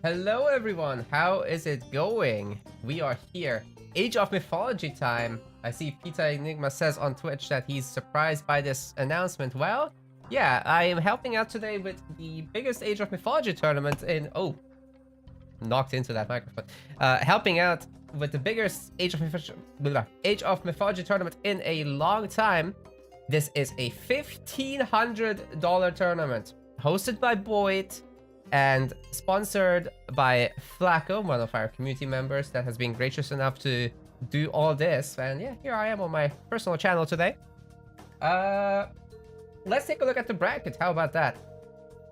Hello everyone, how is it going? We are here. Age of Mythology time. I see Peter Enigma says on Twitch that he's surprised by this announcement. Well, yeah, I am helping out today with the biggest Age of Mythology tournament in... Oh, knocked into that microphone. Helping out with the biggest Age of Mythology tournament in a long time. This is a $1,500 tournament hosted by Boyd and sponsored by Flacco, one of our community members that has been gracious enough to do all this. And yeah, here I am on my personal channel today. Let's take a look at the bracket. How about that?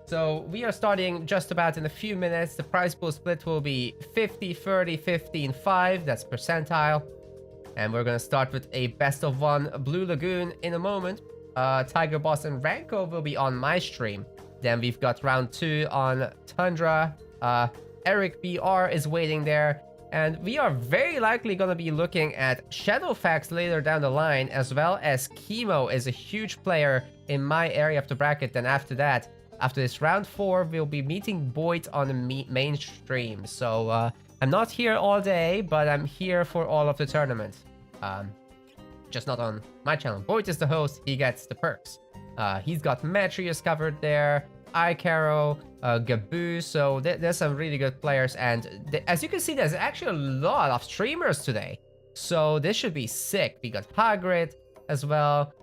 So we are starting just about in a few minutes. The prize pool split will be 50, 30, 15, 5. That's percentile. And we're going to start with a best of one Blue Lagoon in a moment. Tiger Boss and Renko will be on my stream. Then we've got round 2 on Tundra. Eric BR is waiting there. And we are very likely going to be looking at Shadowfacts later down the line, as well as Chemo is a huge player in my area of the bracket. Then after that, after this round 4, we'll be meeting Boyd on the main stream. So I'm not here all day, but I'm here for all of the tournament. Just not on my channel. Boyd is the host. He gets the perks. He's got Metrius covered there, Icaro, Gaboo. So there's some really good players. And as you can see, there's actually a lot of streamers today. So this should be sick. We got Hagrid as well.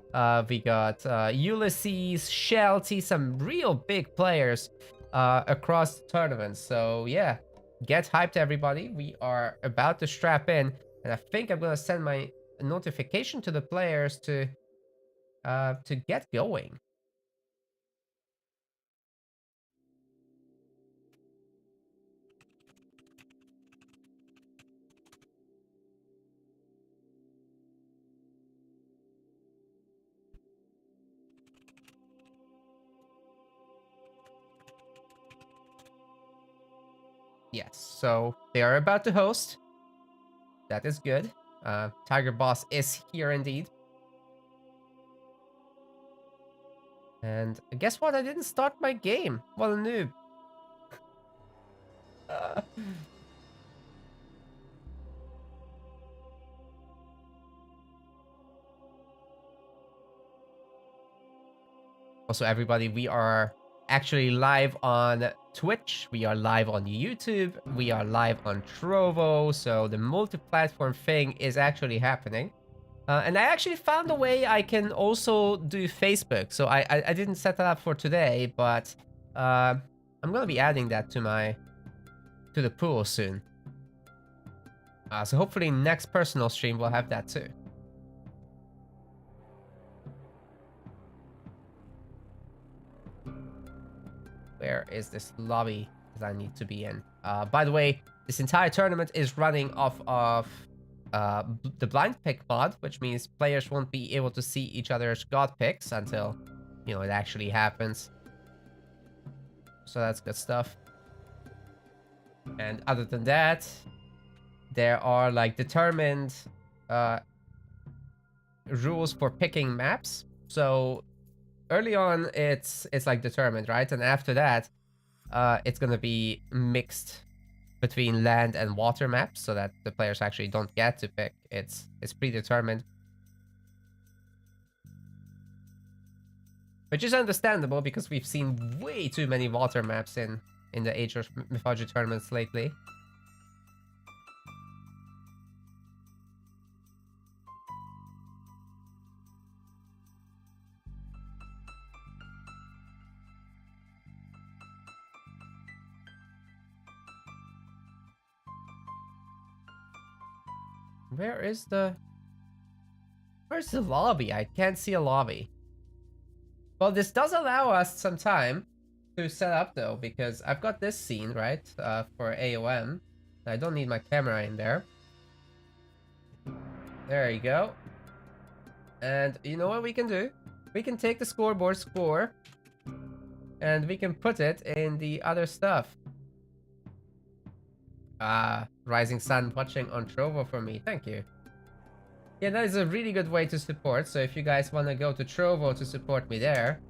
We got Ulysses, Shelty, some real big players across the tournament. So yeah, get hyped, everybody. We are about to strap in. And I think I'm going to send my notification to the players to get going. Yes, so they are about to host. That is good. Tiger Boss is here indeed. And guess what? I didn't start my game. What a noob. Also, everybody, we are actually live on Twitch. We are live on YouTube. We are live on Trovo. So the multi-platform thing is actually happening. And I actually found a way I can also do Facebook. So I didn't set that up for today, but I'm gonna be adding that to the pool soon. So hopefully next personal stream will have that too. Where is this lobby that I need to be in? By the way, this entire tournament is running off of the blind pick mod, which means players won't be able to see each other's god picks until, you know, it actually happens. So that's good stuff. And other than that, there are like determined rules for picking maps. So early on, it's like determined, right? And after that, it's gonna be mixed between land and water maps, so that the players actually don't get to pick. It's predetermined, which is understandable because we've seen way too many water maps in the Age of Mythology tournaments lately. Where's the lobby? I can't see a lobby. Well, this does allow us some time to set up though, because I've got this scene, right, for AOM. I don't need my camera in there. There you go. And you know what we can do? We can take the scoreboard score and we can put it in the other stuff. Rising Sun watching on Trovo for me. Thank you. Yeah, that is a really good way to support. So if you guys want to go to Trovo to support me there,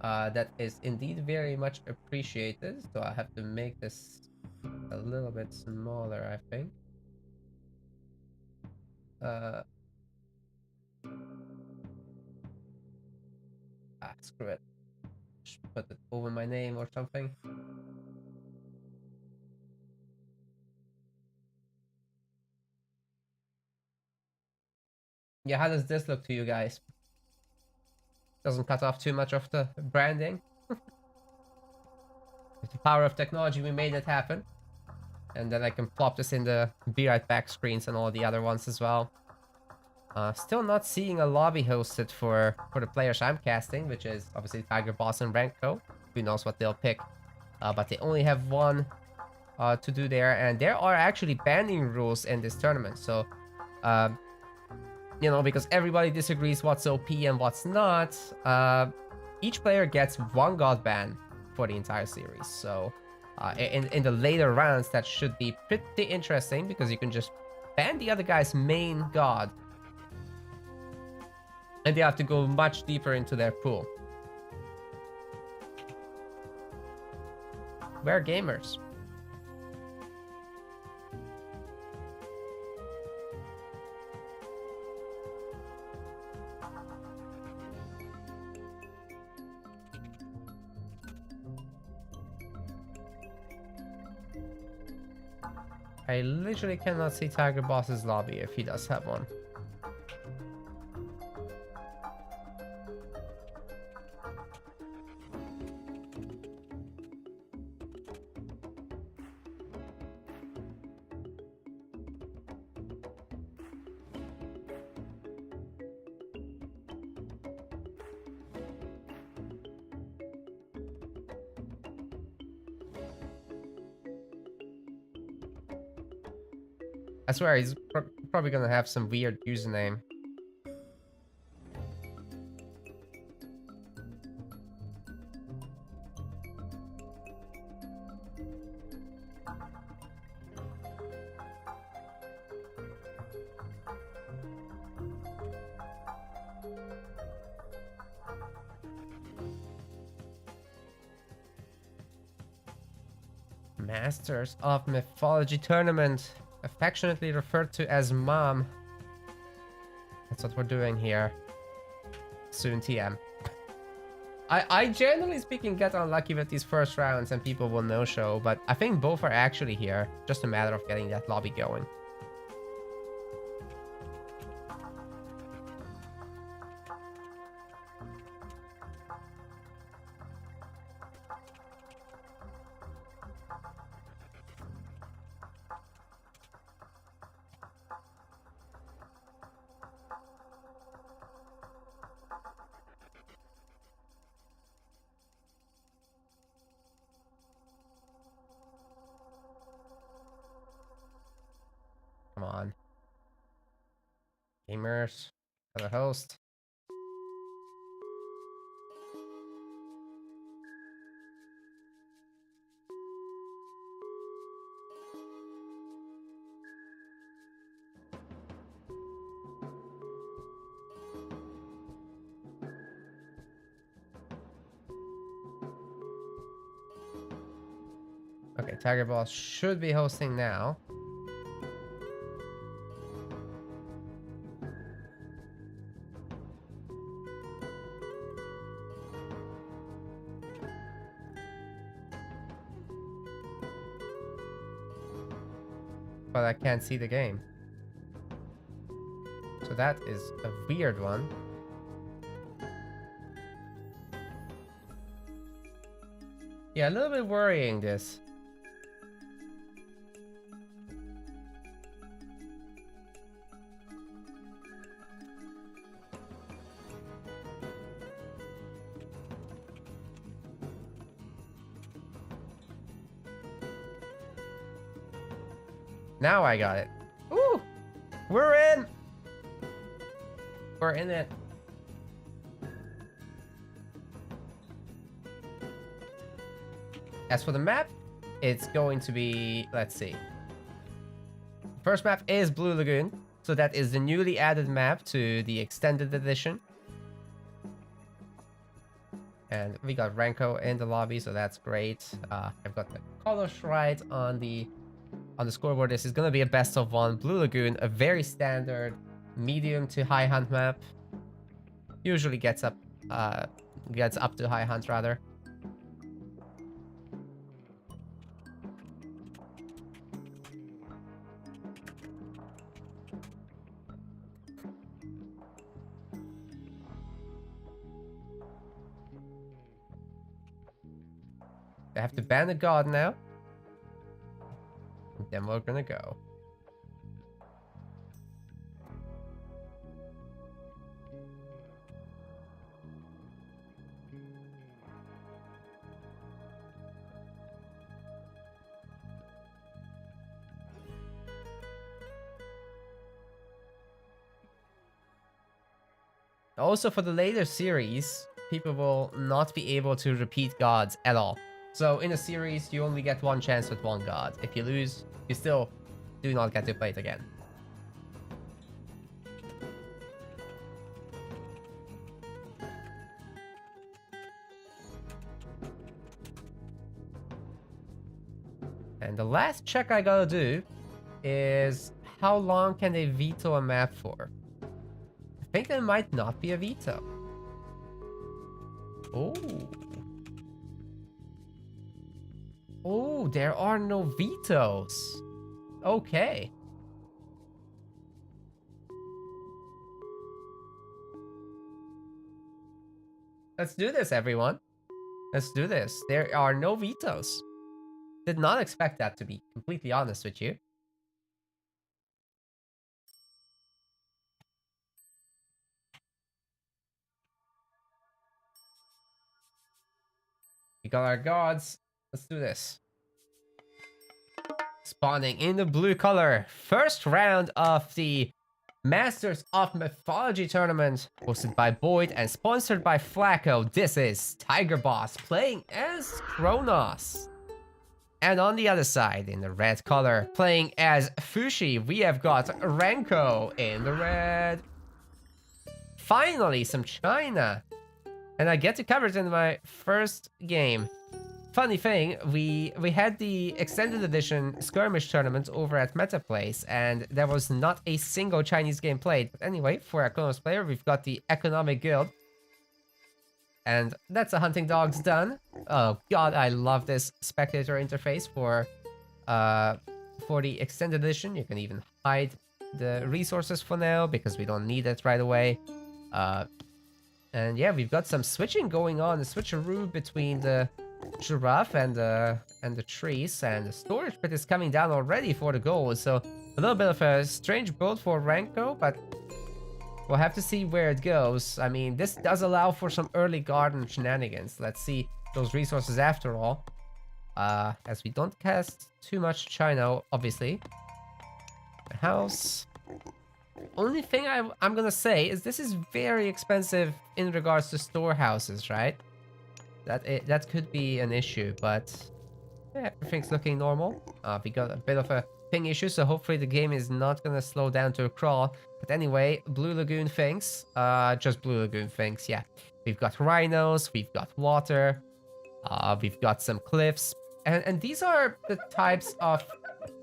that is indeed very much appreciated. So I have to make this A little bit smaller, I think. Screw it. Just put it over my name or something. Yeah, how does this look to you guys? Doesn't cut off too much of the branding. With the power of technology, we made it happen. And then I can plop this in the Be Right Back screens and all the other ones as well. Still not seeing a lobby hosted for the players I'm casting, which is obviously Tiger Boss and Renko. Who knows what they'll pick. But they only have one to do there. And there are actually banning rules in this tournament. So, you know, because everybody disagrees what's OP and what's not, each player gets one god ban for the entire series. So in the later rounds, that should be pretty interesting because you can just ban the other guy's main god. And they have to go much deeper into their pool. We're gamers. I literally cannot see Tiger Boss's lobby if he does have one. I swear he's probably gonna have some weird username. Masters of Mythology Tournament, affectionately referred to as Mom. That's what we're doing here. Soon TM. I generally speaking get unlucky with these first rounds and people will no-show, but I think both are actually here. Just a matter of getting that lobby going. Come on. Gamers. Other host. Okay, Tiger Boss should be hosting now. But I can't see the game. So that is a weird one. Yeah, a little bit worrying this. Now I got it. Ooh! We're in! We're in it. As for the map, it's going to be... Let's see. First map is Blue Lagoon. So that is the newly added map to the extended edition. And we got Renko in the lobby, so that's great. I've got the colors right on the scoreboard. This is gonna be a best of one. Blue Lagoon, a very standard medium to high hunt map. Usually gets up to high hunt rather. I have to ban a god now. Then we're gonna go. Also, for the later series, people will not be able to repeat gods at all. So in a series, you only get one chance with one god. If you lose, you still do not get to play it again. And the last check I gotta do is how long can they veto a map for? I think there might not be a veto. Oh. Oh, there are no vetoes. Okay. Let's do this, everyone. Let's do this. There are no vetoes. Did not expect that, to be completely honest with you. We got our gods. Let's do this. Spawning in the blue color. First round of the Masters of Mythology tournament, hosted by Boyd and sponsored by Flacco. This is Tiger Boss playing as Kronos. And on the other side, in the red color, playing as Fushi, we have got Renko in the red. Finally, some China. And I get to cover it in my first game. Funny thing, we had the extended edition skirmish tournament over at MetaPlace, and there was not a single Chinese game played. But anyway, for our Kronos player, we've got the Economic Guild. And that's a hunting dogs done. Oh god, I love this spectator interface for the extended edition. You can even hide the resources for now because we don't need it right away. And yeah, we've got some switching going on, a switcheroo between the giraffe and the trees, and the storage pit is coming down already for the goal. So a little bit of a strange build for Renko, but we'll have to see where it goes. I mean, this does allow for some early garden shenanigans. Let's see those resources after all. As we don't cast too much China, obviously. The house. Only thing I'm gonna say is this is very expensive in regards to storehouses, right? That could be an issue, but yeah, everything's looking normal. We got a bit of a ping issue, so hopefully the game is not gonna slow down to a crawl. But anyway, Blue Lagoon things. Just Blue Lagoon things, yeah. We've got rhinos, we've got water, we've got some cliffs. And these are the types of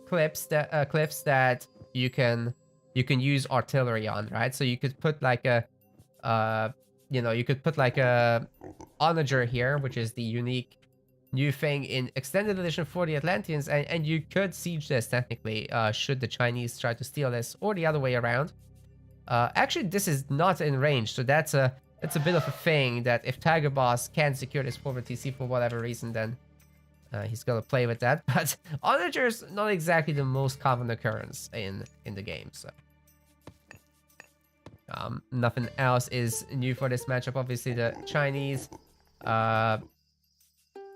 cliffs that you can use artillery on, right? So you could put like a you could put like a onager here, which is the unique new thing in extended edition for the Atlanteans, and you could siege this technically, should the Chinese try to steal this, or the other way around. Actually, this is not in range, so that's a bit of a thing that if Tiger Boss can't secure this forward TC for whatever reason, then he's gonna play with that. But onager is not exactly the most common occurrence in the game, so. Nothing else is new for this matchup. Obviously, the Chinese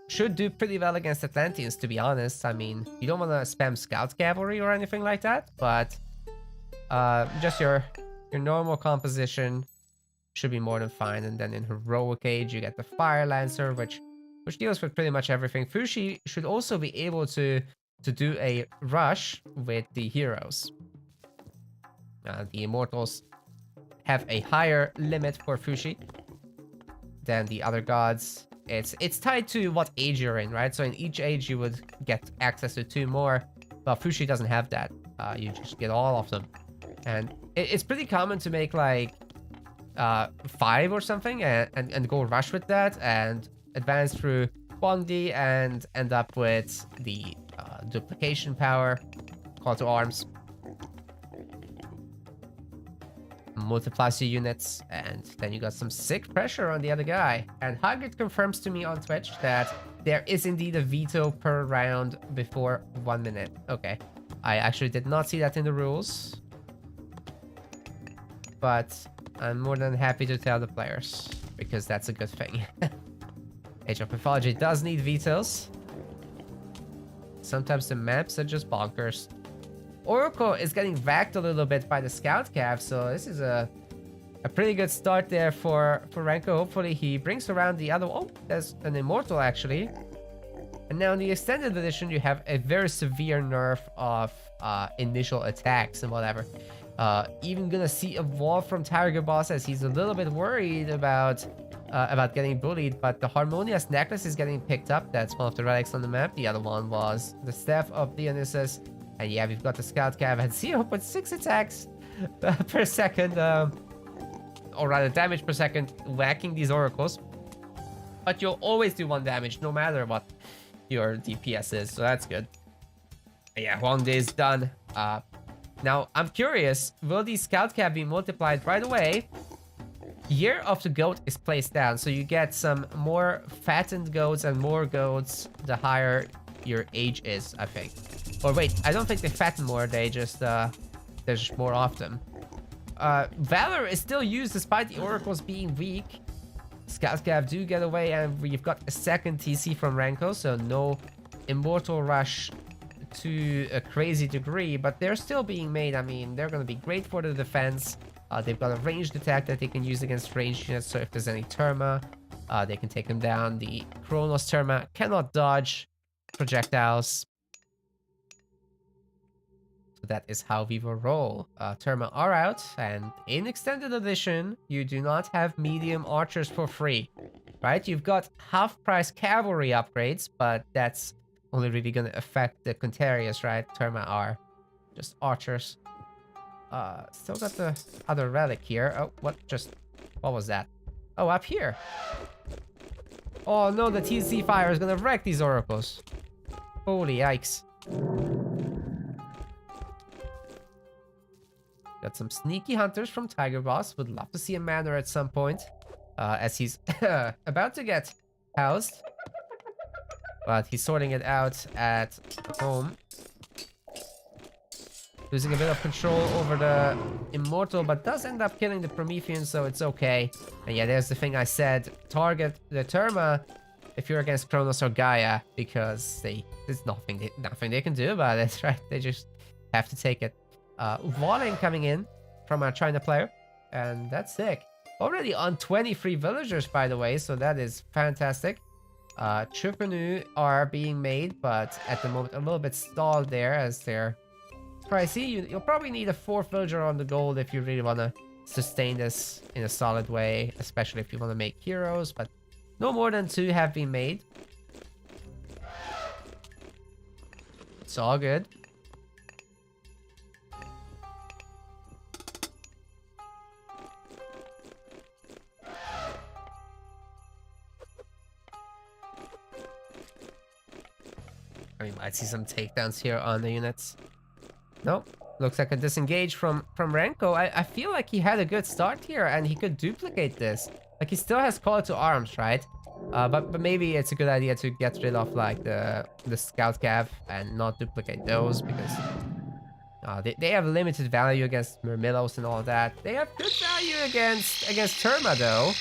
should do pretty well against Atlanteans, to be honest. I mean, you don't want to spam Scout Cavalry or anything like that, but just your normal composition should be more than fine. And then in Heroic Age, you get the Fire Lancer, which deals with pretty much everything. Fushi should also be able to do a rush with the heroes. The Immortals have a higher limit for Fushi. than the other gods. It's tied to what age you're in, right? So in each age you would get access to 2 more, but Fushi doesn't have that. You just get all of them. And it's pretty common to make like 5 or something and go rush with that and advance through Bondi and end up with the duplication power, call to arms. Multiplies your units, and then you got some sick pressure on the other guy. And Hagrid confirms to me on Twitch that there is indeed a veto per round before 1 minute. Okay, I actually did not see that in the rules, but I'm more than happy to tell the players because that's a good thing. Age of Mythology does need vetoes. Sometimes the maps are just bonkers. Oracle is getting whacked a little bit by the scout cav, so this is a pretty good start there for Renko. Hopefully he brings around the other... Oh, there's an immortal actually. And now in the extended edition you have a very severe nerf of initial attacks and whatever. Even gonna see a wall from Tiger Boss as he's a little bit worried about getting bullied, but the Harmonious Necklace is getting picked up. That's one of the relics on the map. The other one was the Staff of Dionysus. And yeah, we've got the Scout Cav at 0.6 attacks per second, or rather damage per second, whacking these oracles. But you'll always do 1 damage no matter what your DPS is, so that's good. Yeah, 1 day is done. Now, I'm curious, will these Scout Cav be multiplied right away? Year of the Goat is placed down, so you get some more fattened goats and more goats the higher your age is, I think. Or wait, I don't think they fatten more, they just, there's just more of them. Valor is still used despite the oracles being weak. Scout Cav do get away, and we've got a second TC from Renko, so no Immortal Rush to a crazy degree, but they're still being made. I mean, they're going to be great for the defense. They've got a ranged attack that they can use against ranged units, so if there's any Terma, they can take them down. The Kronos Terma cannot dodge projectiles. So that is how we will roll. Terma are out, and in Extended Edition, you do not have medium archers for free, right? You've got half-price cavalry upgrades, but that's only really going to affect the Contarius, right? Terma are just archers. Still got the other relic here. Oh, what was that? Oh, up here. Oh no, the TC fire is gonna wreck these oracles. Holy yikes. Got some sneaky hunters from Tiger Boss. Would love to see a manor at some point. As he's about to get housed. But he's sorting it out at home. Losing a bit of control over the Immortal, but does end up killing the Promethean, so it's okay. And yeah, there's the thing I said. Target the Terma if you're against Kronos or Gaia, because there's nothing they can do about it, right? They just have to take it. Walling coming in from our China player, and that's sick. Already on 23 villagers, by the way, so that is fantastic. Chupanu are being made, but at the moment a little bit stalled there as they're pricey. You'll probably need a 4th villager on the gold if you really want to sustain this in a solid way, especially if you want to make heroes, but no more than 2 have been made. It's all good. We might see some takedowns here on the units. Nope. Looks like a disengage from Renko. I feel like he had a good start here and he could duplicate this. Like, he still has call to arms, right? But maybe it's a good idea to get rid of like the scout cav and not duplicate those, because they have limited value against Myrmillos and all that. They have good value against Terma though.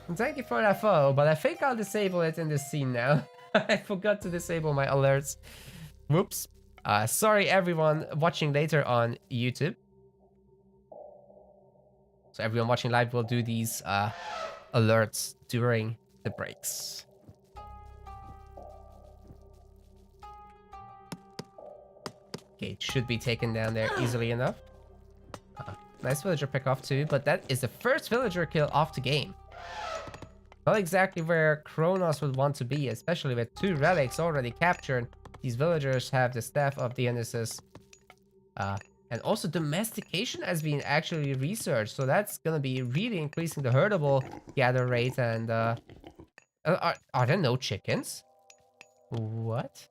And thank you for that follow, but I think I'll disable it in this scene now. I forgot to disable my alerts. Whoops. Sorry everyone watching later on YouTube. So everyone watching live will do these alerts during the breaks. Okay, it should be taken down there easily enough. Nice villager pick off too, but that is the first villager kill off the game. Not exactly where Kronos would want to be, especially with 2 relics already captured. These villagers have the Staff of Dionysus. And also domestication has been actually researched, so that's gonna be really increasing the herdable gather rate. And are there no chickens? What?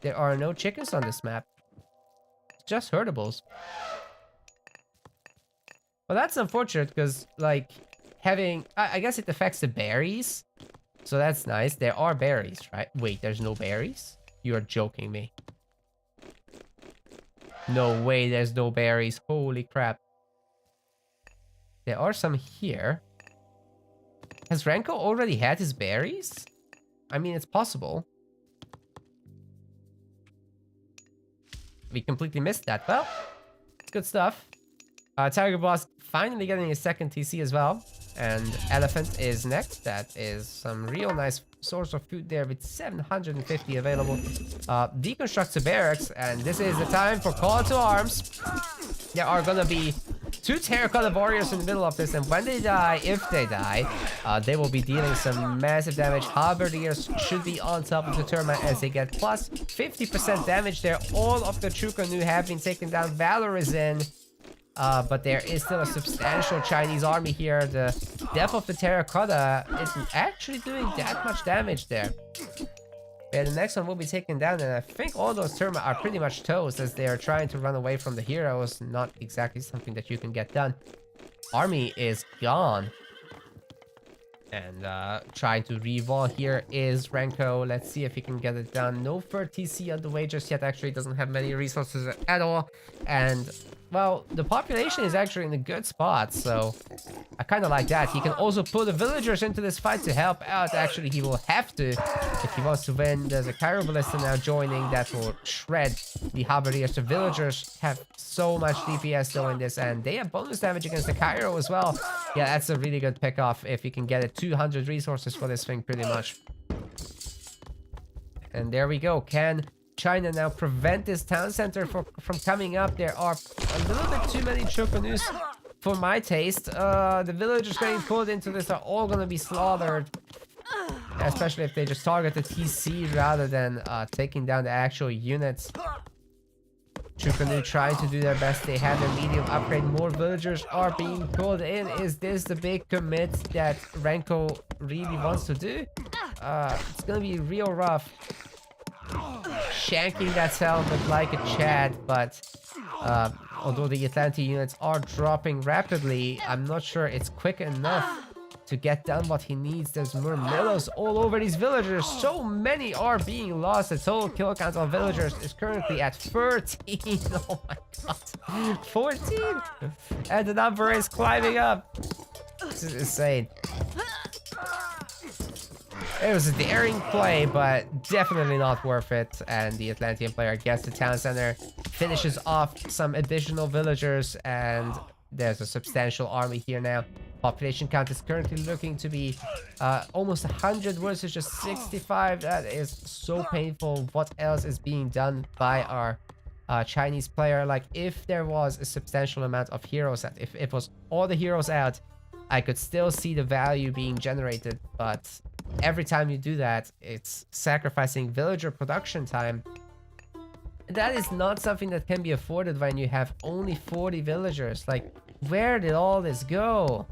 There are no chickens on this map. Just herdables. Well, that's unfortunate because, like, having... I guess it affects the berries. So that's nice. There are berries, right? Wait, there's no berries? You are joking me. No way there's no berries. Holy crap. There are some here. Has Renko already had his berries? I mean, it's possible. We completely missed that. Well, it's good stuff. Tiger Boss finally getting his second TC as well. And Elephant is next. That is some real nice source of food there with 750 available. Deconstructs the barracks, and this is the time for call to arms. There are gonna be 2 terracotta warriors in the middle of this, and when they die, if they die, they will be dealing some massive damage. Halberdiers should be on top of the termite as they get plus 50% damage there. All of the Chukanu have been taken down. Valor is in. But there is still a substantial Chinese army here. The death of the terracotta isn't actually doing that much damage there. Yeah, the next one will be taken down, and I think all those termite are pretty much toast as they are trying to run away from the heroes. Not exactly something that you can get done. Army is gone. And trying to rewall here is Renko. Let's see if he can get it done. No third TC on the way just yet. Actually, doesn't have many resources at all. And, well, the population is actually in a good spot, so I kind of like that. He can also pull the villagers into this fight to help out. Actually, he will have to if he wants to win. There's a Cairo Ballista now joining that will shred the Halberdiers. The villagers have so much DPS though in this, and they have bonus damage against the Cairo as well. Yeah, that's a really good pick off if you can get it. 200 resources for this thing pretty much. And there we go. Can China now prevent this town center from coming up? There are a little bit too many Chukanus for my taste. The villagers getting pulled into this are all gonna be slaughtered, especially if they just target the TC rather than taking down the actual units. Chukanu trying to do their best. They have a medium upgrade. More villagers are being pulled in. Is this the big commit that Renko really wants to do? It's gonna be real rough. Shanking that settlement like a Chad, but although the Atlantic units are dropping rapidly, I'm not sure it's quick enough to get done what he needs. There's murmillos all over these villagers. So many are being lost. The total kill count on villagers is currently at 13. Oh my god. 14! And the number is climbing up. This is insane. It was a daring play, but definitely not worth it. And the Atlantean player gets the town center, finishes off some additional villagers, and there's a substantial army here now. Population count is currently looking to be almost 100 versus just 65. That is so painful. What else is being done by our Chinese player? Like, if there was a substantial amount of heroes out, if it was all the heroes out, I could still see the value being generated. But every time you do that, it's sacrificing villager production time. That is not something that can be afforded when you have only 40 villagers. Like, where did all this go?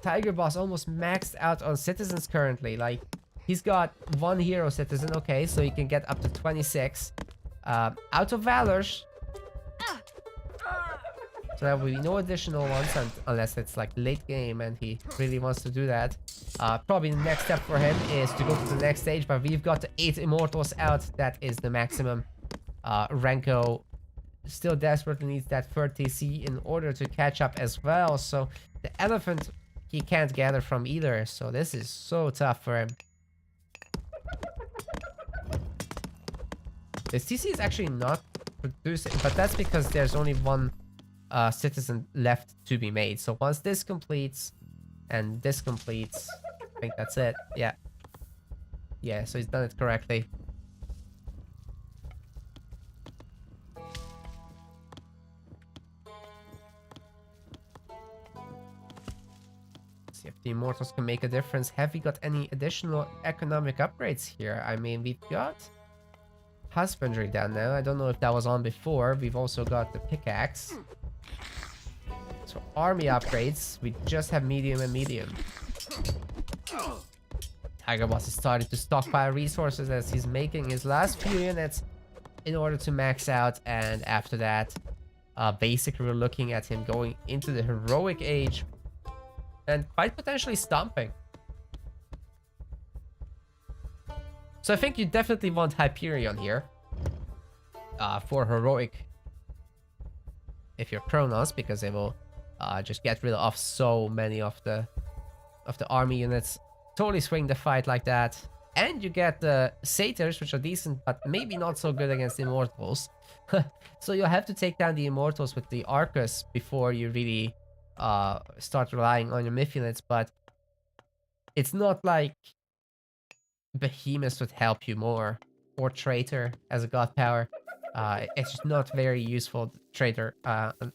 Tiger Boss almost maxed out on citizens currently. Like, he's got 1 hero citizen, okay, so he can get up to 26. Out of valors. So there will be no additional ones unless it's like late game and he really wants to do that. Probably the next step for him is to go to the next stage, but we've got 8 immortals out. That is the maximum. Renko still desperately needs that 3rd TC in order to catch up as well. So the elephant he can't gather from either. So this is so tough for him. This TC is actually not producing, but that's because there's only 1 citizen left to be made. So once this completes and this completes, I think that's it. Yeah, so he's done it correctly. See if the Immortals can make a difference. Have we got any additional economic upgrades here? I mean, we've got Husbandry down now. I don't know if that was on before. We've also got the Pickaxe. So army upgrades, we just have medium and medium. Tiger Boss is starting to stockpile resources as he's making his last few units in order to max out, and after that, basically we're looking at him going into the heroic age and quite potentially stomping. So I think you definitely want Hyperion here for heroic if you're Kronos, because they will just get rid of so many of the army units. Totally swing the fight like that. And you get the Satyrs, which are decent, but maybe not so good against Immortals. So you'll have to take down the Immortals with the Arcus before you really start relying on your Myth units. But it's not like Behemoths would help you more, or Traitor as a god power. It's just not very useful, Traitor,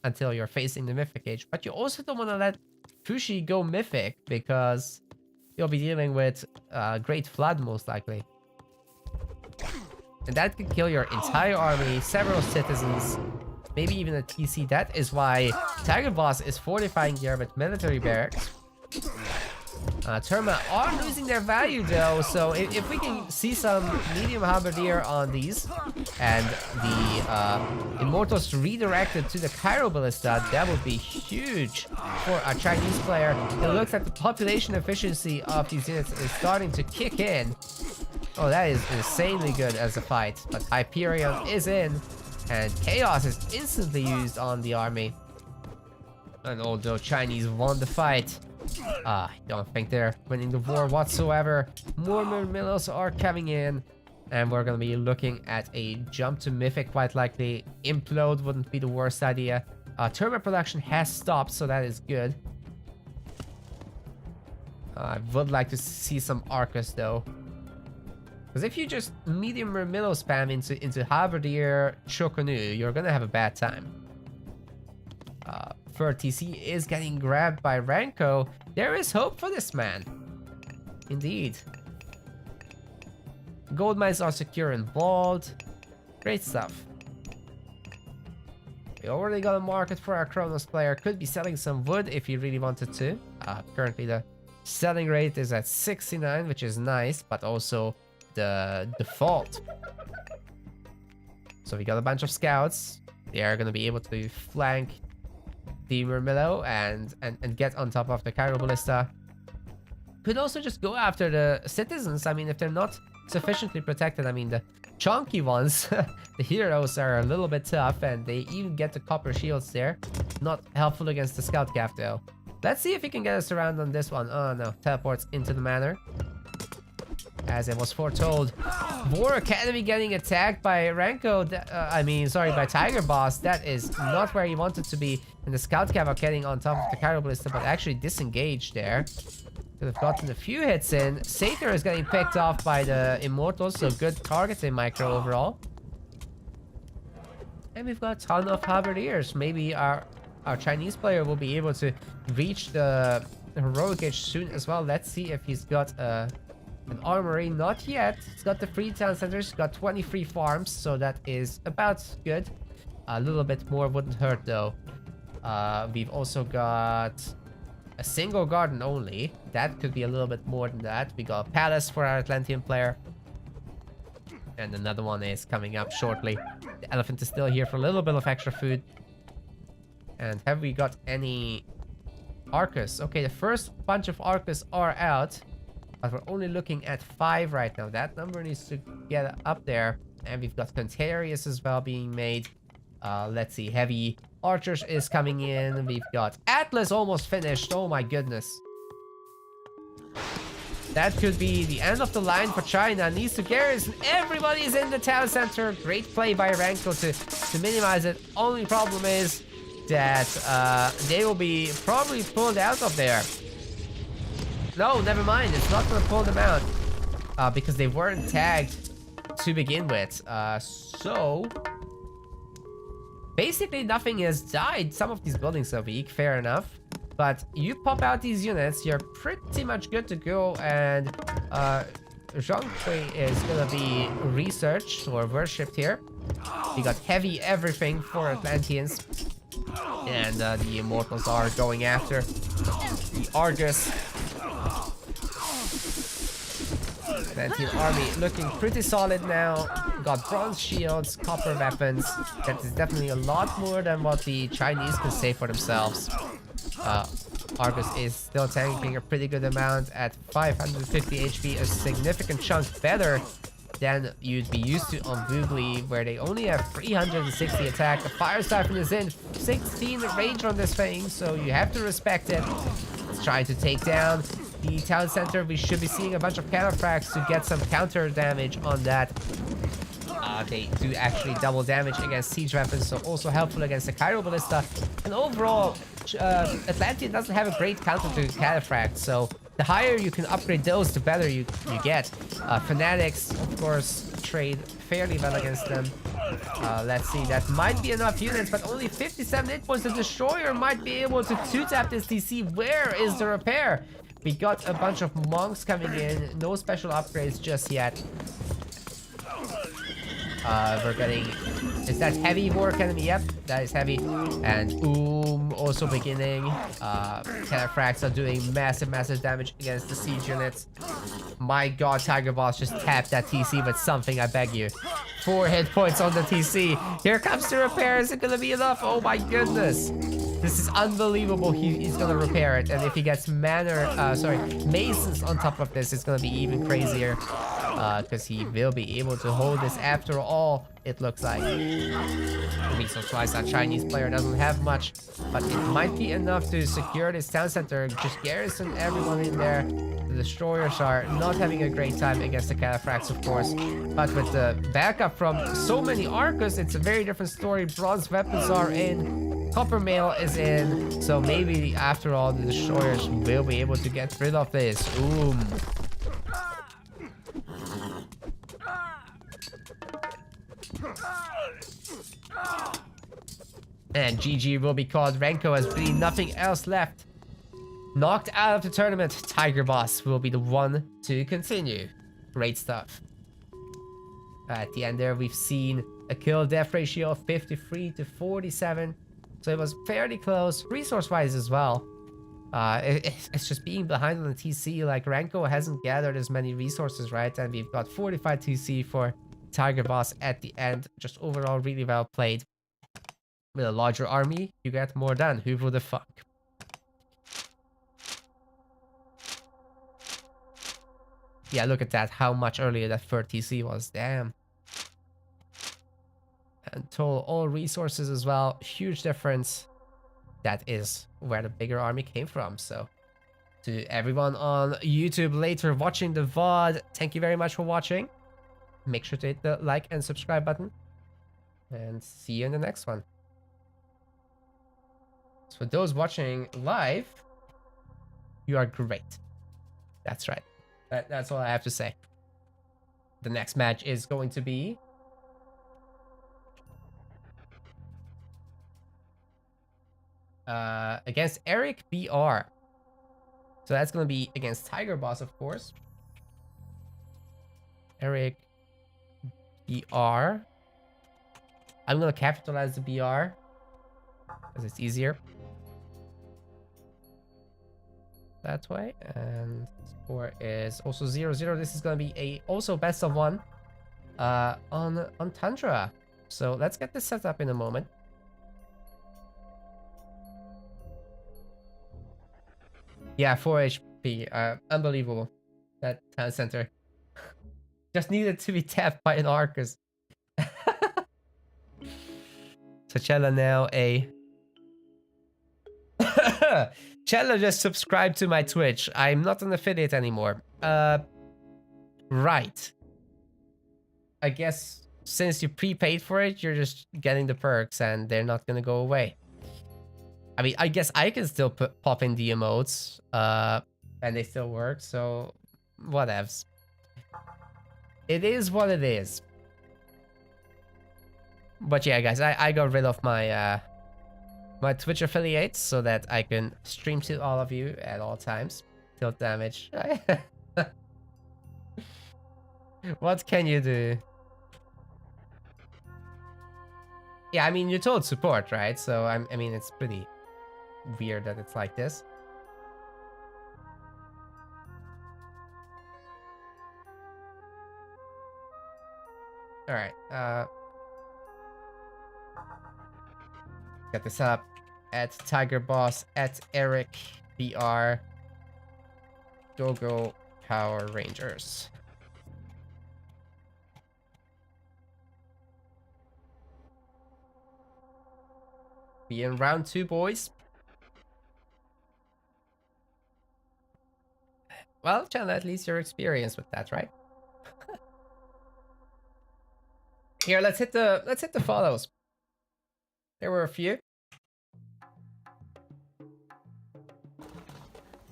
until you're facing the Mythic Age. But you also don't want to let Fushi go Mythic, because you'll be dealing with Great Flood most likely. And that could kill your entire army, several citizens, maybe even a TC. That is why Tiger Boss is fortifying here with military barracks. Terma are losing their value though, so if we can see some medium halberdier on these and the Immortals redirected to the Cairo Ballista, that would be huge for a Chinese player. It looks like the population efficiency of these units is starting to kick in. Oh, that is insanely good as a fight, but Hyperion is in and Chaos is instantly used on the army. And although Chinese won the fight, I don't think they're winning the war whatsoever. More Murmillos are coming in, and we're gonna be looking at a jump to Mythic quite likely. Implode wouldn't be the worst idea. Terma production has stopped, so that is good. I would like to see some Arcus though, because if you just medium Murmillo spam into Halberdier Chokonu, you're gonna have a bad time. Third TC is getting grabbed by Renko. There is hope for this man. Indeed. Gold mines are secure and vault. Great stuff. We already got a market for our Kronos player. Could be selling some wood if he really wanted to. Currently the selling rate is at 69, which is nice, but also the default. So we got a bunch of scouts. They are going to be able to flank the Murmillo and get on top of the Cairo Ballista. Could also just go after the citizens. I mean, if they're not sufficiently protected, I mean, the chunky ones, the heroes are a little bit tough, and they even get the copper shields there. Not helpful against the scout cap though. Let's see if he can get us around on this one. Oh no, teleports into the manor. As it was foretold. War Academy getting attacked by Renko. By Tiger Boss. That is not where he wanted to be. And the Scout Cav are getting on top of the Cairo Ballista, but actually disengaged there. Could have gotten a few hits in. Satyr is getting picked off by the Immortals, so good targeting micro overall. And we've got a ton of Halberdiers. Maybe our Chinese player will be able to reach the heroic age soon as well. Let's see if he's got an armory. Not yet. He's got the free town centers. He's got 23 farms, so that is about good. A little bit more wouldn't hurt though. We've also got a single garden only. That could be a little bit more than that. We got a palace for our Atlantean player. And another one is coming up shortly. The elephant is still here for a little bit of extra food. And have we got any Arcus? Okay, the first bunch of Arcus are out. But we're only looking at 5 right now. That number needs to get up there. And we've got Contarius as well being made. Let's see. Heavy Archers is coming in. We've got Atlas almost finished. Oh my goodness. That could be the end of the line for China. Needs to garrison. Everybody's in the town center. Great play by Renko to minimize it. Only problem is that they will be probably pulled out of there. No, never mind. It's not going to pull them out because they weren't tagged to begin with. So basically nothing has died. Some of these buildings are weak, fair enough. But you pop out these units, you're pretty much good to go, and Zhonghui is gonna be researched or worshipped here. You got heavy everything for Atlanteans. And the Immortals are going after the Argus. Atlantean army looking pretty solid now. Got bronze shields, copper weapons. That is definitely a lot more than what the Chinese can say for themselves. Argus is still tanking a pretty good amount at 550 HP, a significant chunk better than you'd be used to on Googly, where they only have 360 attack. The Fire Siphon is in, 16 range on this thing, so you have to respect it. It's trying to take down the town center. We should be seeing a bunch of Shadowfacts to get some counter damage on that. They do actually double damage against siege weapons, so also helpful against the Cairo Ballista. And overall, Atlantean doesn't have a great counter to Cataphract, so the higher you can upgrade those, the better you get. Fanatics, of course, trade fairly well against them. Let's see, that might be enough units, but only 57 hit points. The Destroyer might be able to two-tap this DC. Where is the repair? We got a bunch of monks coming in, no special upgrades just yet. We're getting... Is that heavy war enemy? Yep, that is heavy. And also beginning. Cataphracts are doing massive damage against the siege units. My god, Tiger Boss just tapped that TC with something, I beg you. 4 hit points on the TC. Here comes the repair. Is it gonna be enough? Oh my goodness. This is unbelievable. He's gonna repair it. And if he gets Masons on top of this, it's gonna be even crazier. Because he will be able to hold this after all, it looks like. Resource-wise, that Chinese player doesn't have much, but it might be enough to secure this town center. Just garrison everyone in there. The destroyers are not having a great time against the Cataphracts, of course, but with the backup from so many Arcus, it's a very different story. Bronze weapons are in, copper mail is in, so maybe after all the destroyers will be able to get rid of this. And GG will be called. Renko has really nothing else left. Knocked out of the tournament. Tiger Boss will be the one to continue. Great stuff. At the end there, we've seen a kill-death ratio of 53 to 47. So it was fairly close, resource-wise as well. It's just being behind on the TC. Like, Renko hasn't gathered as many resources, right? And we've got 45 TC for Tiger Boss at the end. Just overall really well played. With a larger army, you get more done. Who would have thunk? Yeah, look at that. How much earlier that third TC was. Damn. And total all resources as well. Huge difference. That is where the bigger army came from. So, to everyone on YouTube later watching the VOD, thank you very much for watching. Make sure to hit the like and subscribe button. And see you in the next one. So for those watching live, you are great. That's right. That's all I have to say. The next match is going to be... against Eric BR. So that's going to be against Tiger Boss, of course. Eric BR. I'm going to capitalize the BR because it's easier that way. And score is also 0-0. This is going to be a also best of one on Tundra. So let's get this set up in a moment. Yeah, 4 HP. Unbelievable. That town center just needed to be tapped by an Arcus. So Chella now Chella just subscribed to my Twitch. I'm not an affiliate anymore. Right. I guess since you prepaid for it, you're just getting the perks and they're not gonna go away. I mean, I guess I can still pop in the emotes, and they still work, so whatevs. It is what it is. But yeah, guys, I got rid of my my Twitch affiliates so that I can stream to all of you at all times. Tilt damage. What can you do? Yeah, I mean, you told support, right? So, I mean, it's pretty weird that it's like this. Alright, get this up. At Tiger Boss, at Eric BR. Go Power Rangers. Be in round 2, boys. Well, Chandler, at least you're experienced with that, right? Here, let's hit the follows. There were a few.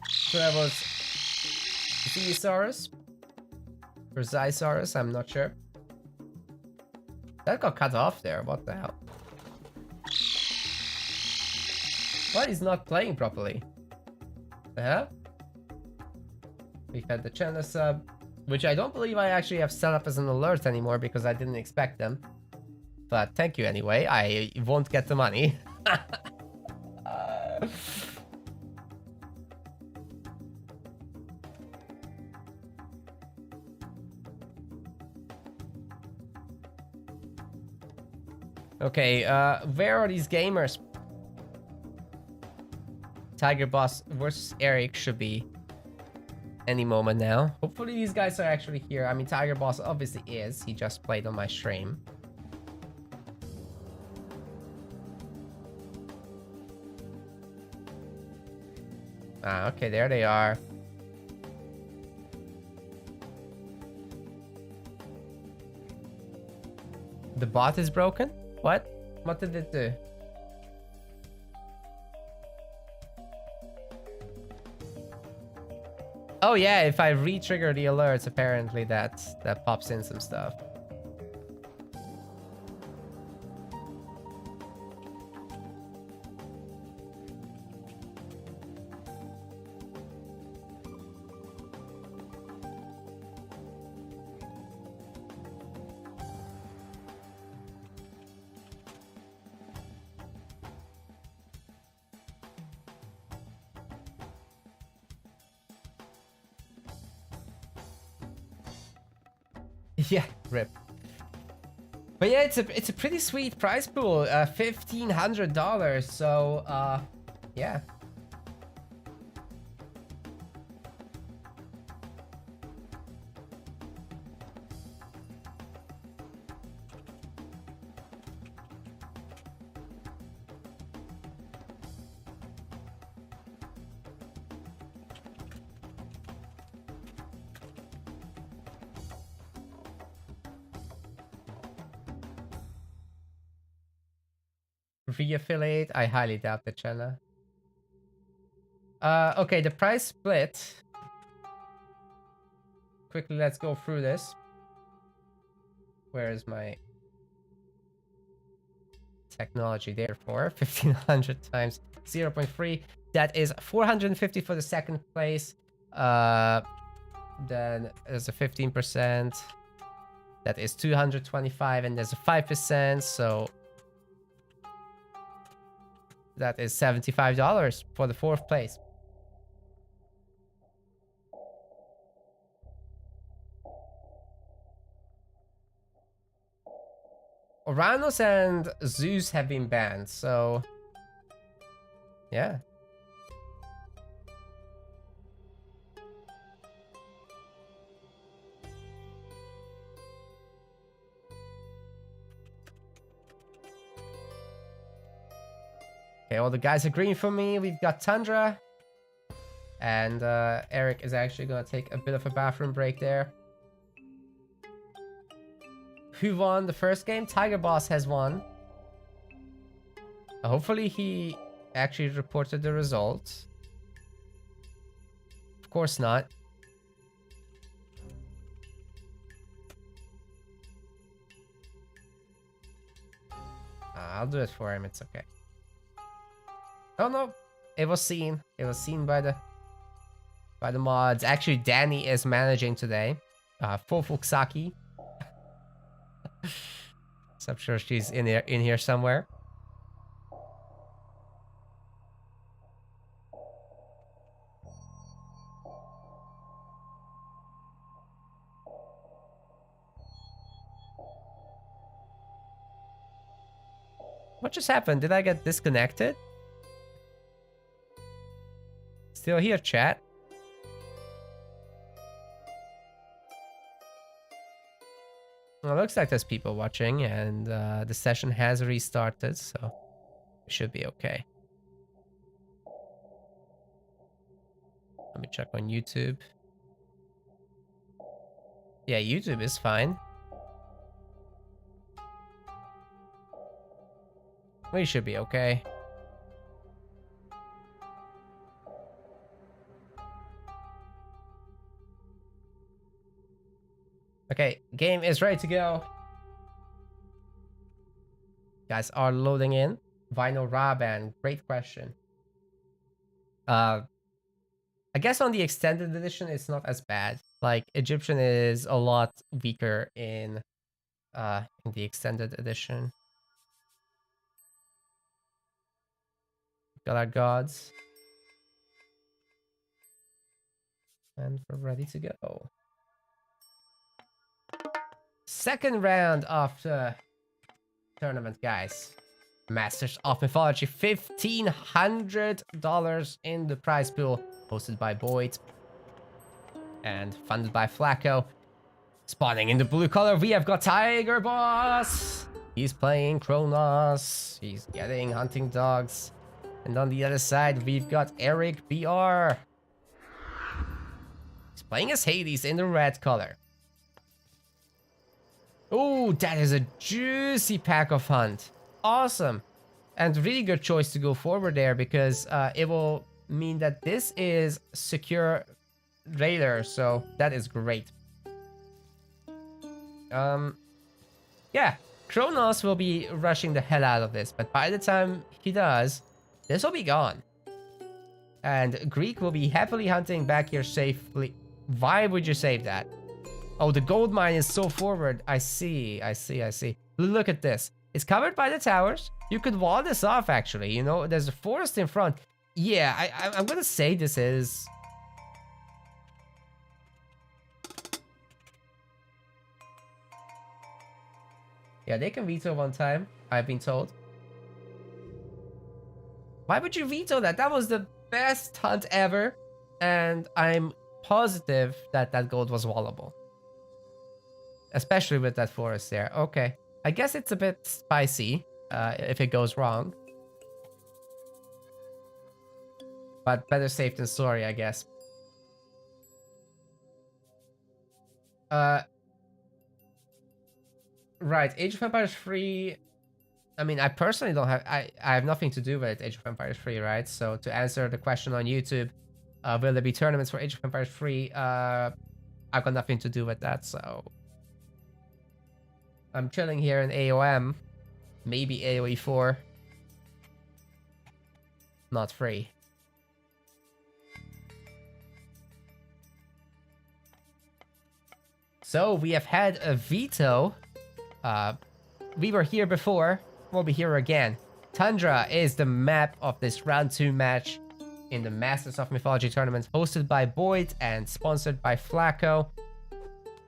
So that was Zeosaurus or Zysaurus, I'm not sure. That got cut off there. What the hell? What? He's not playing properly. The hell? We've had the channel sub, which I don't believe I actually have set up as an alert anymore because I didn't expect them. But thank you anyway. I won't get the money. Okay, where are these gamers? Tiger Boss versus Eric should be any moment now. Hopefully these guys are actually here. I mean, Tiger Boss obviously is. He just played on my stream. Ah, okay, there they are. The bot is broken? What? What did it do? Oh yeah, if I re-trigger the alerts, apparently that pops in some stuff. Yeah, rip. But yeah, it's a pretty sweet prize pool, $1,500. So, yeah. Re-affiliate? I highly doubt the channel. Okay, the price split. Quickly, let's go through this. Where is my technology? Therefore, 1,500 times 0.3. That is 450 for the second place. Then there's a 15%. That is 225, and there's a 5%. So that is $75 for the fourth place. Uranus and Zeus have been banned, so yeah. Okay, all the guys are green for me. We've got Tundra. And Eric is actually going to take a bit of a bathroom break there. Who won the first game? Tiger Boss has won. Hopefully he actually reported the results. Of course not. I'll do it for him. It's okay. Oh no, it was seen. It was seen by the mods. Actually, Danny is managing today. Full Fuksaki. So I'm sure she's in here somewhere. What just happened? Did I get disconnected? Still here, chat. Well, it looks like there's people watching, and the session has restarted, so it should be okay. Let me check on YouTube. Yeah, YouTube is fine. We should be okay. Okay, game is ready to go. Guys are loading in. Vinyl Raban, great question. I guess on the extended edition, it's not as bad. Like, Egyptian is a lot weaker in the extended edition. Got our gods. And we're ready to go. Second round of the tournament, guys. Masters of Mythology, $1,500 in the prize pool, hosted by Boyd and funded by Flacco. Spawning in the blue color, we have got Tiger Boss. He's playing Kronos. He's getting hunting dogs. And on the other side, we've got Eric BR. He's playing as Hades in the red color. Oh, that is a juicy pack of hunt. Awesome. And really good choice to go forward there, because it will mean that this is secure raider, so that is great. Yeah, Kronos will be rushing the hell out of this, but by the time he does, this will be gone. And Greek will be happily hunting back here safely. Why would you save that? Oh, the gold mine is so forward. I see. Look at this. It's covered by the towers. You could wall this off, actually. You know, there's a forest in front. Yeah, I'm gonna say this is... Yeah, they can veto one time, I've been told. Why would you veto that? That was the best hunt ever. And I'm positive that that gold was wallable. Especially with that forest there. Okay. I guess it's a bit spicy if it goes wrong. But better safe than sorry, I guess. Right, Age of Empires 3... I mean, I personally don't have... I have nothing to do with Age of Empires 3, right? So to answer the question on YouTube, will there be tournaments for Age of Empires 3? I've got nothing to do with that, so... I'm chilling here in AOM. Maybe AoE 4. Not free. So we have had a veto. We were here before. We'll be here again. Tundra is the map of this round 2 match in the Masters of Mythology tournament, hosted by Boyd and sponsored by Flacco.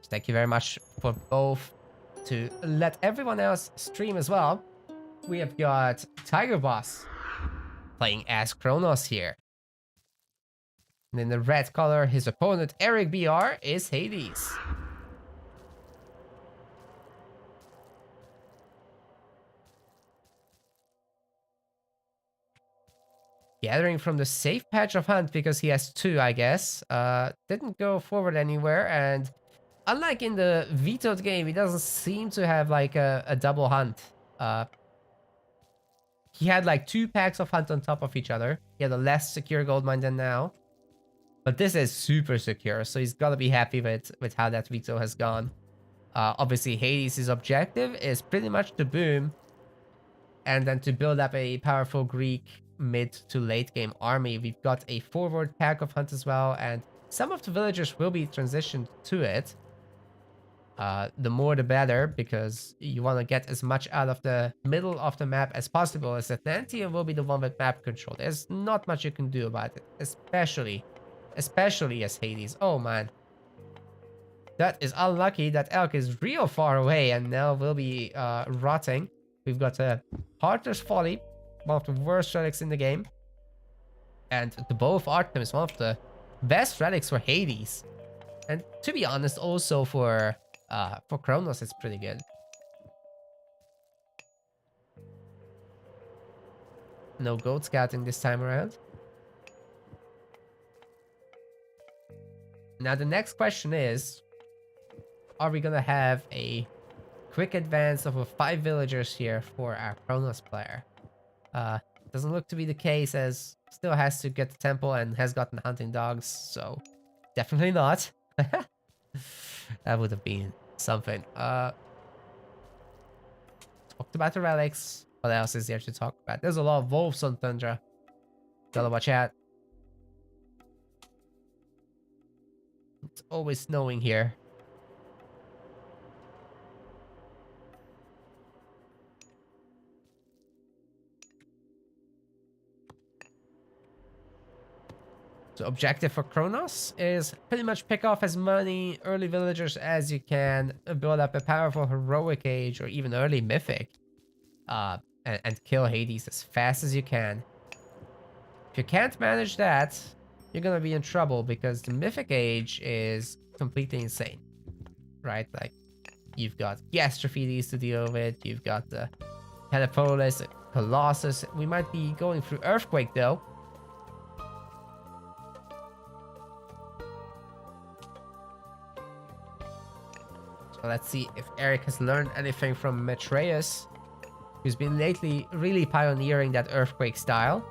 Thank you very much for both. To let everyone else stream as well, we have got Tiger Boss playing as Kronos here. And in the red color, his opponent, Eric BR, is Hades. Gathering from the safe patch of hunt because he has 2, I guess. Didn't go forward anywhere, and unlike in the vetoed game, he doesn't seem to have like a double hunt. He had like 2 packs of hunt on top of each other. He had a less secure gold mine than now. But this is super secure, so he's gotta be happy with how that veto has gone. Obviously, Hades' objective is pretty much to boom and then to build up a powerful Greek mid to late game army. We've got a forward pack of hunt as well, and some of the villagers will be transitioned to it. The more the better, because you want to get as much out of the middle of the map as possible, as Atlantean will be the one with map control. There's not much you can do about it, especially as Hades. Oh man. That is unlucky. That elk is real far away and now will be rotting. We've got a Harter's Folly, one of the worst relics in the game. And the Bow of Artem is one of the best relics for Hades. And to be honest, also for Kronos, it's pretty good. No goat scouting this time around. Now the next question is, are we gonna have a quick advance of 5 villagers here for our Kronos player? Doesn't look to be the case, as still has to get the temple and has gotten hunting dogs, so definitely not. That would have been something. Talked about the relics. What else is there to talk about? There's a lot of wolves on Tundra. Gotta watch out. It's always snowing here. So objective for Kronos is pretty much pick off as many early villagers as you can, build up a powerful heroic age or even early mythic, and kill Hades as fast as you can. If you can't manage that, you're gonna be in trouble, because the mythic age is completely insane, right? Like, you've got Gastrophides to deal with, you've got the Telepolis, Colossus. We might be going through Earthquake though. So let's see if Eric has learned anything from Metreus, who's been lately really pioneering that Earthquake style.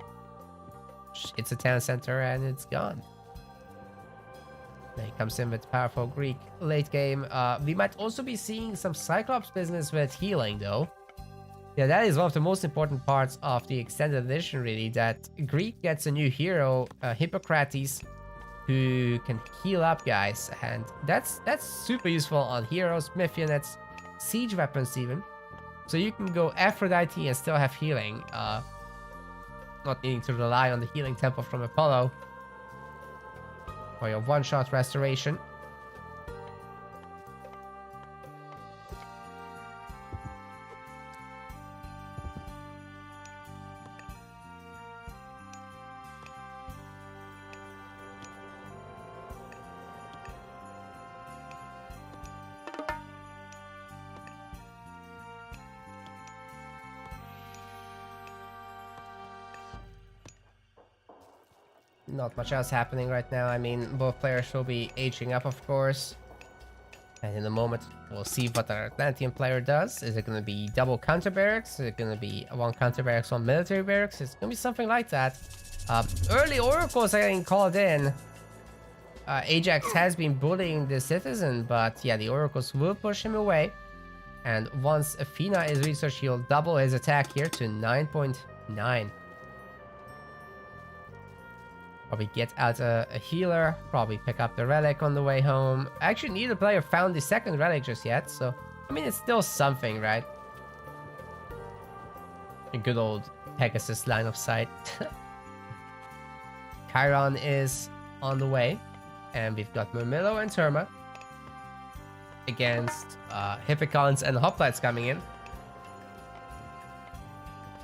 It's a town center and it's gone. Then he comes in with powerful Greek late game. We might also be seeing some Cyclops business with healing though. Yeah, that is one of the most important parts of the extended edition, really, that Greek gets a new hero, Hippocrates, who can heal up guys, and that's super useful on heroes, myth units, siege weapons even. So you can go Aphrodite and still have healing, not needing to rely on the healing temple from Apollo for your one-shot restoration. Not much else happening right now. I mean, both players will be aging up, of course. And in a moment, we'll see what our Atlantean player does. Is it going to be double counter barracks? Is it going to be one counter barracks, one military barracks? It's going to be something like that. Early oracles are getting called in. Ajax has been bullying the citizen, but yeah, the oracles will push him away. And once Athena is researched, he'll double his attack here to 9.9. Probably get out a healer, probably pick up the relic on the way home. Actually, neither player found the second relic just yet, so I mean, it's still something, right? A good old Pegasus line of sight. Chiron is on the way, and we've got Murmillo and Terma against Hippicons and Hoplites coming in.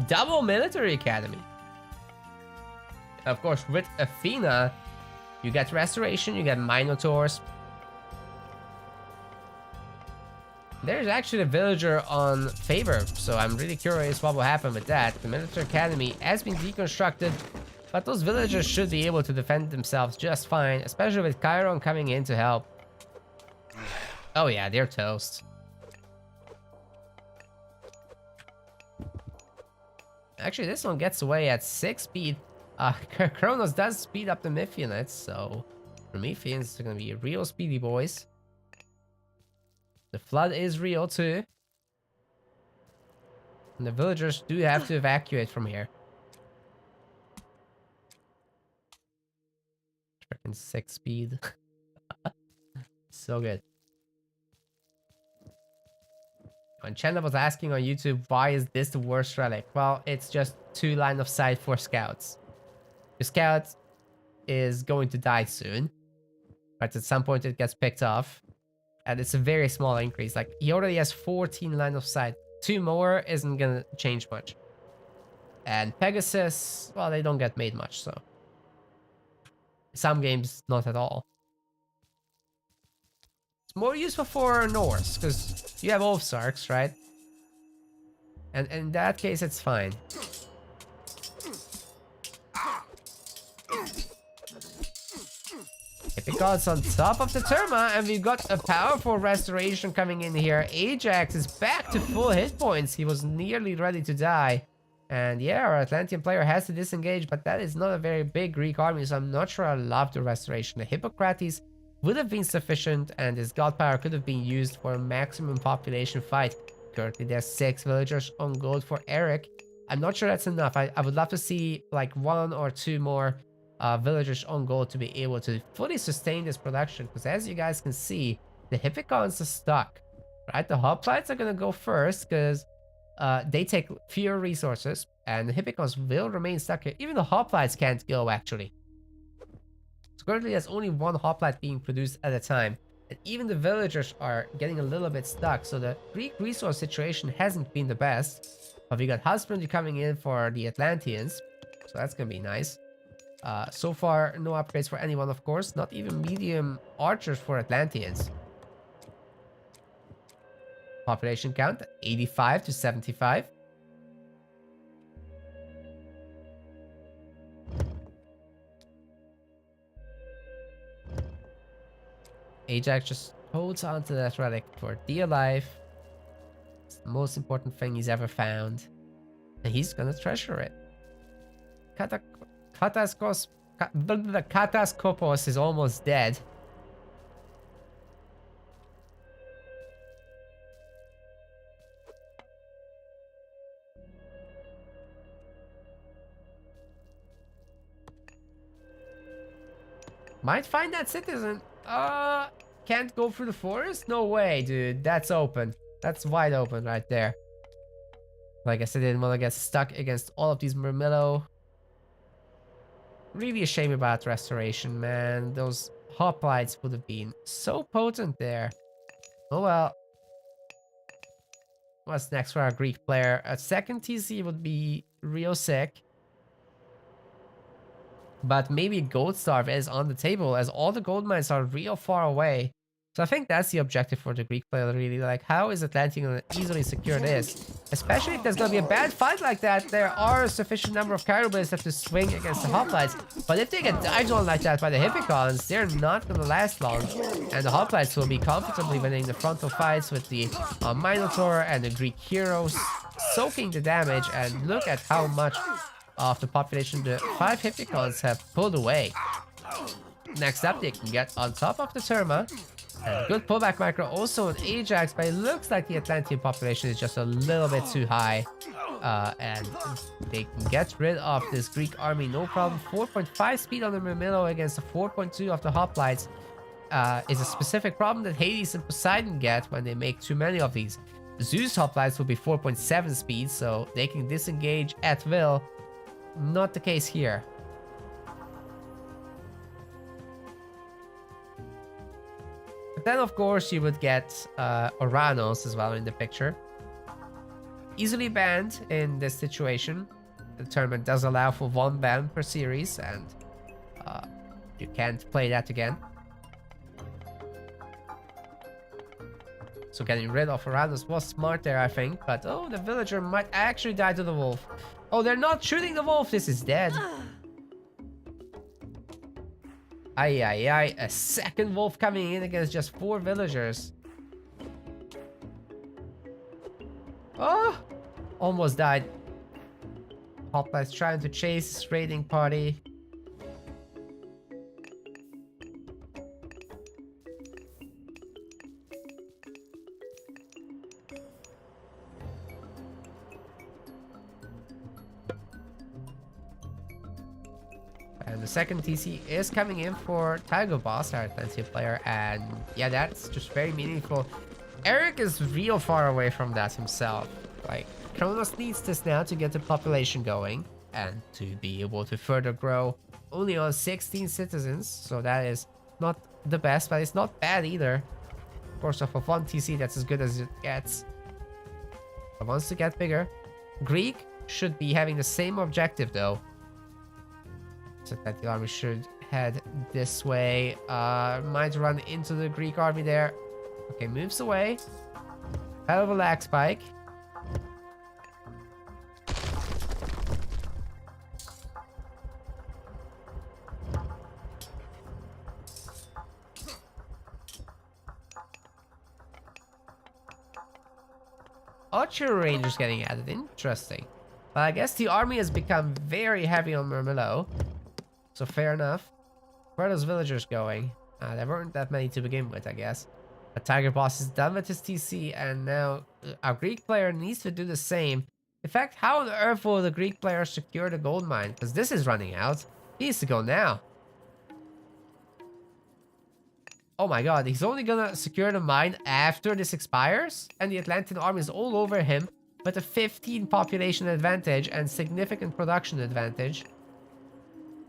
Double military academy. Of course, with Athena, you get restoration, you get Minotaurs. There's actually a villager on favor, so I'm really curious what will happen with that. The military academy has been deconstructed, but those villagers should be able to defend themselves just fine, especially with Chiron coming in to help. Oh yeah, they're toast. Actually, this one gets away at 6 speed. Kronos does speed up the myth units, so Prometheans are gonna be real speedy boys. The flood is real too. And the villagers do have to evacuate from here. fucking 6 speed. So good. When Chandler was asking on YouTube, why is this the worst relic? Well, it's just 2 line of sight for scouts. Your scout is going to die soon. But at some point it gets picked off. And it's a very small increase. Like, he already has 14 line of sight. 2 more isn't gonna change much. And Pegasus, well, they don't get made much, so. Some games, not at all. It's more useful for Norse, because you have Wolfsarks, right? And in that case, it's fine. Because on top of the Terma, and we've got a powerful restoration coming in here. Ajax is back to full hit points. He was nearly ready to die. And yeah, our Atlantean player has to disengage, but that is not a very big Greek army, so I'm not sure I love the restoration. The Hippocrates would have been sufficient, and his god power could have been used for a maximum population fight. Currently, there's 6 villagers on gold for Eric. I'm not sure that's enough. I would love to see like 1 or 2 more villagers on gold to be able to fully sustain this production, because as you guys can see, the Hippicons are stuck, right? The hoplites are gonna go first because they take fewer resources, and the Hippicons will remain stuck here. Even the hoplites can't go, actually. So currently there's only 1 hoplite being produced at a time, and even the villagers are getting a little bit stuck, so the Greek resource situation hasn't been the best. But we got husbandry coming in for the Atlanteans, so that's gonna be nice. So far, no upgrades for anyone, of course. Not even medium archers for Atlanteans. Population count, 85 to 75. Ajax just holds on to that relic for dear life. It's the most important thing he's ever found. And he's gonna treasure it. Kataskopos is almost dead. Might find that citizen. Can't go through the forest? No way, dude. That's open. That's wide open right there. Like I said, I didn't want to get stuck against all of these Murmillo. Really a shame about restoration, man. Those hoplites would have been so potent there. Oh well. What's next for our Greek player? A second TC would be real sick. But maybe Gold Starve is on the table, as all the gold mines are real far away. So I think that's the objective for the Greek player, really. Like, how is Atlantic going to easily secure this? Especially if there's going to be a bad fight like that, there are a sufficient number of Caribous that to swing against the hoplites. But if they get dived on like that by the Hippicons, they're not going to last long. And the hoplites will be comfortably winning the frontal fights with the Minotaur and the Greek heroes soaking the damage. And look at how much of the population the 5 Hippicons have pulled away. Next up, they can get on top of the Terma. And good pullback micro also on Ajax, but it looks like the Atlantean population is just a little bit too high. And they can get rid of this Greek army, no problem. 4.5 speed on the Murmillo against the 4.2 of the hoplites is a specific problem that Hades and Poseidon get when they make too many of these. Zeus hoplites will be 4.7 speed, so they can disengage at will. Not the case here. But then, of course, you would get Oranos as well in the picture. Easily banned in this situation. The tournament does allow for 1 ban per series, and you can't play that again. So getting rid of Oranos was smart there, I think. But oh, the villager might actually die to the wolf. Oh, they're not shooting the wolf. This is dead. Ay, ay, ay. A second wolf coming in against just 4 villagers. Oh, almost died. Hoplites trying to chase this raiding party. And the second TC is coming in for Tiger Boss, our TSM player. And yeah, that's just very meaningful. Eric is real far away from that himself. Like, Kronos needs this now to get the population going and to be able to further grow. Only on 16 citizens, so that is not the best, but it's not bad either. Of course, off of one TC, that's as good as it gets. But wants to get bigger. Greek should be having the same objective though. So that the army should head this way. Might run into the Greek army there. Okay, moves away. Hell of a lag spike. Archer range is getting added. Interesting. But I guess the army has become very heavy on Murmillo. So fair enough. Where are those villagers going? There weren't that many to begin with, I guess. A Tiger Boss is done with his TC, and now our Greek player needs to do the same. In fact, how on earth will the Greek player secure the gold mine? Because this is running out. He needs to go now. Oh my god, he's only gonna secure the mine after this expires? And the Atlantean army is all over him with a 15 population advantage and significant production advantage.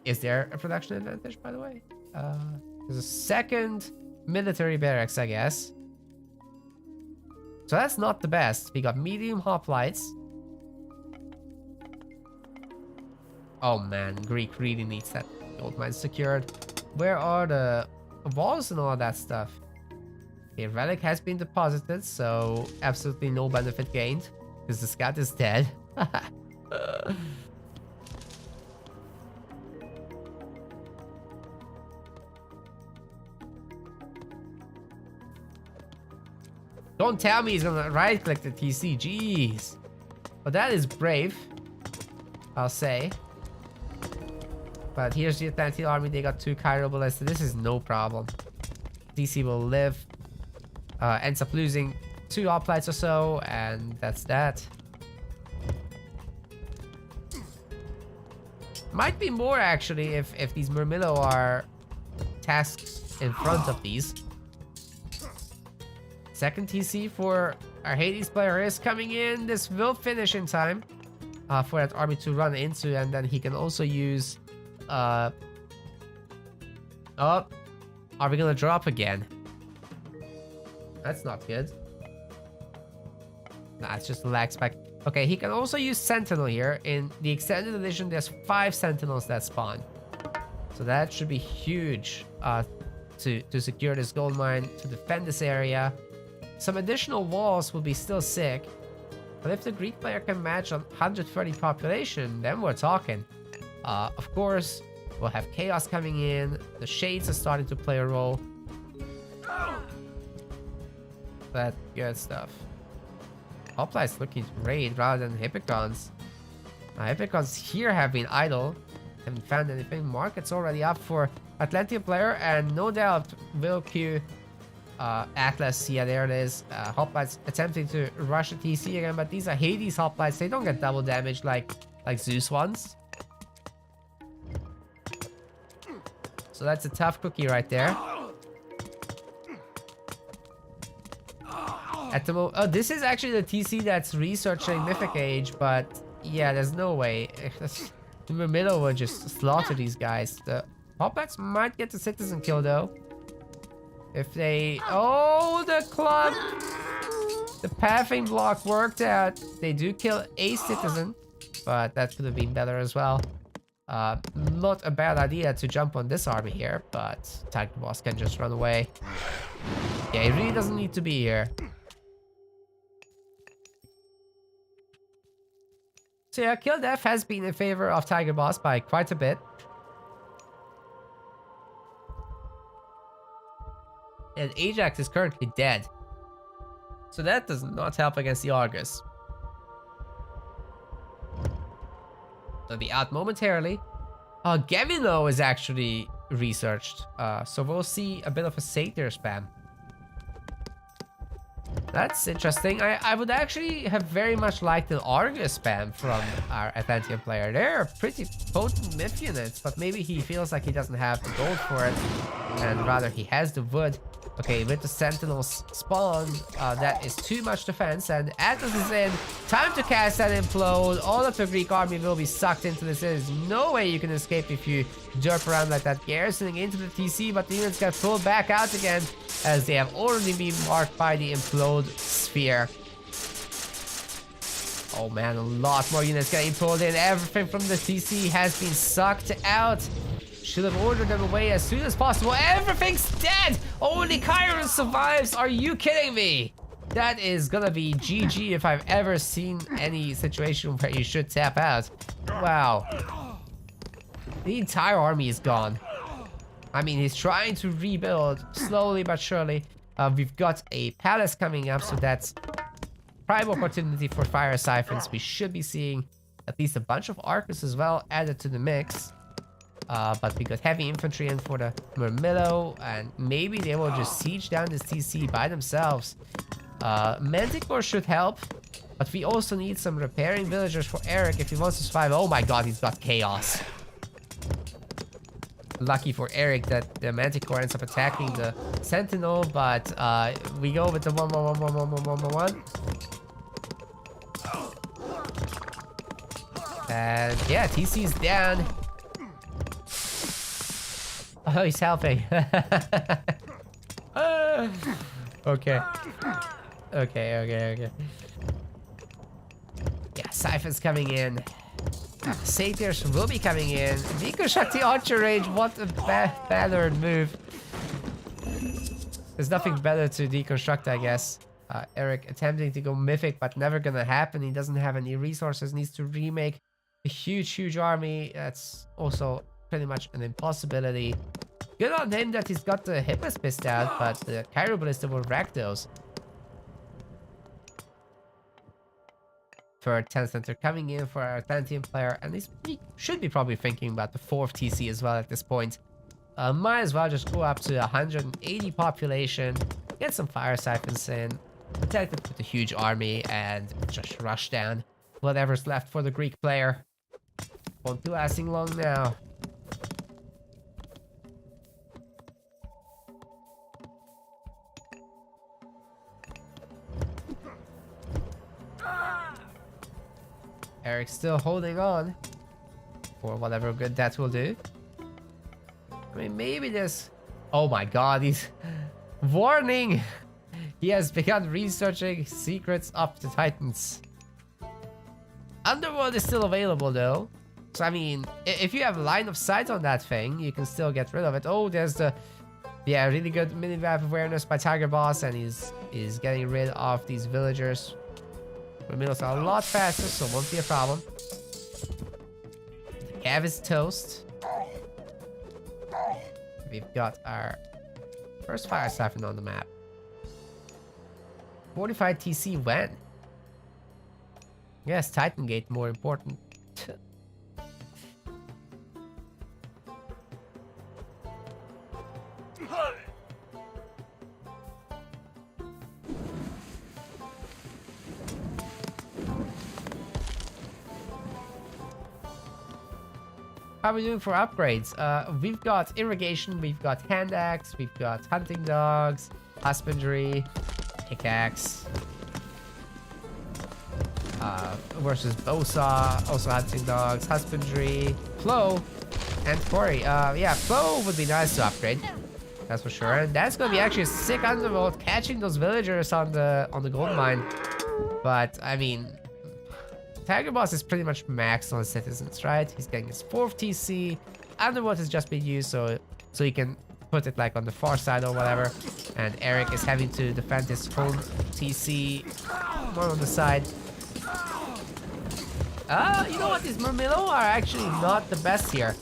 Is there a production advantage, by the way? There's a second military barracks, I guess. So that's not the best. We got medium hoplites. Oh man, Greek really needs that gold mine secured. Where are the walls and all that stuff? Okay, relic has been deposited, so absolutely no benefit gained because the scout is dead. Don't tell me he's gonna right click the TC, jeez. But that is brave, I'll say. But here's the Atlantean army. They got 2 Cairo ballistas. This is no problem. DC will live. Ends up losing 2 hoplites or so, and that's that. Might be more actually if these Murmillo are tasks in front of these. Second TC for our Hades player is coming in. This will finish in time for that army to run into, and then he can also use. Oh, are we gonna drop again? That's not good. Nah, it's just a lag spike. Okay, he can also use Sentinel here. In the extended edition, there's 5 Sentinels that spawn. So that should be huge to secure this gold mine, to defend this area. Some additional walls will be still sick. But if the Greek player can match on 130 population, then we're talking. Of course, we'll have chaos coming in. The shades are starting to play a role. That good stuff. Hoplites looking to raid rather than Hippicons. Hippicons here have been idle. Haven't found anything. Market's already up for Atlantean player, and no doubt will queue Atlas. Yeah, there it is. Hoplites attempting to rush the TC again, but these are Hades hoplites. They don't get double damage like Zeus ones. So that's a tough cookie right there. At the moment, oh, this is actually the TC that's researching Mythic Age, but yeah, there's no way. The Murmillo will just slaughter these guys. The hoplites might get the citizen kill though. If they... Oh, the club! The pathing block worked out. They do kill a citizen, but that could have been better as well. Not a bad idea to jump on this army here, but Tiger Boss can just run away. Yeah, he really doesn't need to be here. So yeah, kill death has been in favor of Tiger Boss by quite a bit. And Ajax is currently dead. So that does not help against the Argus. They'll be out momentarily. Gavino is actually researched. So we'll see a bit of a satyr spam. That's interesting. I would actually have very much liked an Argus spam from our Atlantean player. They're pretty potent myth units, but maybe he feels like he doesn't have the gold for it, and rather he has the wood. Okay, with the Sentinels spawn, that is too much defense, and Atlas is in. Time to cast that Implode. All of the Greek army will be sucked into this. There's no way you can escape if you derp around like that. Garrisoning into the TC, but the units get pulled back out again, as they have already been marked by the Implode sphere. Oh man, a lot more units getting pulled in. Everything from the TC has been sucked out. Should have ordered them away as soon as possible. Everything's dead! Only Chiron survives! Are you kidding me? That is gonna be GG if I've ever seen any situation where you should tap out. Wow. The entire army is gone. I mean, he's trying to rebuild slowly but surely. We've got a palace coming up, so that's prime opportunity for fire siphons. We should be seeing at least a bunch of Arcus as well added to the mix. But we got heavy infantry in for the Murmillo, and maybe they will just siege down this TC by themselves. Manticore should help, but we also need some repairing villagers for Eric if he wants to survive. Oh my god, he's got chaos. Lucky for Eric that the Manticore ends up attacking the Sentinel, but we go with the 1-1-1-1-1-1-1-1. And yeah, TC's down. Oh, he's helping. Okay. Okay. Yeah, Siphon's coming in. Satyrs will be coming in. Viko Shakti Archer Range, what a better move. There's nothing better to deconstruct, I guess. Eric attempting to go Mythic, but never gonna happen. He doesn't have any resources, needs to remake a huge army. That's also pretty much an impossibility. Good on him that he's got the Hippos pissed out, but the Cairo Ballista will wreck those. Third 10 center coming in for our Atlantean player, and he should be probably thinking about the 4th TC as well at this point. Might as well just go up to 180 population, get some fire siphons in, protect it with a huge army, and just rush down whatever's left for the Greek player. Won't be lasting long now. Eric's still holding on for whatever good that will do. I mean, maybe this... Oh my god, he's... Warning! He has begun researching secrets of the Titans. Underworld is still available though. So I mean, if you have line of sight on that thing, you can still get rid of it. Oh, there's the... Yeah, really good mini-map awareness by Tiger Boss, and he's getting rid of these villagers. Murmillos are a lot faster, so it won't be a problem. The Cav is toast. We've got our first fire siphon on the map. 45 TC when? Yes, Titan Gate more important. How are we doing for upgrades? We've got irrigation, we've got hand axe, we've got hunting dogs, husbandry, pickaxe, versus bow saw, also hunting dogs, husbandry, plow, and quarry. Yeah, plow would be nice to upgrade, that's for sure. And that's gonna be actually a sick underworld, catching those villagers on the gold mine. But I mean, Tiger Boss is pretty much maxed on citizens, right? He's getting his 4th TC. Underworld has just been used, so he can put it like on the far side or whatever. And Eric is having to defend his home TC more on the side. You know what? These Murmillo are actually not the best here.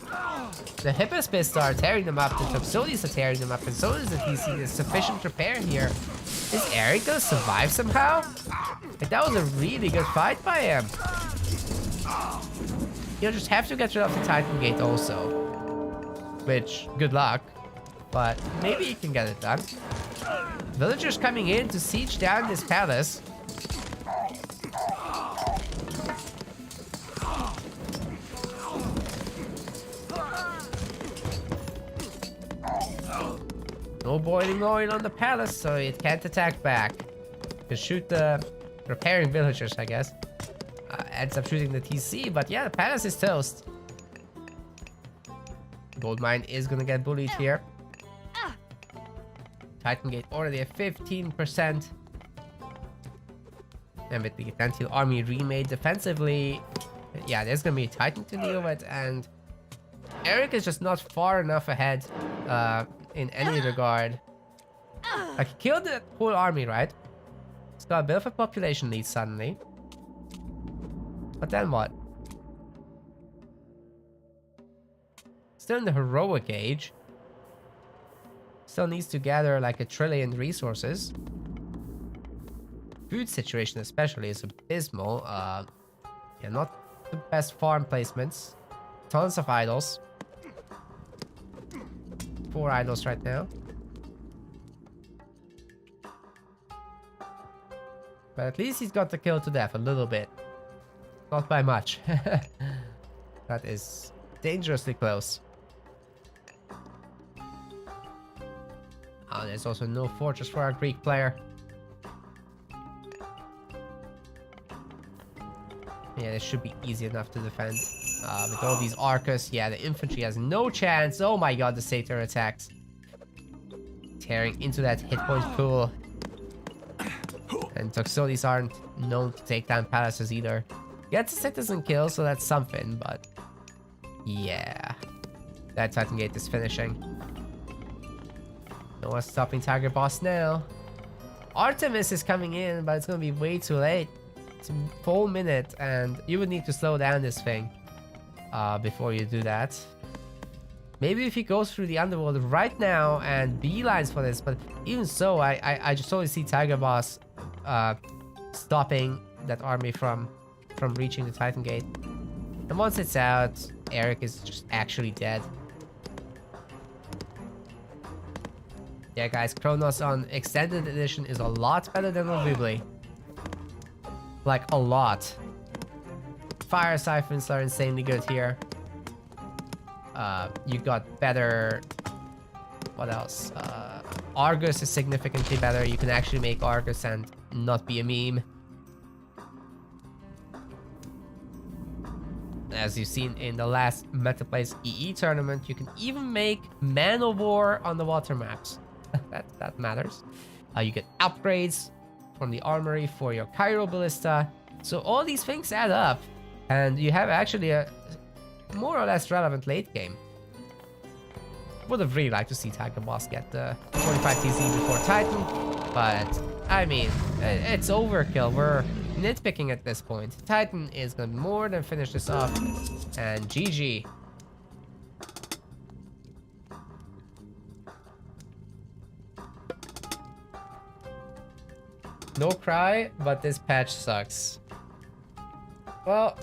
The Hippospist are tearing them up, the Topsodis are tearing them up, and so is the TC. There's sufficient repair here. Is Eric gonna survive somehow? Like, that was a really good fight by him. You'll just have to get rid of the Titan Gate also. Which, good luck. But maybe you can get it done. Villagers coming in to siege down this palace. No boiling oil on the palace, so it can't attack back. You can shoot the repairing villagers, I guess. Ends up shooting the TC, but yeah, the palace is toast. Gold mine is gonna get bullied here. Titan Gate already at 15%. And with the Atlantean army remade defensively, yeah, there's gonna be a Titan to deal with, and Eric is just not far enough ahead in any regard. Like, he killed the whole army, right? He's got a bit of a population lead suddenly. But then what? Still in the heroic age. Still needs to gather like 1 trillion resources. Food situation especially is abysmal. Yeah, not the best farm placements. Tons of idols. 4 idols right now. But at least he's got the kill to death a little bit. Not by much. That is dangerously close. Oh, there's also no fortress for our Greek player. Yeah, this should be easy enough to defend. With all these Arcus, yeah, the infantry has no chance. Oh my god, the Satyr attacks. Tearing into that hit point pool. And Toxotes aren't known to take down palaces either. Gets a citizen kill, so that's something, but... yeah. That Titan Gate is finishing. No one's stopping Tiger Boss now. Artemis is coming in, but it's gonna be way too late. It's a full minute, and you would need to slow down this thing before you do that. Maybe if he goes through the underworld right now and beelines for this, but even so, I just only see Tiger Boss stopping that army from reaching the Titan Gate. And once it's out, Eric is just actually dead. Yeah, guys, Kronos on Extended Edition is a lot better than on Weebly. Like, a lot. Fire Siphons are insanely good here. You got better... what else? Argus is significantly better. You can actually make Argus and not be a meme. As you've seen in the last Metaplays EE tournament, you can even make Man of War on the water maps. that matters. You get upgrades from the armory for your Cairo Ballista. So all these things add up, and you have actually a more or less relevant late game. Would have really liked to see Tiger Boss get the 45 TC before Titan, but I mean, it's overkill. We're nitpicking at this point. Titan is gonna more than finish this off, and GG. No cry, but this patch sucks. Well,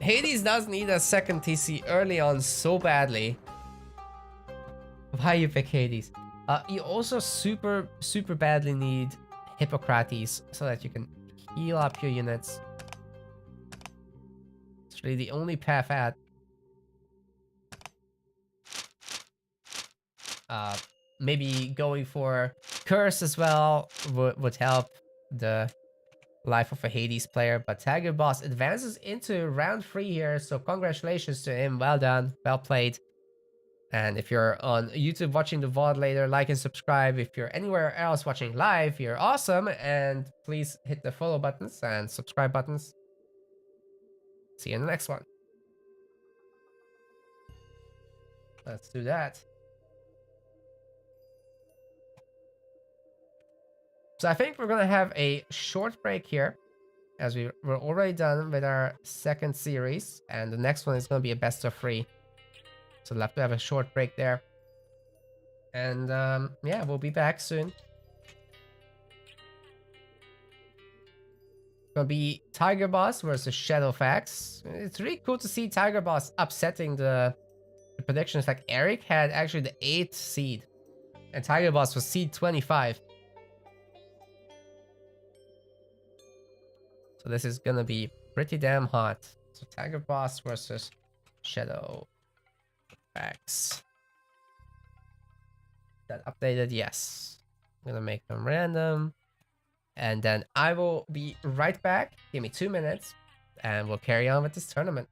Hades does need a second TC early on so badly. Why you pick Hades? You also super badly need Hippocrates so that you can heal up your units. It's really the only path out. Maybe going for Curse as well would help the life of a Hades player, but Tiger Boss advances into round 3 here, so congratulations to him. Well done, well played. And if you're on YouTube watching the VOD later, like and subscribe. If you're anywhere else watching live, you're awesome, and please hit the follow buttons and subscribe buttons. See you in the next one. Let's do that. So I think we're gonna have a short break here, as we're already done with our second series, and the next one is gonna be a best of 3. So we'll have to have a short break there. And yeah, we'll be back soon. Gonna be Tiger Boss versus Shadowfacts. It's really cool to see Tiger Boss upsetting the predictions. Like, Eric had actually the 8th seed And Tiger Boss was seed 25. So this is gonna be pretty damn hot. So Tiger Boss versus Shadowfacts. That updated, yes. I'm gonna make them random. And then I will be right back. Give me 2 minutes. And we'll carry on with this tournament.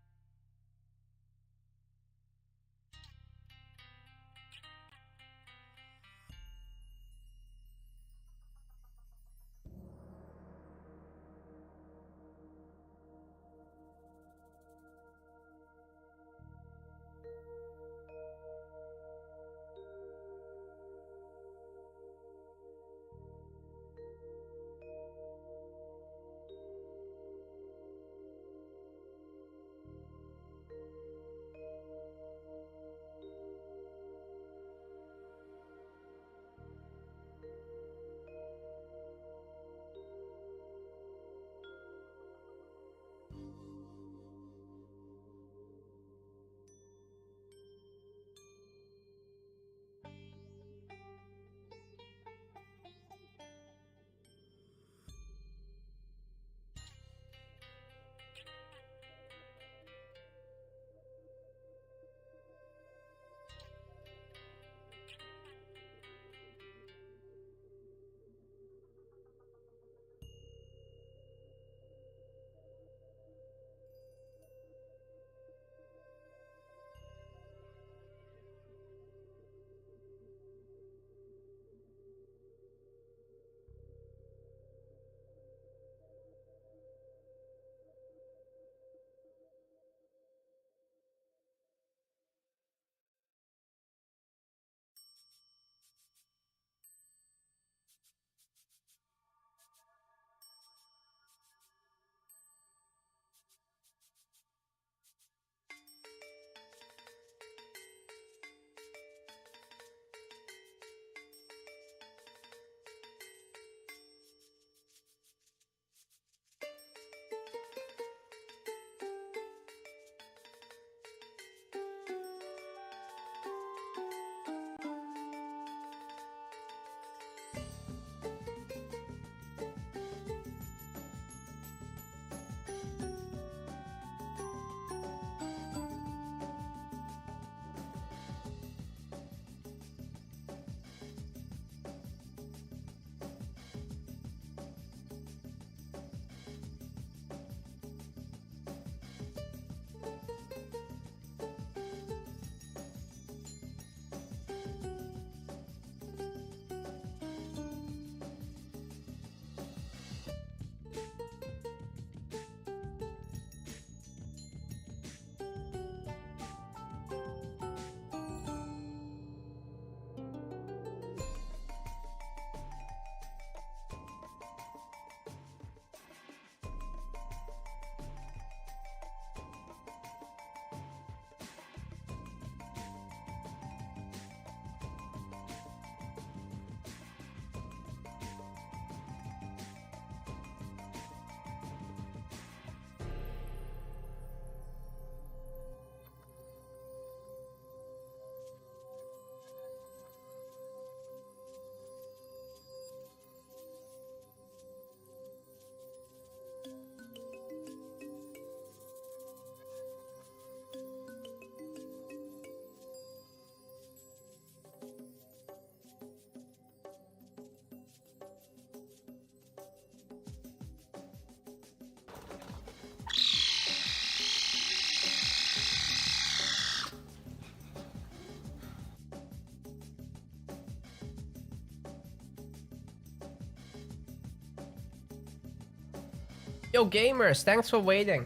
Yo, gamers, thanks for waiting.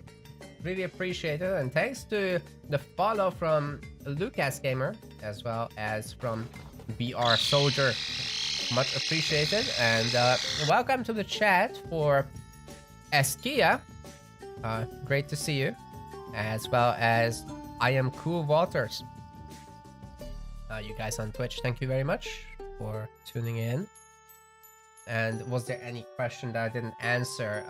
Really appreciate it. And thanks to the follow from Lucas Gamer, as well as from BR Soldier. Much appreciated. And welcome to the chat for Eskia. Great to see you. As well as I Am Cool Waters. You guys on Twitch, thank you very much for tuning in. And was there any question that I didn't answer?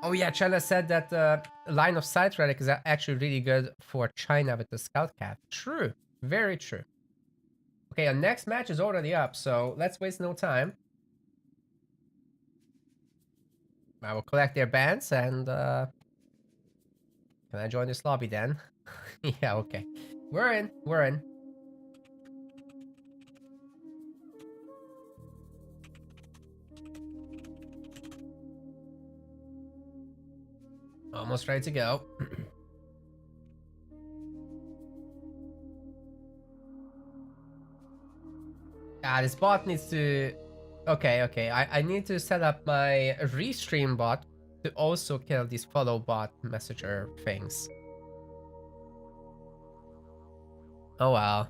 Oh yeah, China said that line of sight relic is actually really good for China with the scout cap. True, very true. Okay, our next match is already up, so let's waste no time. I will collect their bands and can I join this lobby then? Yeah, okay. We're in. We're in. Almost ready to go. This bot needs to... Okay, okay. I need to set up my restream bot to also kill these follow bot messenger things. Oh wow.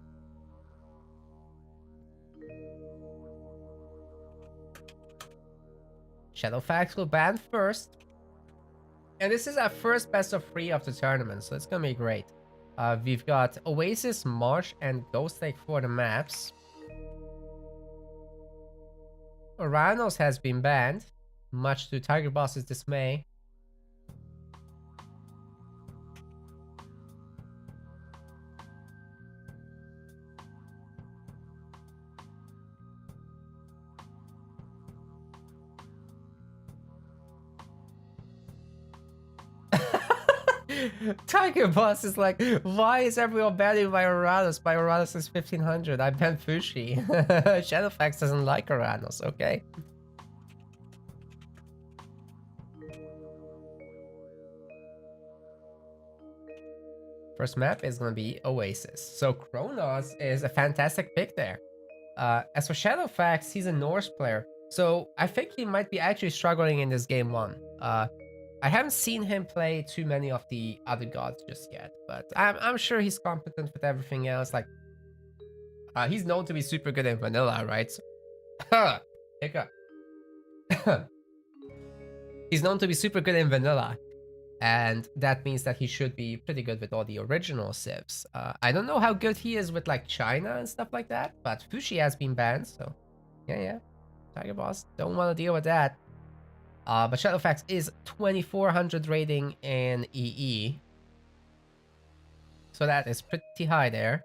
Shadowfacts will ban first. And this is our first best of 3 of the tournament, so it's gonna be great. We've got Oasis, Marsh, and Ghost Lake for the maps. Oranos has been banned, much to Tiger Boss's dismay. Tiger Boss is like, why is everyone banning my Oranos? My Oranos is 1500. I banned Fushi. Shadowfacts doesn't like Oranos, okay? First map is gonna be Oasis. So Kronos is a fantastic pick there. As for Shadowfacts, he's a Norse player. So I think he might be actually struggling in this game 1. I haven't seen him play too many of the other gods just yet, but I'm sure he's competent with everything else. Like, he's known to be super good in vanilla, right? So, hiccup. He's known to be super good in vanilla, and that means that he should be pretty good with all the original civs. I don't know how good he is with like China and stuff like that, but Fushi has been banned, so yeah. Tiger Boss, don't want to deal with that. But Shadowfacts is 2400 rating in EE. So that is pretty high there.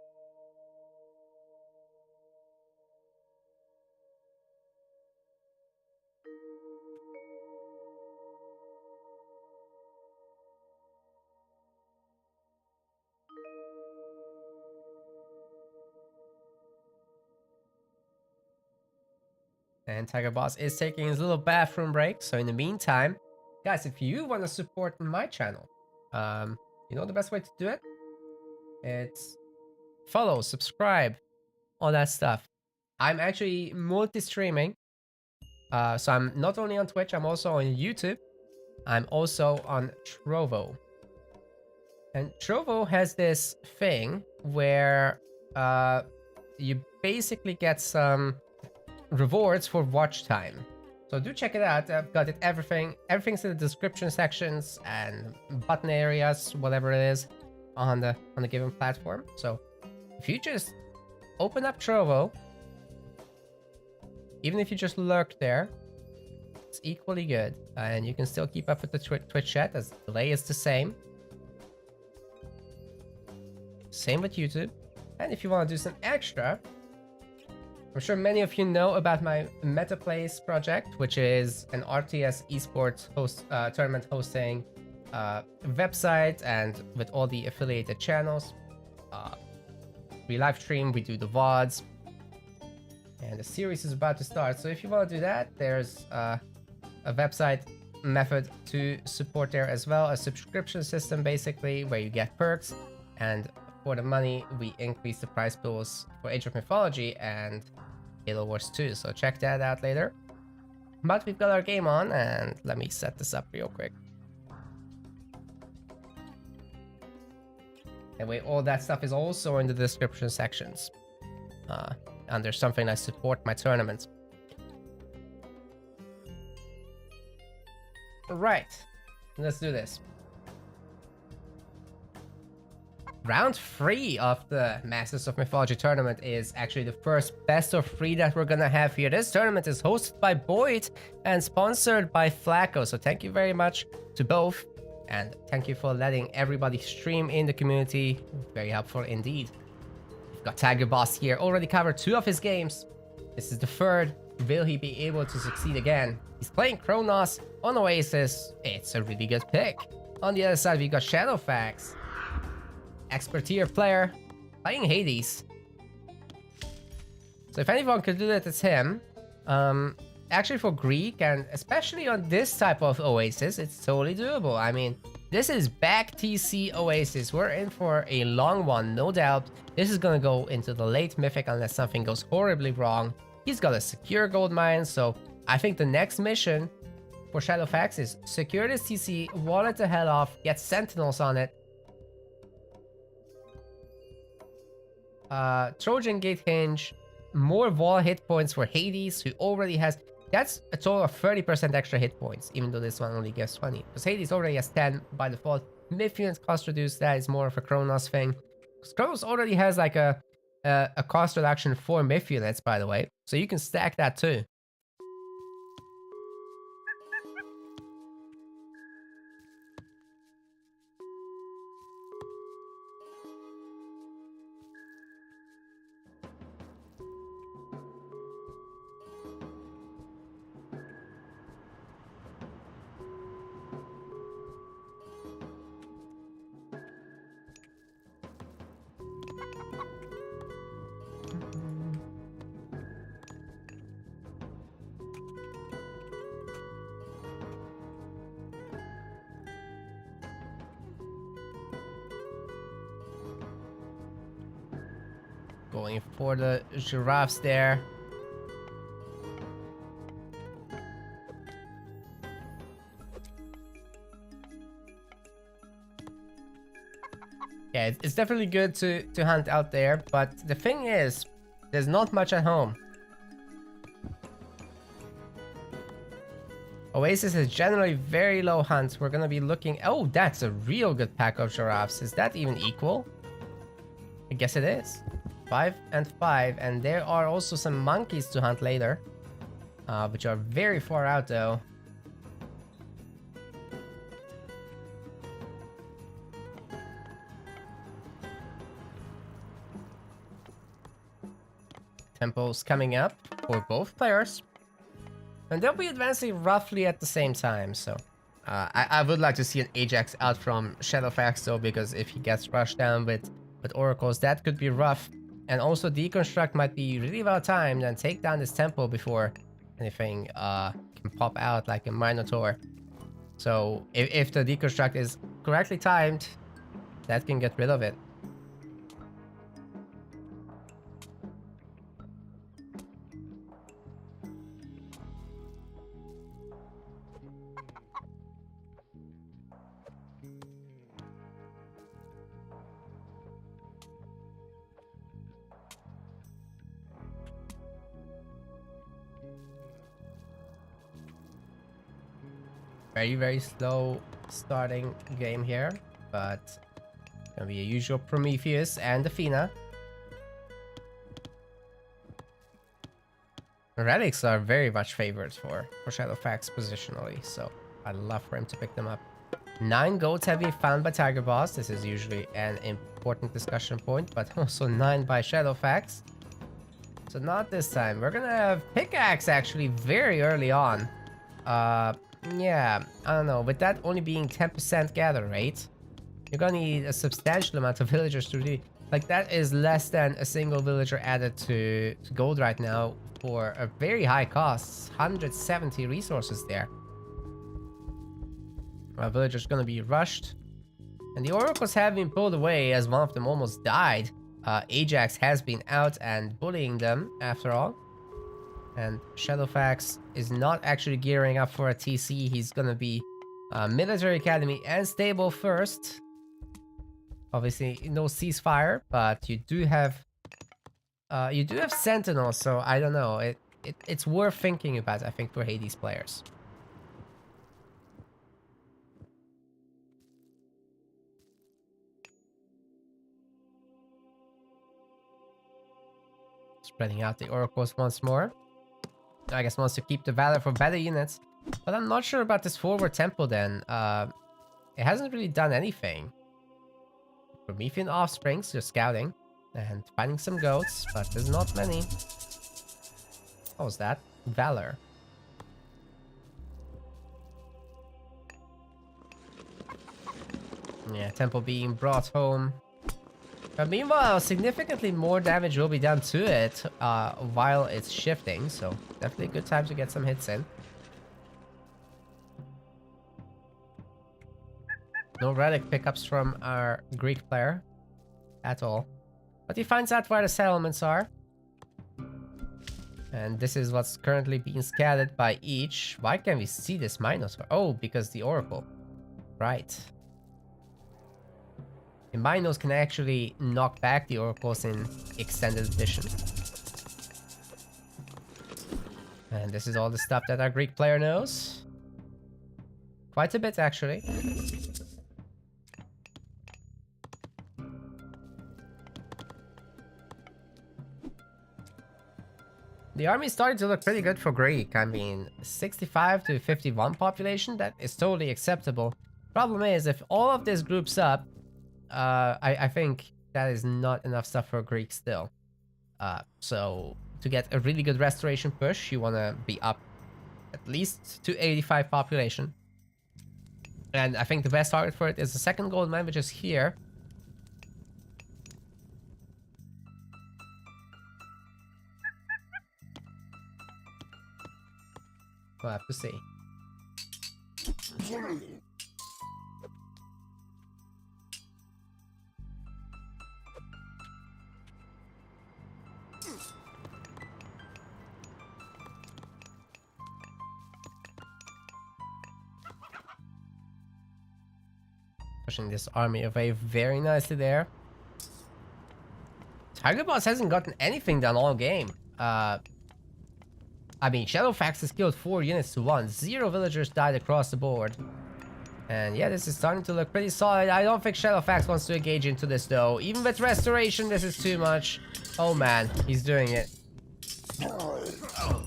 And Tiger Boss is taking his little bathroom break. So in the meantime, guys, if you want to support my channel, you know the best way to do it? It's follow, subscribe, all that stuff. I'm actually multi-streaming. So I'm not only on Twitch, I'm also on YouTube. I'm also on Trovo. And Trovo has this thing where you basically get some rewards for watch time. So do check it out. I've got it everything's in the description sections and button areas, whatever it is, on the given platform. So if you just open up Trovo, even if you just lurk there, it's equally good, and you can still keep up with the Twitch chat as the delay is the same. Same with YouTube. And if you want to do some extra, I'm sure many of you know about my MetaPlays project, which is an RTS esports tournament hosting website, and with all the affiliated channels. We live stream, we do the VODs, and the series is about to start. So if you want to do that, there's a website method to support there as well, a subscription system basically where you get perks, and for the money we increase the prize pools for Age of Mythology and Halo Wars 2, so check that out later. But we've got our game on, and let me set this up real quick. Anyway, all that stuff is also in the description sections under something like support my tournament. Right, let's do this. Round 3 of the Masters of Mythology tournament is actually the first best of 3 that we're gonna have here. This tournament is hosted by Boyd and sponsored by Flacco, so thank you very much to both, and thank you for letting everybody stream in the community. Very helpful indeed. Got Tiger Boss here. Already covered 2 of his games. This is the 3rd. Will he be able to succeed again? He's playing Kronos on Oasis. It's a really good pick. On the other side, we got Shadowfacts. Expert tier player. Playing Hades. So if anyone could do that, it's him. Actually for Greek, and especially on this type of Oasis, it's totally doable. I mean, this is back TC Oasis. We're in for a long one, no doubt. This is gonna go into the late Mythic unless something goes horribly wrong. He's got a secure gold mine, so I think the next mission for Shadowfacts is secure this TC, wall it the hell off, get Sentinels on it. Trojan Gate Hinge, more wall hit points for Hades, who already has... That's a total of 30% extra hit points, even though this one only gives 20. Because Hades already has 10 by default. Myth cost reduced, that is more of a Kronos thing. Because Kronos already has like a cost reduction for Myth units, by the way. So you can stack that too. Going for the giraffes there. Yeah, it's definitely good to hunt out there, but the thing is, there's not much at home. Oasis is generally very low hunts. We're gonna be looking... Oh, that's a real good pack of giraffes. Is that even equal? I guess it is. 5 and 5, and there are also some monkeys to hunt later, which are very far out though. Tempos coming up for both players, and they'll be advancing roughly at the same time, so I would like to see an Ajax out from Shadowfacts though, because if he gets rushed down with oracles, that could be rough. And also deconstruct might be really well timed and take down this temple before anything can pop out like a Minotaur. So if the deconstruct is correctly timed, that can get rid of it. Very slow starting game here, but gonna be a usual Prometheus and Athena. Relics are very much favored for Shadowfacts positionally, so I'd love for him to pick them up. 9 goats have been found by Tiger Boss. This is usually an important discussion point, but also 9 by Shadowfacts. So not this time. We're gonna have pickaxe actually very early on. Yeah, I don't know. With that only being 10% gather rate, you're gonna need a substantial amount of villagers to really... Like, that is less than a single villager added to gold right now for a very high cost. 170 resources there. Our villager's gonna be rushed. And the oracles have been pulled away as one of them almost died. Ajax has been out and bullying them after all. And Shadowfacts is not actually gearing up for a TC. He's gonna be military academy and stable first. Obviously, no ceasefire, but you do have Sentinels. So I don't know. It's worth thinking about, I think, for Hades players. Spreading out the oracles once more. I guess wants to keep the valor for better units. But I'm not sure about this forward temple then. It hasn't really done anything. Promethean offsprings, just scouting. And finding some goats, but there's not many. What was that? Valor. Yeah, temple being brought home. But meanwhile, significantly more damage will be done to it while it's shifting, so definitely a good time to get some hits in. No relic pickups from our Greek player at all. But he finds out where the settlements are. And this is what's currently being scattered by each. Why can we see this Minotaur? Oh, because the Oracle. Right. The Minos can actually knock back the Oracles in Extended Edition. And this is all the stuff that our Greek player knows. Quite a bit, actually. The army is starting to look pretty good for Greek. I mean, 65 to 51 population, that is totally acceptable. Problem is, if all of this groups up, I think that is not enough stuff for Greek still. So to get a really good restoration push, you want to be up at least to 85 population. And I think the best target for it is the second gold mine, which is here. We'll have to see. Pushing this army away very nicely there. Tiger Boss hasn't gotten anything done all game. I mean, Shadowfacts has killed 4 units to 1. 0 villagers died across the board. And yeah, this is starting to look pretty solid. I don't think Shadowfacts wants to engage into this though. Even with restoration, this is too much. Oh man, he's doing it.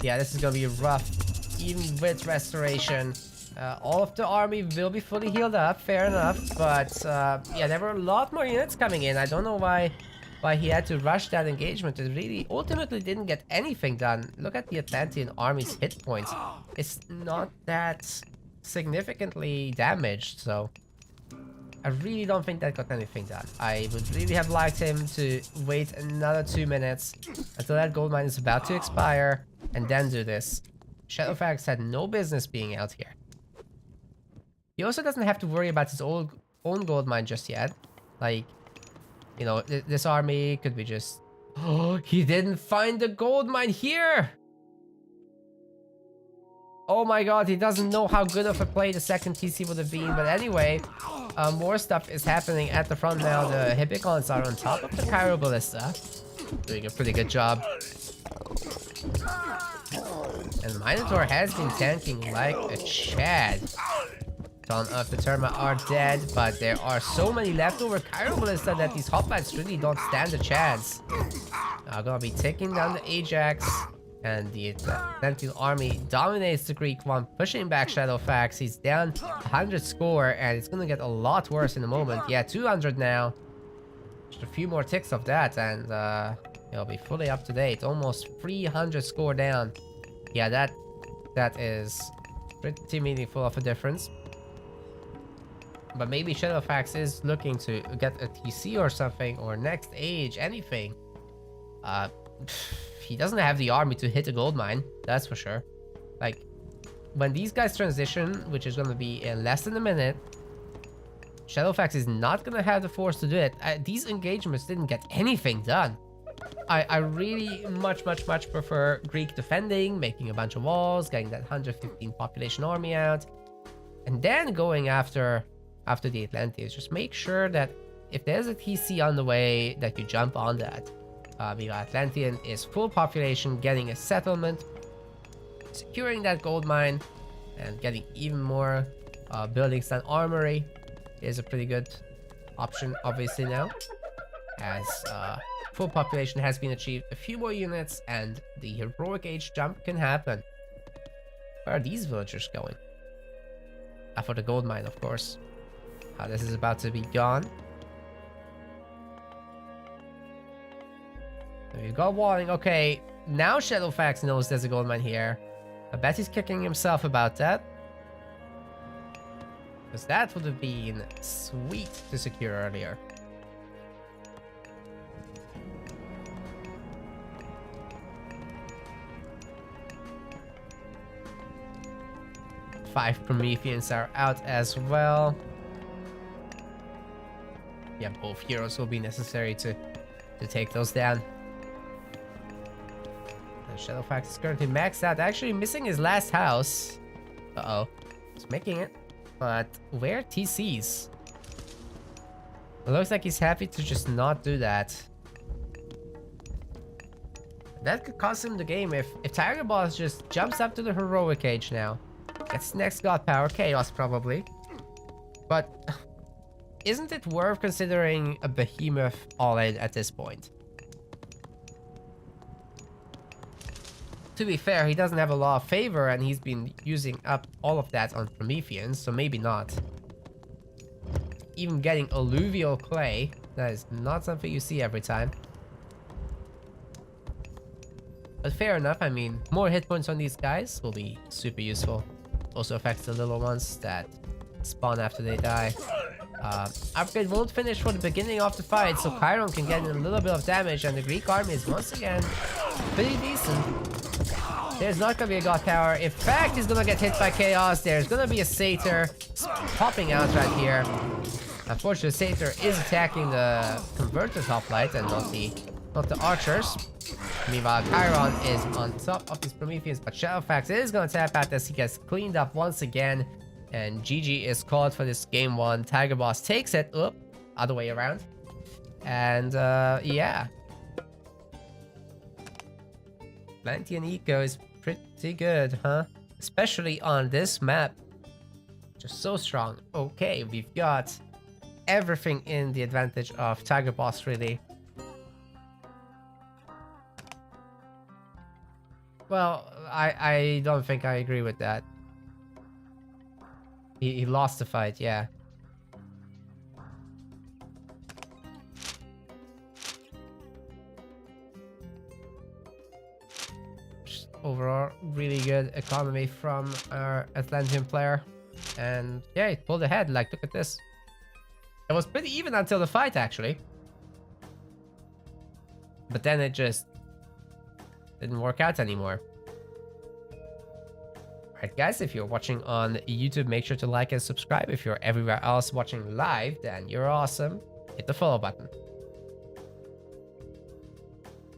Yeah, this is gonna be rough. Even with restoration. All of the army will be fully healed up, fair enough. But yeah, there were a lot more units coming in. I don't know why he had to rush that engagement. It really ultimately didn't get anything done. Look at the Atlantean army's hit points. It's not that significantly damaged, so I really don't think that got anything done. I would really have liked him to wait another 2 minutes until that gold mine is about to expire and then do this. Shadowfacts had no business being out here. He also doesn't have to worry about his own gold mine just yet. Like, you know, this army could be just... Oh, he didn't find the gold mine here! Oh my god, he doesn't know how good of a play the second TC would have been. But anyway, more stuff is happening at the front now. The Hippicons are on top of the Cairo Ballista. Doing a pretty good job. And Minotaur has been tanking like a Chad. Ton of the Terma are dead, but there are so many leftover Cairo Ballista that these hoplites really don't stand a chance. Now gonna be taking down the Ajax, and the Atlantean army dominates the Greek one, pushing back Shadowfacts. He's down 100 score, and it's gonna get a lot worse in a moment. Yeah, 200 now. Just a few more ticks of that, and he'll be fully up to date. Almost 300 score down. Yeah, that is pretty meaningful of a difference. But maybe Shadowfacts is looking to get a TC or something, or next age, anything. He doesn't have the army to hit a gold mine, that's for sure. Like, when these guys transition, which is going to be in less than a minute, Shadowfacts is not going to have the force to do it. These engagements didn't get anything done. I really much prefer Greek defending, making a bunch of walls, getting that 115 population army out, and then going after the Atlanteans. Just make sure that if there's a TC on the way, that you jump on that. The Atlantean is full population, getting a settlement, securing that gold mine, and getting even more buildings than armory is a pretty good option, obviously, now. As full population has been achieved, a few more units, and the heroic age jump can happen. Where are these villagers going? For the gold mine, of course. This is about to be gone. We've got warning. Okay, now Shadowfacts knows there's a gold mine here. I bet he's kicking himself about that. Because that would have been sweet to secure earlier. Five Prometheans are out as well. Yeah, both heroes will be necessary to take those down. And Shadowfacts is currently maxed out. Actually missing his last house. Uh-oh. He's making it. But where TCs? It looks like he's happy to just not do that. That could cost him the game if Tiger Boss just jumps up to the heroic age now. Gets next god power, chaos probably. But isn't it worth considering a behemoth all-in at this point? To be fair, he doesn't have a lot of favor and he's been using up all of that on Prometheans, so maybe not. Even getting alluvial clay, that is not something you see every time. But fair enough, I mean, more hit points on these guys will be super useful. Also affects the little ones that spawn after they die. Upgrade won't finish for the beginning of the fight, so Chiron can get in a little bit of damage, and the Greek army is once again pretty decent. There's not gonna be a god power. In fact, he's gonna get hit by chaos. There's gonna be a satyr popping out right here. Unfortunately, satyr is attacking the converted hoplite and not the archers. Meanwhile, Chiron is on top of his Prometheus, but Shadowfacts is gonna tap out as he gets cleaned up once again. And GG is called for this game one. Tiger Boss takes it. Oop, other way around. And yeah. Atlantean Eco is pretty good, huh? Especially on this map. Just so strong. Okay, we've got everything in the advantage of Tiger Boss, really. Well, I don't think I agree with that. He lost the fight, yeah. Just overall, really good economy from our Atlantean player. And yeah, he pulled ahead, like, look at this. It was pretty even until the fight, actually. But then it just didn't work out anymore. Alright guys, if you're watching on YouTube, make sure to like and subscribe. If you're everywhere else watching live, then you're awesome. Hit the follow button.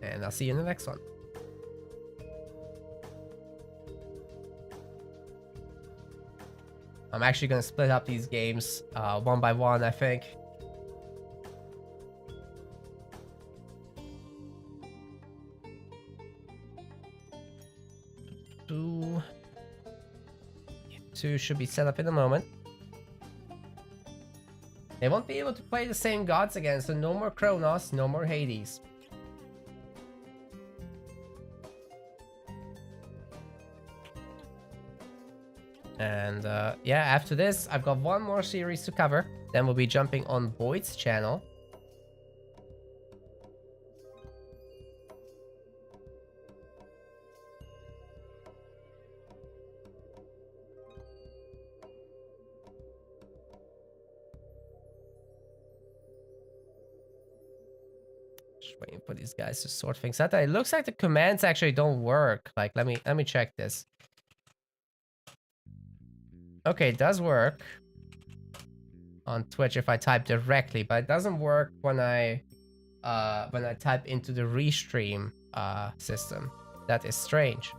And I'll see you in the next one. I'm actually going to split up these games one by one, I think. Two should be set up in a moment. They won't be able to play the same gods again, so no more Kronos, no more Hades. And yeah, after this, I've got one more series to cover. Then we'll be jumping on Boyd's channel. Just waiting for these guys to sort things out. It looks like the commands actually don't work. Like, let me check this. Okay, it does work on Twitch if I type directly, but it doesn't work when I type into the restream system. That is strange.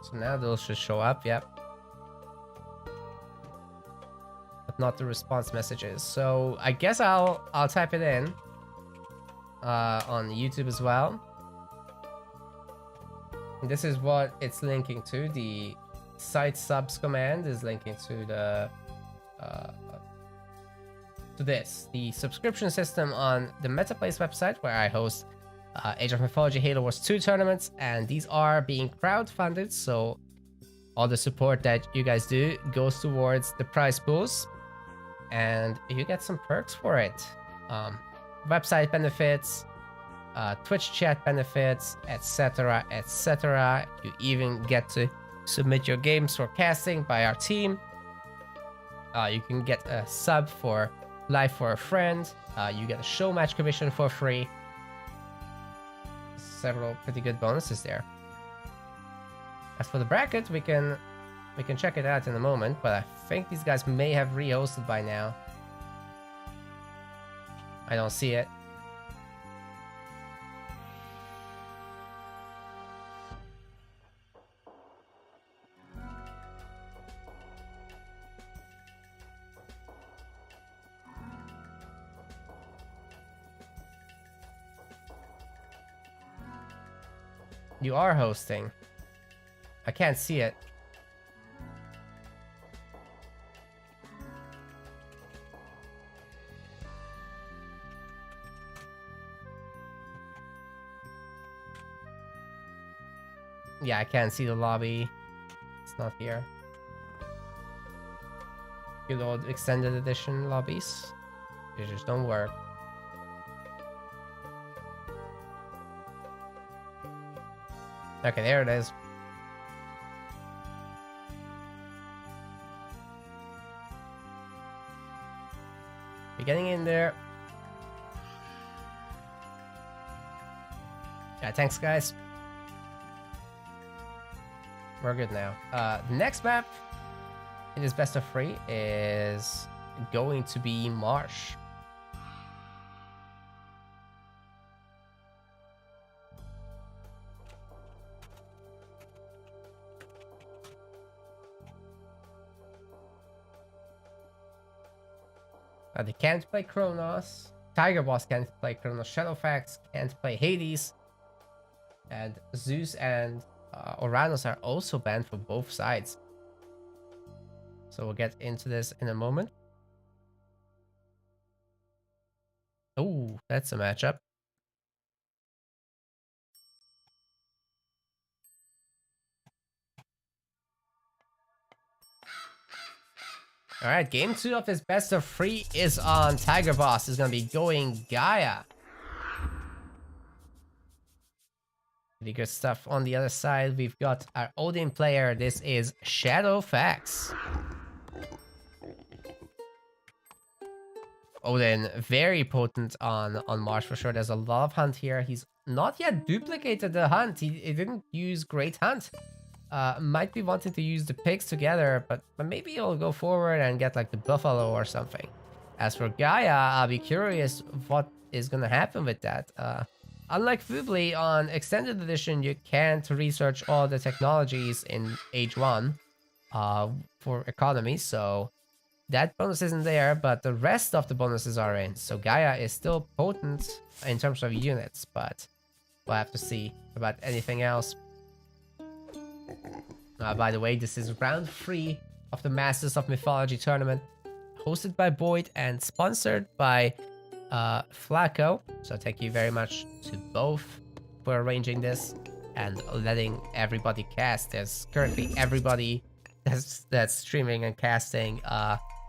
So now those should show up, yep. But not the response messages. So I guess I'll type it in on YouTube as well. This is what it's linking to. The site subs command is linking to the to this, the subscription system on the MetaPlace website, where I host Age of Mythology Halo Wars 2 tournaments, and these are being crowdfunded, so all the support that you guys do goes towards the prize pools, and you get some perks for it. website benefits, Twitch chat benefits, etc, etc. You even get to submit your games for casting by our team. You can get a sub for Live for a Friend. You get a show match commission for free. Several pretty good bonuses there. As for the bracket, we can check it out in a moment, but I think these guys may have re-hosted by now. I don't see it. You are hosting. I can't see it. Yeah, I can't see the lobby. It's not here. Good old extended edition lobbies. They just don't work. Okay, there it is. We're getting in there. Yeah, thanks guys. We're good now. The next map in this best of 3 is going to be Marsh. They can't play Kronos. Tiger Boss can't play Kronos. Shadowfacts can't play Hades. And Zeus and Uranus are also banned for both sides. So we'll get into this in a moment. Oh, that's a matchup. All right, game 2 of this best of 3 is on. Tiger Boss is going to be going Gaia. Pretty good stuff. On the other side, we've got our Odin player. This is Shadowfacts. Odin, very potent on Marsh for sure. There's a lot of hunt here. He's not yet duplicated the hunt. He didn't use Great Hunt. Might be wanting to use the pigs together, but maybe he'll go forward and get like the buffalo or something. As for Gaia, I'll be curious what is gonna happen with that. Unlike Fubli, on Extended Edition, you can't research all the technologies in Age 1 for economy, so that bonus isn't there, but the rest of the bonuses are in. So Gaia is still potent in terms of units, but we'll have to see about anything else. By the way, this is round 3 of the Masters of Mythology tournament, hosted by Boyd and sponsored by Flacco. So thank you very much to both for arranging this and letting everybody cast. There's currently everybody that's streaming and casting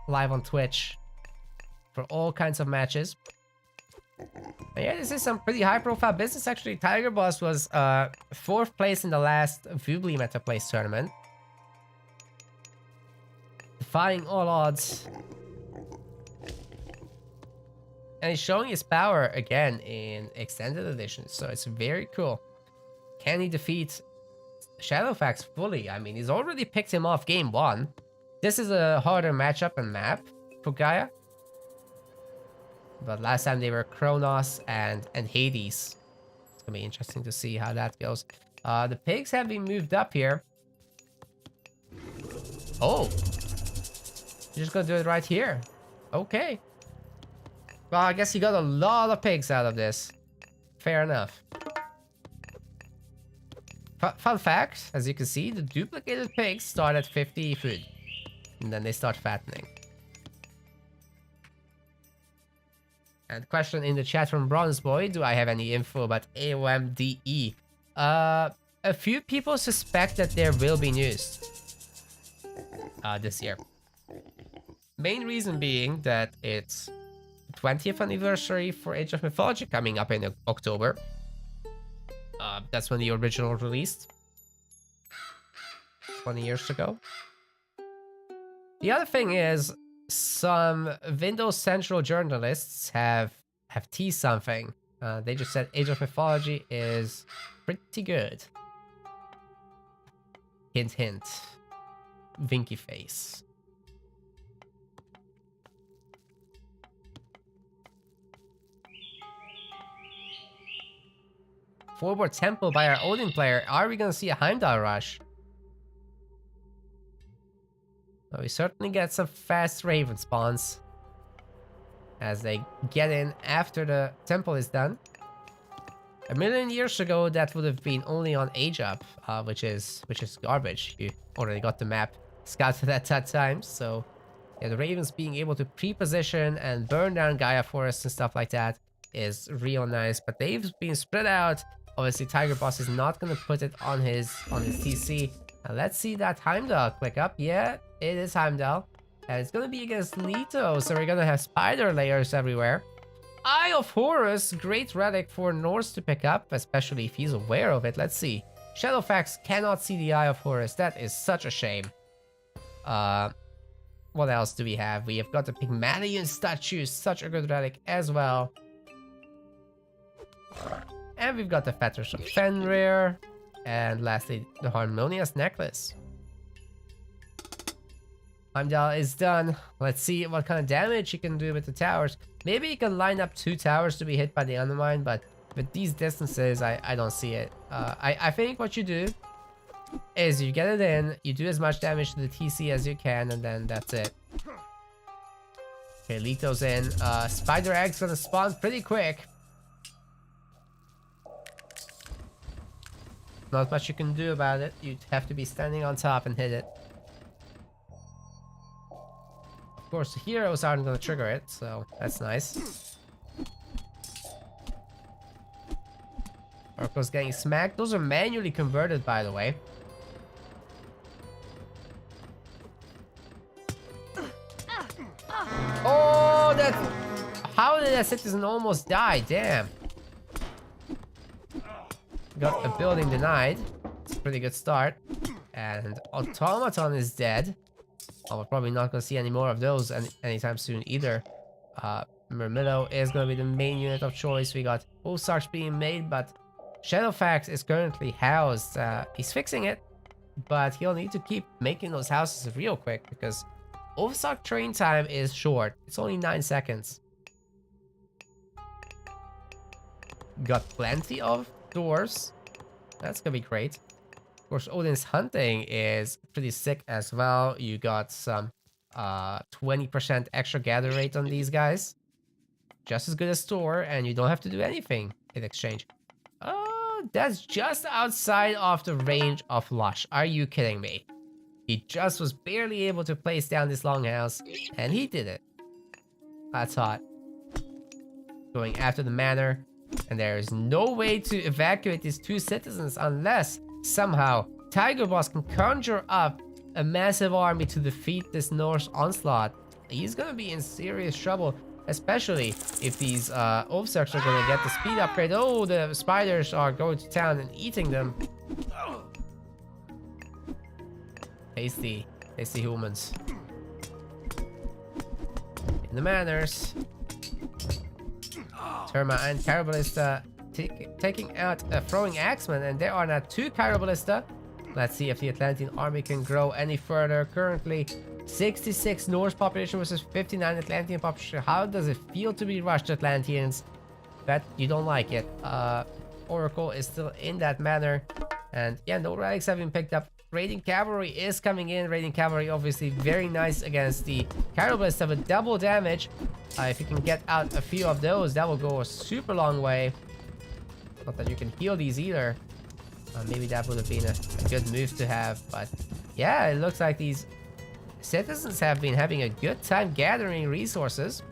live on Twitch for all kinds of matches. But yeah, this is some pretty high profile business actually. Tiger Boss was 4th place in the last Fubli Meta Place tournament, defying all odds. And he's showing his power again in Extended Edition, so it's very cool. Can he defeat Shadowfacts fully? I mean, he's already picked him off game 1. This is a harder matchup and map for Gaia. But last time they were Kronos and Hades. It's gonna be interesting to see how that goes. The pigs have been moved up here. Oh, you're just gonna do it right here. Okay. Well, I guess he got a lot of pigs out of this. Fair enough. Fun fact, as you can see, the duplicated pigs start at 50 food. And then they start fattening. And question in the chat from Bronze Boy, do I have any info about AOMDE? A few people suspect that there will be news this year. Main reason being that it's 20th anniversary for Age of Mythology coming up in October. That's when the original released 20 years ago. The other thing is, some Windows Central journalists have teased something. They just said Age of Mythology is pretty good. Hint, hint. Winky face. Forward Temple by our Odin player. Are we gonna see a Heimdall rush? Well, we certainly get some fast Raven spawns as they get in after the temple is done. A million years ago, that would have been only on Age Up, which is garbage. You already got the map scouted at that time, so yeah, the Ravens being able to pre-position and burn down Gaia forests and stuff like that is real nice. But they've been spread out. Obviously, Tiger Boss is not gonna put it on his TC. Now let's see that Heimdall click up. Yeah, it is Heimdall. And it's gonna be against Leto, so we're gonna have spider layers everywhere. Eye of Horus, great relic for Norse to pick up, especially if he's aware of it. Let's see. Shadowfacts cannot see the Eye of Horus. That is such a shame. What else do we have? We have got the Pygmalion statue, such a good relic as well. And we've got the Fetters of Fenrir. And lastly, the Harmonious Necklace. Heimdall is done. Let's see what kind of damage he can do with the towers. Maybe he can line up 2 towers to be hit by the Undermine, but with these distances, I don't see it. I think what you do is you get it in, you do as much damage to the TC as you can, and then that's it. Okay, Leto's in. Spider Egg's gonna spawn pretty quick. Not much you can do about it. You'd have to be standing on top and hit it. Of course, the heroes aren't going to trigger it, so that's nice. Oracle's getting smacked. Those are manually converted, by the way. Oh, that... How did that citizen almost die? Damn. Got a building denied. It's a pretty good start. And Automaton is dead. Oh, we're probably not going to see any more of those anytime soon either. Myrmidon is going to be the main unit of choice. We got Ozarks being made, but Shadowfacts is currently housed. He's fixing it, but he'll need to keep making those houses real quick because Ozark train time is short. It's only 9 seconds. Got plenty of doors. That's gonna be great. Of course, Odin's hunting is pretty sick as well. You got some 20% extra gather rate on these guys. Just as good as Thor, and you don't have to do anything in exchange. Oh, that's just outside of the range of Lush. Are you kidding me? He just was barely able to place down this longhouse, and he did it. That's hot. Going after the manor. And there is no way to evacuate these 2 citizens unless somehow Tiger Boss can conjure up a massive army to defeat this Norse onslaught. He's gonna be in serious trouble, especially if these Ovsarks are gonna get the speed upgrade. Oh, the spiders are going to town and eating them. Tasty, tasty humans. In the manors. Terma and Carabalista taking out a throwing axeman, and there are now 2 Carabalista. Let's see if the Atlantean army can grow any further. Currently 66 Norse population versus 59 Atlantean population. How does it feel to be rushed, Atlanteans? Bet you don't like it. Oracle is still in that manner, and yeah, no relics have been picked up. Raiding Cavalry is coming in. Raiding Cavalry obviously very nice against the Carabalista with double damage. If you can get out a few of those, that will go a super long way. Not that you can heal these either. Maybe that would have been a good move to have. But yeah, it looks like these citizens have been having a good time gathering resources.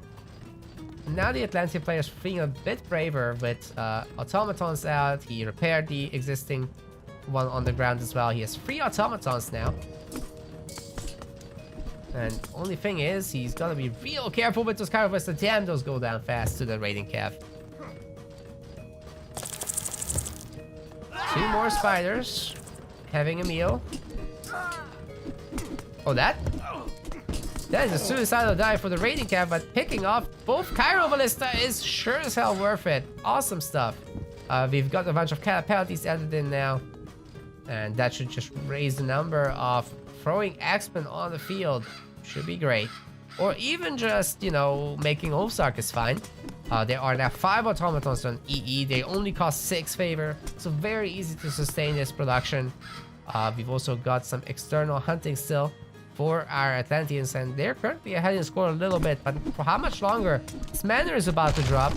Now the Atlantean player is feeling a bit braver with automatons out. He repaired the existing one on the ground as well. He has 3 automatons now. And only thing is, he's gotta be real careful with those Kyro Ballistas. Damn, those go down fast to the raiding cav. 2 more spiders. Having a meal. Oh, that is a suicidal dive for the raiding cav, but picking off both Kyro Ballista is sure as hell worth it. Awesome stuff. We've got a bunch of penalties added in now. And that should just raise the number of throwing X-Men on the field. Should be great. Or even just, you know, making Ulfsark is fine. There are now 5 automatons on EE. They only cost 6 favor. So very easy to sustain this production. We've also got some external hunting still for our Atlanteans. And they're currently ahead in score a little bit. But for how much longer? This manor is about to drop.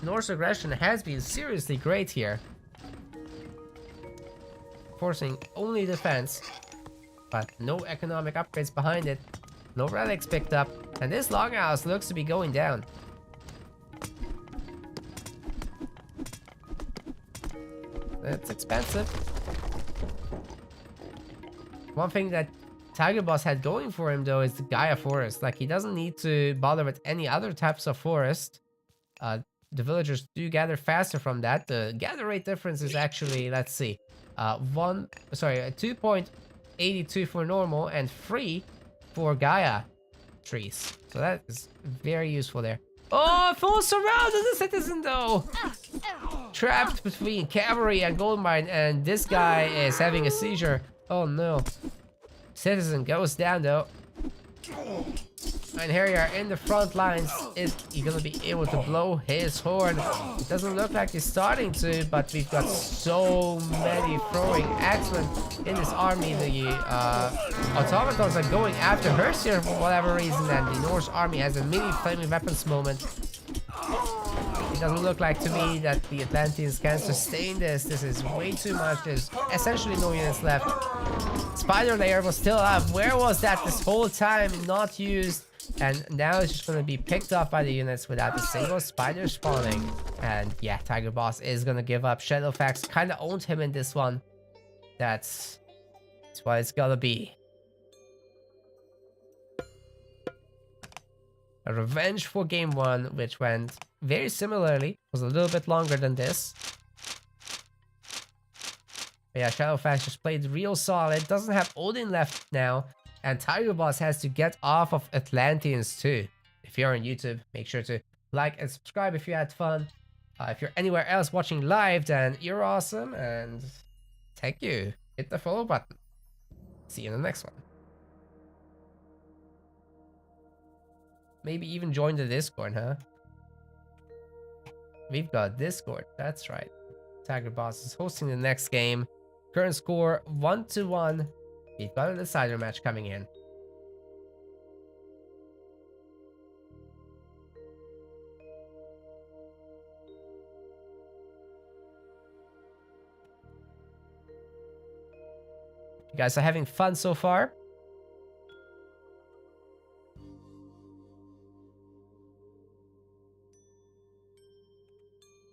Norse aggression has been seriously great here. Forcing only defense, but no economic upgrades behind it. No relics picked up, and this longhouse looks to be going down. It's expensive. One thing that Tiger Boss had going for him though is the Gaia Forest. Like, he doesn't need to bother with any other types of forest. The villagers do gather faster from that. The gather rate difference is actually, let's see, 2.82 for normal and 3 for Gaia trees. So that is very useful there. Oh, full surround of the citizen though! Trapped between cavalry and gold mine, and this guy is having a seizure. Oh no. Citizen goes down though. And here you are in the front lines. Is he gonna be able to blow his horn? It doesn't look like he's starting to, but we've got so many throwing X-Men in this army. The automatons are going after Hersier for whatever reason, and the Norse army has a mini flaming weapons moment. It doesn't look like to me that the Atlanteans can sustain this. This is way too much. There's essentially no units left. Spider layer was still up. Where was that this whole time? Not used. And now it's just going to be picked up by the units without a single spider spawning. And yeah, Tiger Boss is going to give up. Shadowfacts kind of owned him in this one. That's what it's going to be. A revenge for game 1, which went very similarly. Was a little bit longer than this. But yeah, Shadowfacts just played real solid. Doesn't have Odin left now. And Tiger Boss has to get off of Atlanteans too. If you're on YouTube, make sure to like and subscribe if you had fun. If you're anywhere else watching live, then you're awesome. And thank you. Hit the follow button. See you in the next one. Maybe even join the Discord, huh? We've got Discord. That's right. Tiger Boss is hosting the next game. Current score 1-1. We've got a decider match coming in. You guys are having fun so far?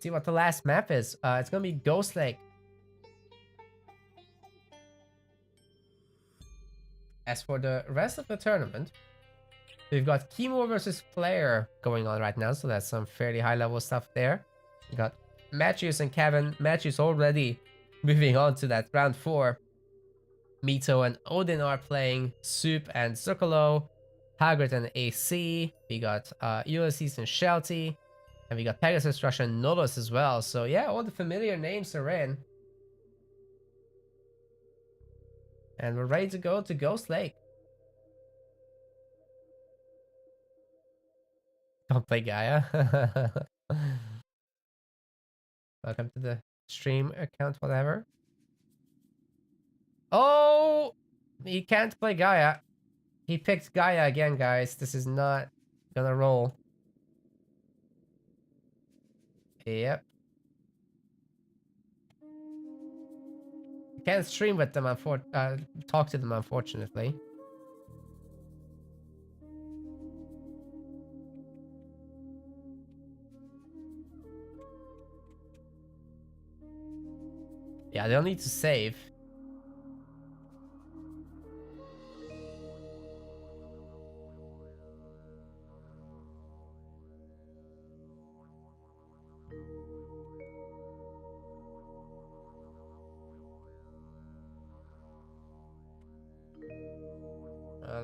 See what the last map is. It's gonna be Ghost Lake. As for the rest of the tournament, we've got Chemo versus Player going on right now, so that's some fairly high level stuff there. We got Matthews and Kevin. Matthews already moving on to that round 4. Mito and Odin are playing. Soup and Zucolo. Hagrid and AC. We got Ulysses and Shelty. And we got Pegasus, Rush, and Novus as well. So yeah, all the familiar names are in. And we're ready to go to Ghost Lake. Don't play Gaia. Welcome to the stream account, whatever. Oh! He can't play Gaia. He picked Gaia again, guys. This is not gonna roll. Yep. Can't stream with them, talk to them, unfortunately. Yeah, they'll need to save.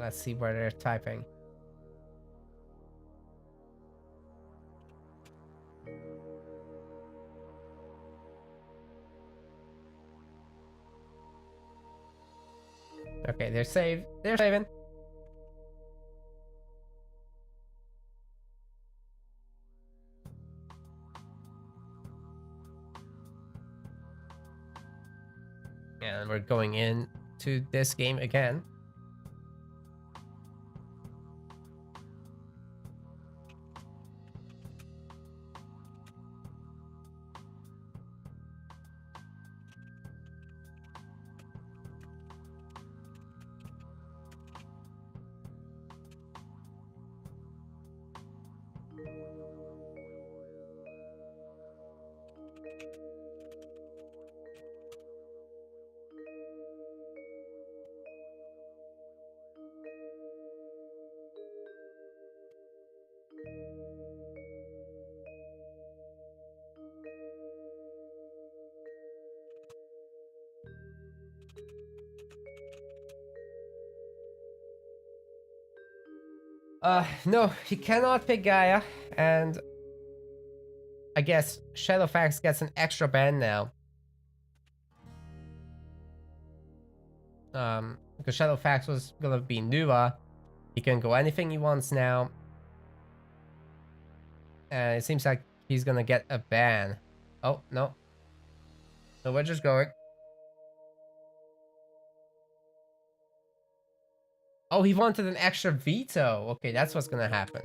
Let's see where they're typing. Okay, they're saved. They're saving. And we're going in to this game again. No, he cannot pick Gaia, and I guess Shadowfacts gets an extra ban now. Because Shadowfacts was gonna be Nuva. He can go anything he wants now. And it seems like he's gonna get a ban. Oh, no. No, we're just going. Oh, he wanted an extra veto. Okay, that's what's gonna happen.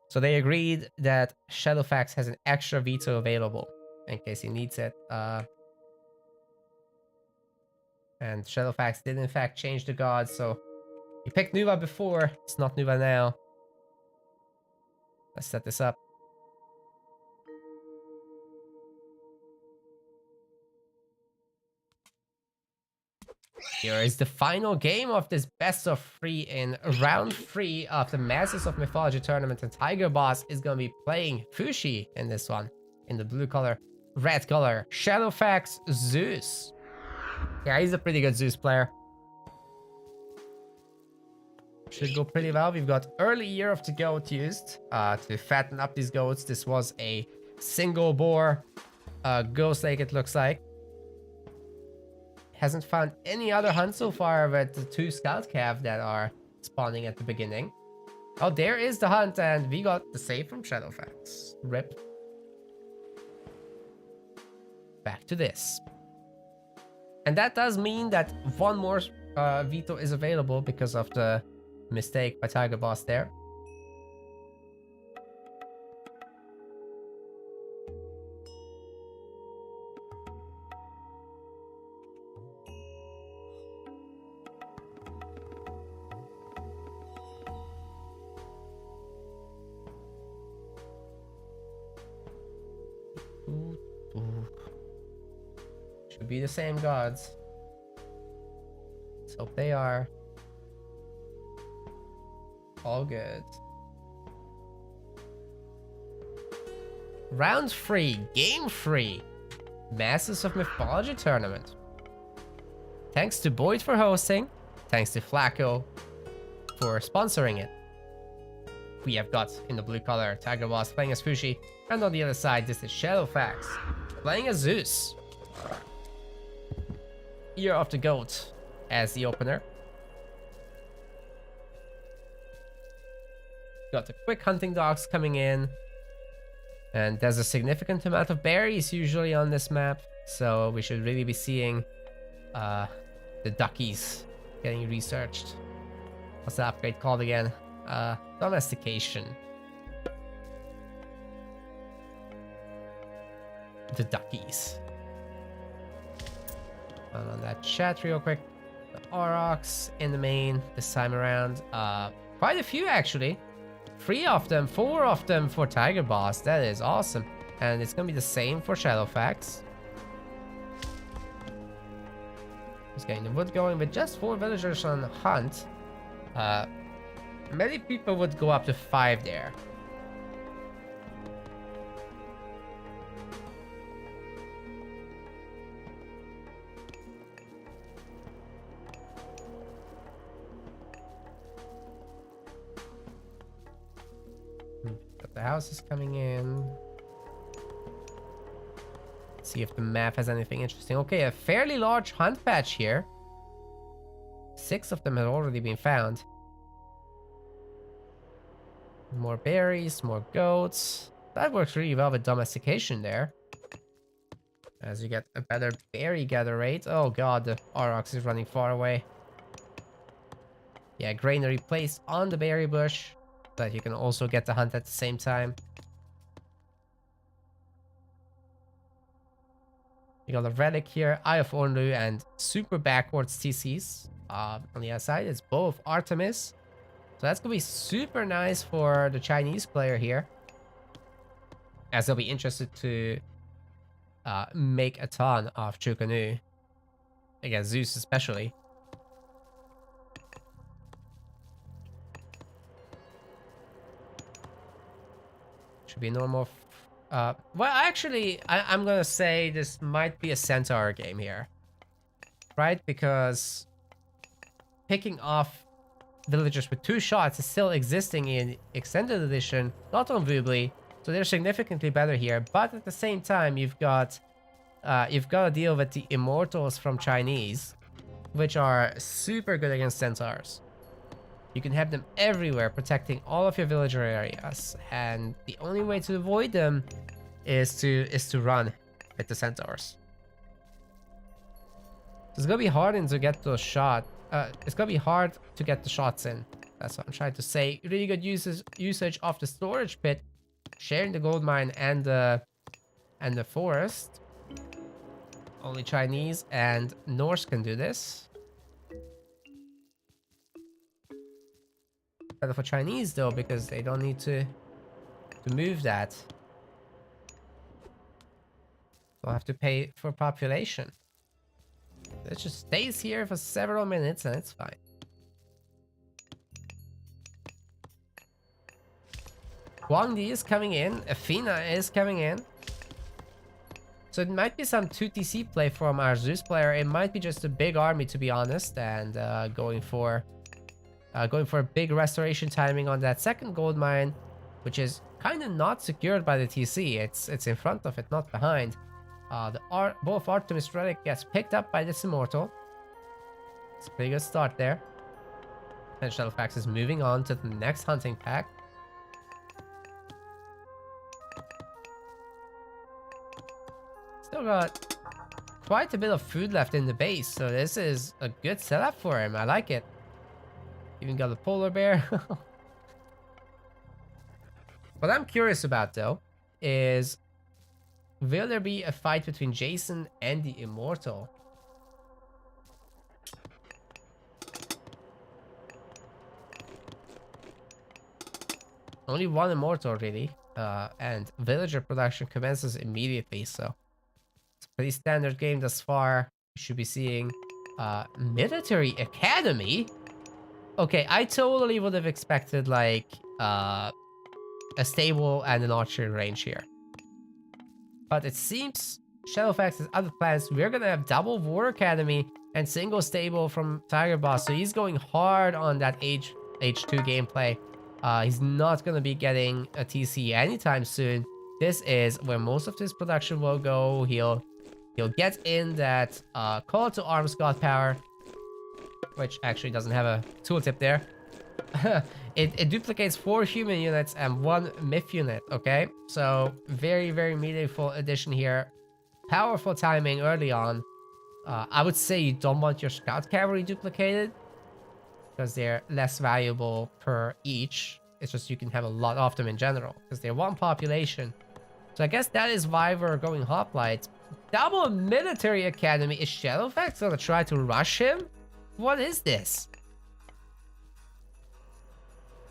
So they agreed that Shadowfacts has an extra veto available in case he needs it. And Shadowfacts did in fact change the gods, so he picked Nuva before, it's not Nuva now. Let's set this up. Here is the final game of this best of 3 in round 3 of the Masters of Mythology tournament. And Tiger Boss is going to be playing Fushi in this one. In the blue color, red color, Shadowfacts Zeus. Yeah, he's a pretty good Zeus player. Should go pretty well. We've got early year of the goat used to fatten up these goats. This was a single boar ghost lake, it looks like. Hasn't found any other hunt so far with the 2 scout calf that are spawning at the beginning. Oh, there is the hunt, and we got the save from Shadowfacts. Rip. Back to this. And that does mean that one more veto is available because of the mistake by Tiger Boss there. Should be the same gods. Let's hope they are. All good. Round 3, game 3. Masters of Mythology tournament. Thanks to Boyd for hosting. Thanks to Flacco for sponsoring it. We have got in the blue color Tiger Boss playing as Fushi, and on the other side this is Shadowfacts playing as Zeus. Year of the Goat as the opener. Got the quick hunting dogs coming in, and there's a significant amount of berries usually on this map, so we should really be seeing the duckies getting researched. What's the upgrade called again? Domestication. The duckies. And on that chat real quick. The Aurochs in the main this time around. Quite a few actually. 3 of them, 4 of them for Tiger Boss. That is awesome. And it's gonna be the same for Shadowfacts. He's getting the wood going with just 4 villagers on hunt. Many people would go up to 5 there. houses coming in. See if the map has anything interesting. Okay, a fairly large hunt patch here. 6 of them have already been found. More berries, more goats. That works really well with domestication there. As you get a better berry gather rate. Oh god, the Aurochs is running far away. Yeah, granary placed on the berry bush, so that you can also get the hunt at the same time. You got a relic here, Eye of Ornu, and super backwards TCs. On the other side, it's both Artemis. So that's gonna be super nice for the Chinese player here, as they'll be interested to make a ton of Chukanu against Zeus especially. Should be normal. Well, actually, I'm gonna say this might be a Centaur game here, right? Because picking off villagers with 2 shots is still existing in Extended Edition, not on Vubli, so they're significantly better here. But at the same time, you've got to deal with the Immortals from Chinese, which are super good against Centaurs. You can have them everywhere, protecting all of your villager areas, and the only way to avoid them is to run with the Centaurs. It's gonna be hard to get those shots. It's gonna be hard to get the shots in. That's what I'm trying to say. Really good usage of the storage pit, sharing the gold mine and the forest. Only Chinese and Norse can do this. Better for Chinese though, because they don't need to move that. Don't have to pay for population. It just stays here for several minutes and it's fine. Guangdi is coming in. Athena is coming in. So it might be some 2TC play from our Zeus player. It might be just a big army, to be honest, and going for a big restoration timing on that second gold mine, which is kind of not secured by the TC. It's in front of it, not behind. Both Artemis Relic gets picked up by this Immortal. It's a pretty good start there. And Shadowfacts is moving on to the next hunting pack. Still got quite a bit of food left in the base, so this is a good setup for him. I like it. Even got a polar bear. What I'm curious about though is, will there be a fight between Jason and the Immortal? Only one Immortal really, and villager production commences immediately, so it's a pretty standard game thus far. You should be seeing Military Academy. Okay, I totally would have expected like a stable and an archery range here. But it seems Shadowfacts has other plans. We're gonna have double War Academy and single stable from Tiger Boss. So he's going hard on that H2 gameplay. He's not gonna be getting a TC anytime soon. This is where most of his production will go. He'll get in that Call to Arms God Power, which actually doesn't have a tooltip there. It duplicates 4 human units and 1 myth unit, okay? So very, very meaningful addition here. Powerful timing early on. I would say you don't want your scout cavalry duplicated, because they're less valuable per each. It's just you can have a lot of them in general, because they're 1 population. So I guess that is why we're going hoplite. Double Military Academy. Is Shadowfacts gonna try to rush him? What is this?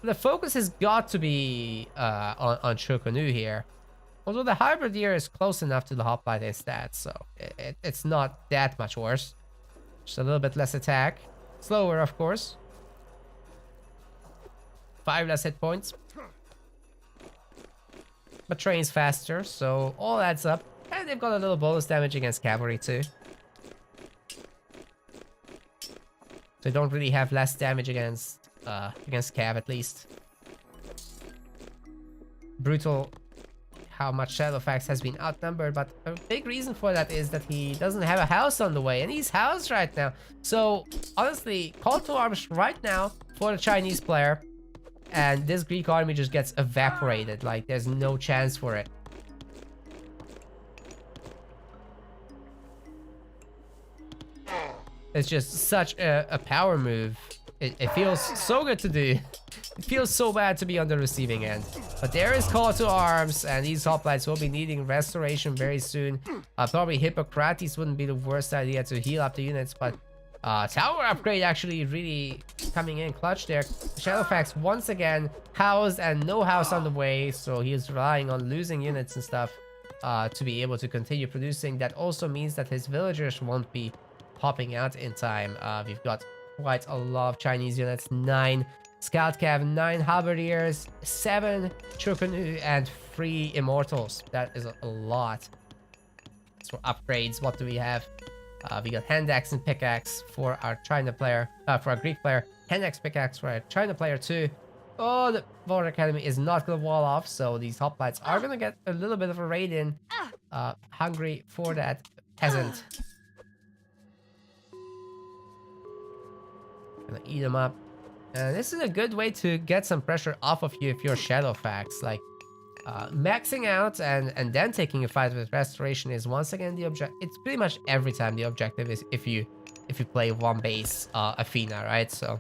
The focus has got to be on Chukanu here. Although the Hybrideer is close enough to the Hoplite in stats, so it's not that much worse. Just a little bit less attack. Slower, of course. 5 less hit points. But trains faster, so all adds up. And they've got a little bonus damage against cavalry too. They don't really have less damage against cav at least. brutal how much Shadowfacts has been outnumbered, but a big reason for that is that he doesn't have a house on the way, and he's housed right now. So honestly, call to arms right now for the Chinese player, and this Greek army just gets evaporated. Like, there's no chance for it. It's just such a power move. It feels so good to do. It feels so bad to be on the receiving end. But there is call to arms, and these hoplites will be needing restoration very soon. Probably Hippocrates wouldn't be the worst idea to heal up the units, but tower upgrade actually really coming in clutch there. Shadowfacts once again housed and no house on the way, so he's relying on losing units and stuff to be able to continue producing. That also means that his villagers won't be popping out in time. We've got quite a lot of Chinese units. 9 Scout Cav, 9 Halberdiers, 7 Chukunu, and 3 Immortals. That is a lot. So upgrades, what do we have? We got Hand Axe and Pickaxe for our China player, for our Greek player. Hand Axe Pickaxe for our China player too. Oh, the Border Academy is not gonna wall off, so these hoplites are gonna get a little bit of a raid in. Hungry for that peasant. Gonna eat them up. And this is a good way to get some pressure off of you if you're Shadowfacts. Like, maxing out and then taking a fight with restoration is once again the objective. It's pretty much every time the objective is if you play one base Athena, right? So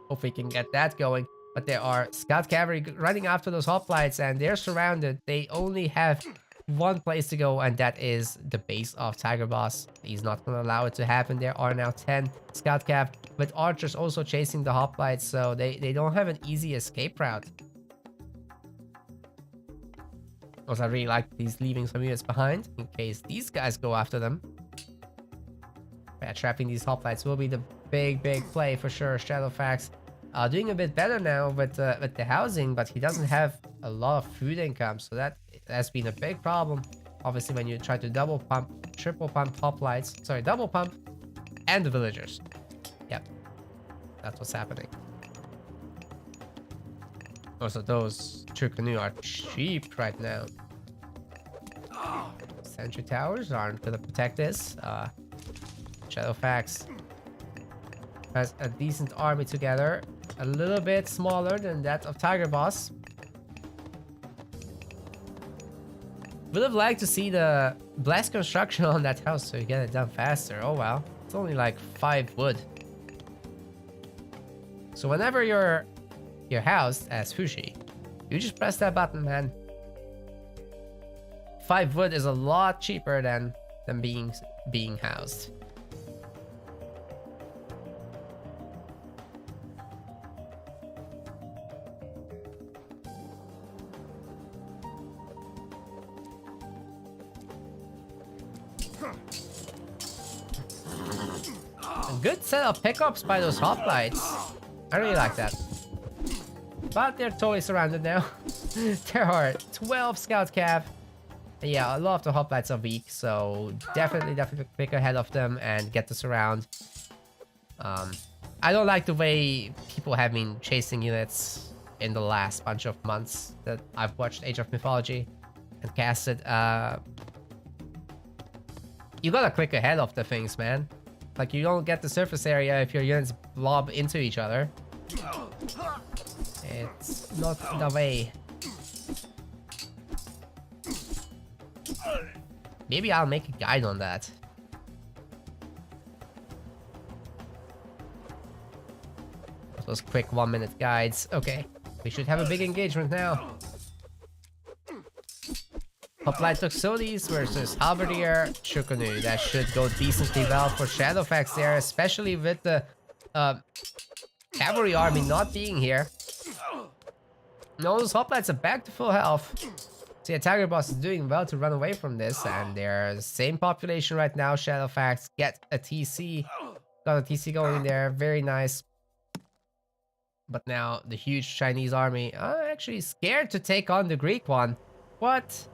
hope we can get that going. But there are Scout Cavalry running after those hoplites, and they're surrounded. They only have one place to go, and that is the base of Tiger Boss. He's not going to allow it to happen. There are now 10 Scout Cav with archers also chasing the hoplites, so they don't have an easy escape route. Also, I really like these leaving some units behind in case these guys go after them. Yeah, trapping these hoplites will be the big play for sure. Shadowfacts doing a bit better now with the housing, but he doesn't have a lot of food income, so that has been a big problem. Obviously, when you try to double pump, triple pump hoplites, sorry, double pump, and the villagers. Yep, that's what's happening. Also, those Chukunu are cheap right now. Sentry towers aren't gonna protect this. Shadowfacts has a decent army together, a little bit smaller than that of Tiger Boss. Would have liked to see the blast construction on that house so you get it done faster. Oh well, it's only like 5 wood. So whenever you're housed as Fushi, you just press that button, man. 5 wood is a lot cheaper than being housed. A good set of pickups by those hoplites. I really like that. But they're totally surrounded now. There are 12 Scout Cav. Yeah, a lot of the hoplites are weak, so definitely pick ahead of them and get the surround. I don't like the way people have been chasing units in the last bunch of months that I've watched Age of Mythology and casted. You gotta click ahead of the things, man. Like, you don't get the surface area if your units blob into each other. It's not the way. Maybe I'll make a guide on that. Those quick 1-minute guides. Okay, we should have a big engagement now. Hoplite Toxotes versus Halberdier Chukunu. That should go decently well for Shadowfacts there, especially with the cavalry army not being here. No, those hoplites are back to full health. So yeah, Tiger Boss is doing well to run away from this, and they're the same population right now. Shadowfacts get a TC. Got a TC going in there, very nice. But now the huge Chinese army are actually scared to take on the Greek one. What?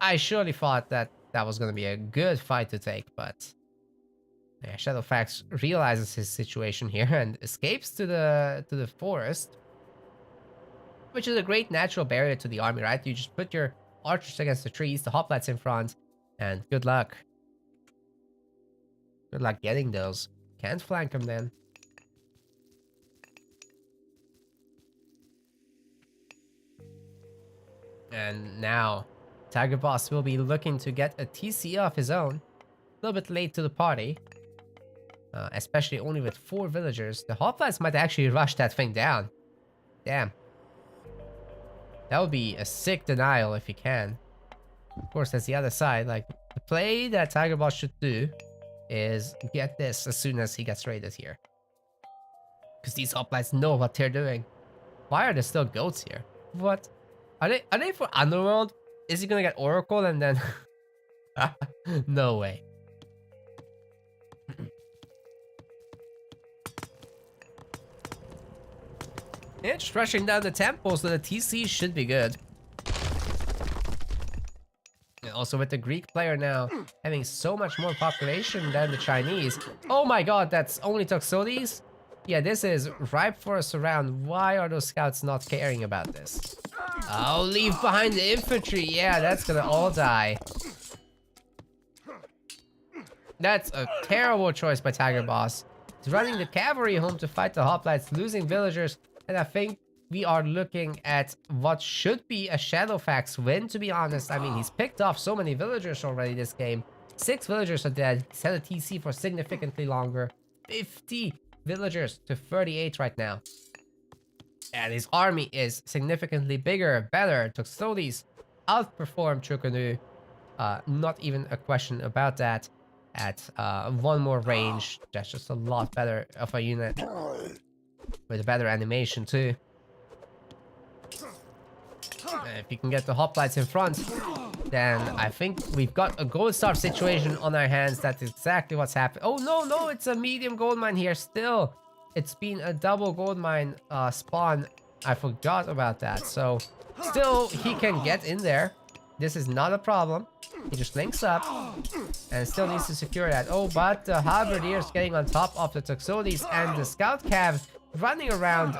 I surely thought that was going to be a good fight to take, but yeah, Shadowfacts realizes his situation here and escapes to the forest. which is a great natural barrier to the army, right? You just put your archers against the trees, the hoplites in front, and good luck. Good luck getting those. Can't flank them then. And now, Tiger Boss will be looking to get a TC of his own. A little bit late to the party. Especially only with 4 villagers. The hoplites might actually rush that thing down. Damn. That would be a sick denial if he can. Of course, that's the other side. Like, the play that Tiger Boss should do is get this as soon as he gets raided here. Because these hoplites know what they're doing. Why are there still goats here? What? Are they for Underworld? Is he gonna get Oracle and then... No way. Yeah, just rushing down the temple, so the TC should be good. And also with the Greek player now having so much more population than the Chinese. Oh my god, that's only Toxotes? Yeah, this is ripe for a surround. Why are those scouts not caring about this? Oh, leave behind the infantry. Yeah, that's gonna all die. That's a terrible choice by Tiger Boss. He's running the cavalry home to fight the hoplites, losing villagers. And I think we are looking at what should be a Shadowfacts win, to be honest. I mean, he's picked off so many villagers already this game. 6 villagers are dead. He's had a TC for significantly longer. 50 villagers to 38 right now. And his army is significantly bigger, better. Toxotes outperformed Chukunu. Not even a question about that. At 1 more range, that's just a lot better of a unit. With a better animation too. If you can get the hoplites in front, then I think we've got a gold star situation on our hands. That's exactly what's happened. Oh no, it's a medium gold mine here still. It's been a double gold mine spawn. I forgot about that. So still he can get in there. This is not a problem. He just links up and still needs to secure that. Oh, but the halberdiers getting on top of the Toxotes and the scout cav running around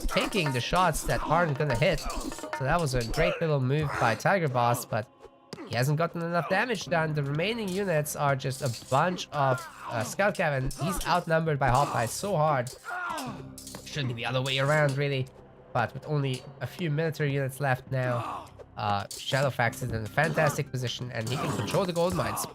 taking the shots that aren't gonna hit. So that was a great little move by Tiger Boss, but he hasn't gotten enough damage done. The remaining units are just a bunch of scout cav, and he's outnumbered by hoplites so hard. Should be the other way around really, but with only a few military units left now, Shadowfacts is in a fantastic position and he can control the gold mines.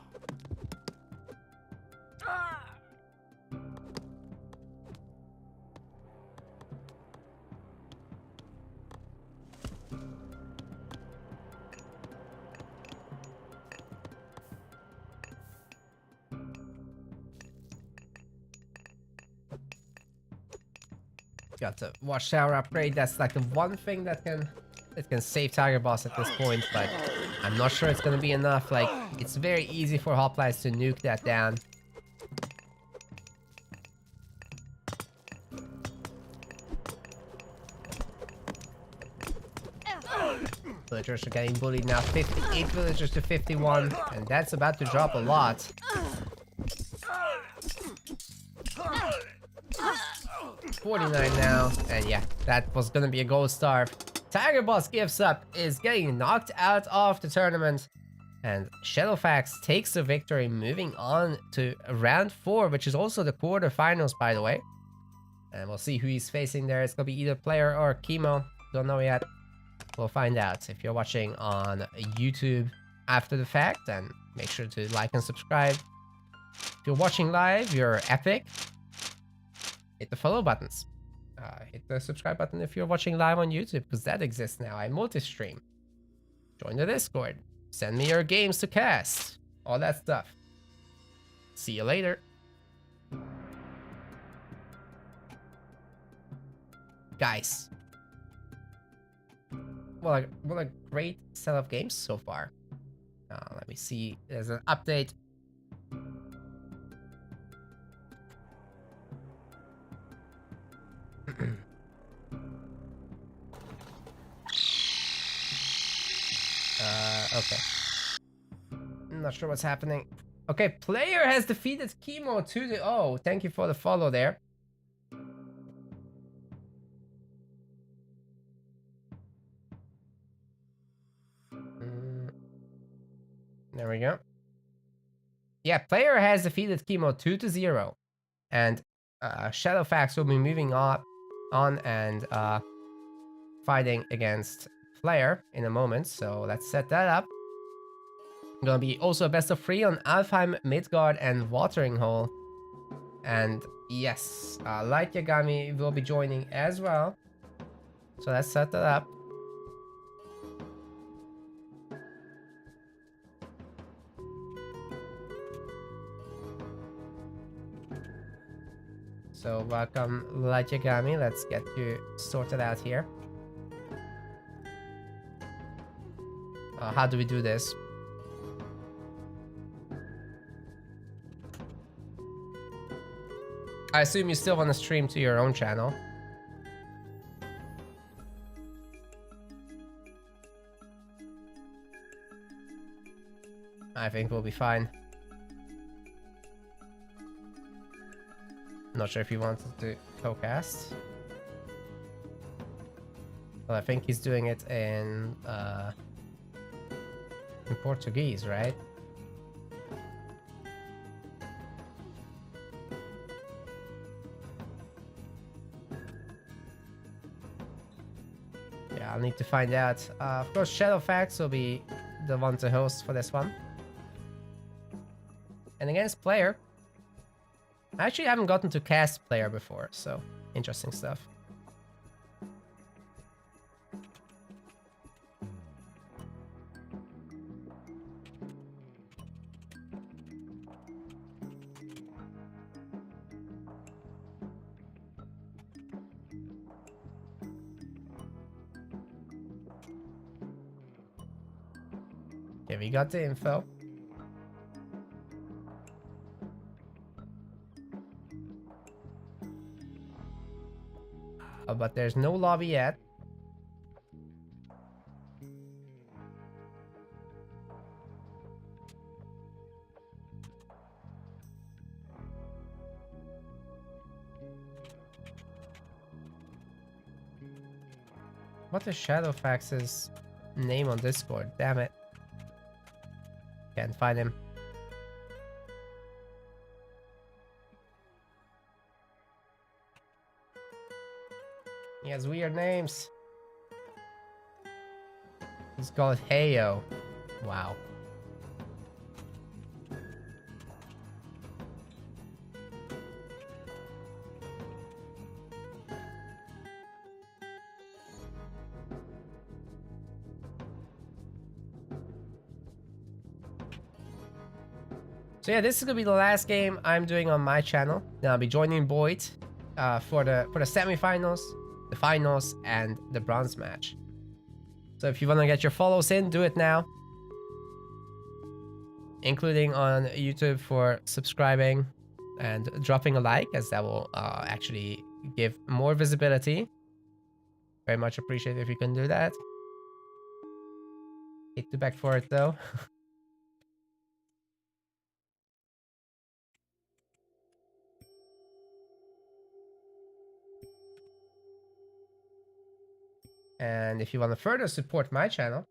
Got the watchtower upgrade. That's like the one thing that can save Tiger Boss at this point, but I'm not sure it's gonna be enough. Like, it's very easy for hoplites to nuke that down. Villagers are getting bullied now. 58 villagers to 51, and that's about to drop a lot. 49 now, and yeah, that was gonna be a gold star. Tiger Boss gives up, is getting knocked out of the tournament, and Shadowfacts takes the victory, moving on to round 4, which is also the quarterfinals, by the way. And we'll see who he's facing there. It's gonna be either Player or Chemo. Don't know yet. We'll find out. If you're watching on YouTube after the fact, then make sure to like and subscribe. If you're watching live, you're epic. Hit the follow buttons. Hit the subscribe button if you're watching live on YouTube, because that exists now. I multi-stream. Join the Discord. Send me your games to cast. All that stuff. See you later. Guys. What a great set of games so far. Let me see. There's an update. Okay. I'm not sure what's happening. Okay, Player has defeated Chemo 2-0. Thank you for the follow there. There we go. Yeah, player has defeated Chemo 2-0. And Shadowfacts will be moving on and fighting against player in a moment. So let's set that up. Gonna be also a best of 3 on Alfheim, Midgard, and Watering Hole. And yes, Light Yagami will be joining as well. So let's set that up. So welcome, Light Yagami. Let's get you sorted out here. How do we do this? I assume you still want to stream to your own channel. I think we'll be fine. Not sure if he wanted to co-cast. Well, I think he's doing it in Portuguese, right? Yeah, I'll need to find out. Of course, Shadowfacts will be the one to host for this one. And against player, I actually haven't gotten to cast player before, so interesting stuff. Okay, we got the info. But there's no lobby yet. What is Shadowfacts' name on Discord? Damn it. Can't find him. He has weird names. He's called Heyo. Wow. So yeah, this is gonna be the last game I'm doing on my channel. Then I'll be joining Boyd for the semifinals, the finals, and the bronze match. So if you want to get your follows in, do it now, including on YouTube for subscribing and dropping a like, as that will actually give more visibility. Very much appreciate if you can do that. Hate to beg for it though. And if you want to further support my channel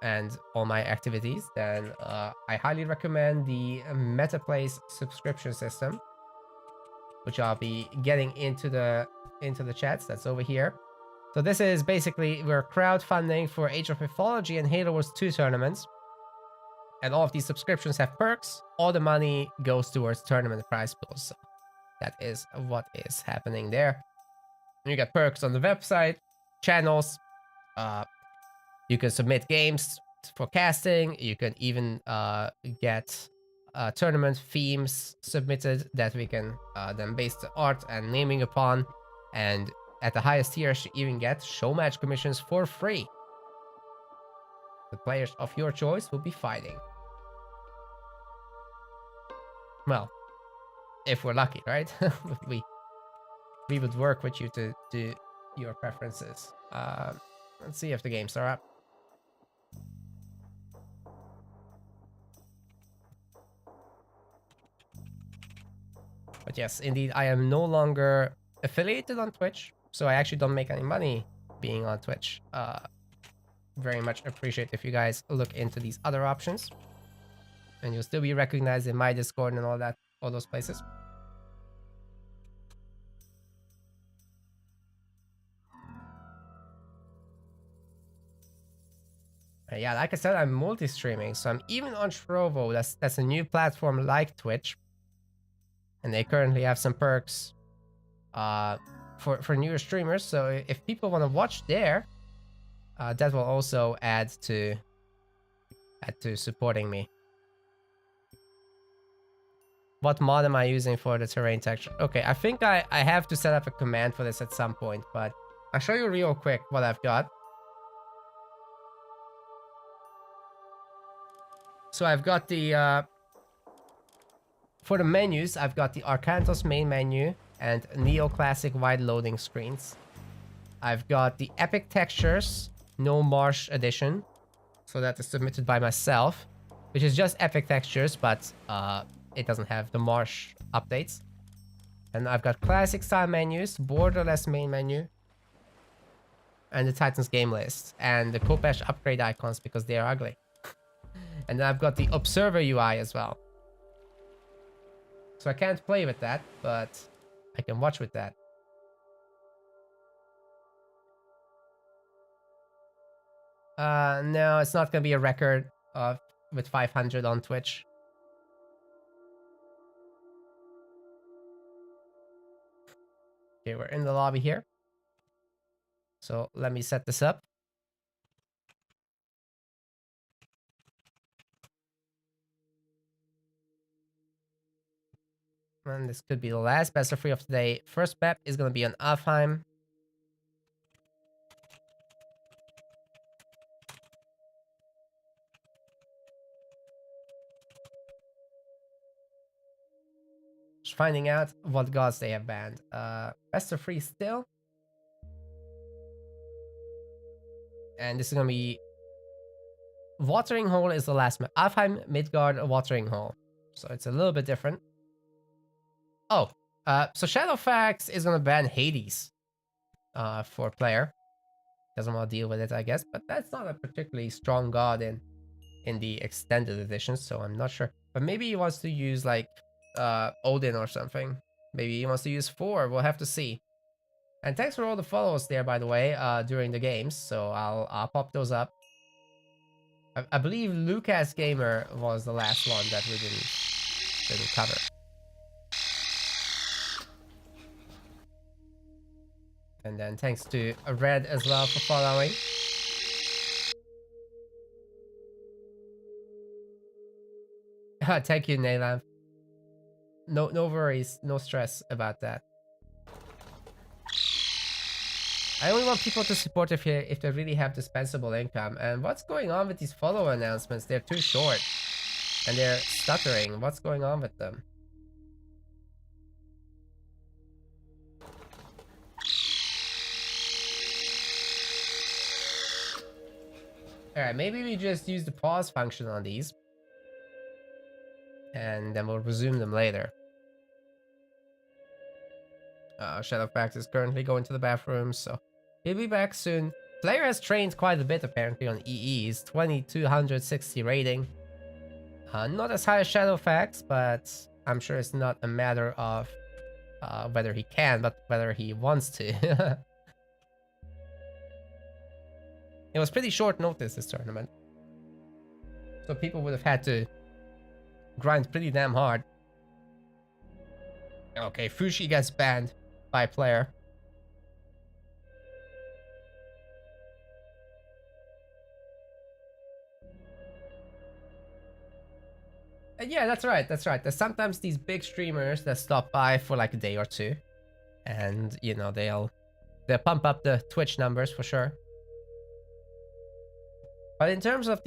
and all my activities, then I highly recommend the MetaPlace subscription system, which I'll be getting into the chats. That's over here. So this is basically, we're crowdfunding for Age of Mythology and Halo Wars 2 tournaments. And all of these subscriptions have perks. All the money goes towards tournament prize pools. So that is what is happening there. You get perks on the website, channels. You can submit games for casting. You can even get tournament themes submitted that we can then base the art and naming upon. And at the highest tier, you even get show match commissions for free. The players of your choice will be fighting. Well, if we're lucky, right? we would work with you to do your preferences. Let's see if the games are up. But yes, indeed, I am no longer affiliated on Twitch, so I actually don't make any money being on Twitch. very much appreciate if you guys look into these other options. And you'll still be recognized in my Discord and all that, all those places. Yeah, like I said, I'm multi-streaming, so I'm even on Trovo. That's a new platform like Twitch, and they currently have some perks for newer streamers. So if people want to watch there, that will also add to supporting me. What mod am I using for the terrain texture? Okay, I think I have to set up a command for this at some point, but I'll show you real quick what I've got. So I've got the for the menus, I've got the Arcantos main menu and Neoclassic wide loading screens. I've got the Epic Textures, No Marsh edition. So that is submitted by myself, which is just Epic Textures, but it doesn't have the Marsh updates. And I've got Classic style menus, Borderless main menu, and the Titans game list, and the Kopesh upgrade icons because they are ugly. And then I've got the Observer UI as well. So I can't play with that, but I can watch with that. No, it's not gonna be a record of with 500 on Twitch. Okay, we're in the lobby here. So let me set this up. And this could be the last best of 3 of today. First map is gonna be on Alfheim. Just finding out what gods they have banned. Best of 3 still. And this is gonna be Watering Hole is the last map. Alfheim, Midgard, Watering Hole. So it's a little bit different. Oh, so Shadowfacts is gonna ban Hades for player. Doesn't want to deal with it, I guess, but that's not a particularly strong god in the extended edition, so I'm not sure. But maybe he wants to use like Odin or something. Maybe he wants to use 4. We'll have to see. And thanks for all the follows there, by the way, during the games. So I'll pop those up. I believe Lucas Gamer was the last one that we didn't cover. And then thanks to Red as well for following. Thank you, Naylam. No worries, no stress about that. I only want people to support if they really have dispensable income. And what's going on with these follow announcements? They're too short. And they're stuttering. What's going on with them? Alright, maybe we just use the pause function on these. And then we'll resume them later. Shadowfacts is currently going to the bathroom, so he'll be back soon. Player has trained quite a bit apparently on EE's 2260 rating. Not as high as Shadowfacts, but I'm sure it's not a matter of whether he can, but whether he wants to. It was pretty short notice, this tournament. So people would have had to grind pretty damn hard. Okay, Fushi gets banned by player. Yeah, that's right, that's right. There's sometimes these big streamers that stop by for like a day or two. And, you know, they'll pump up the Twitch numbers for sure. But in terms of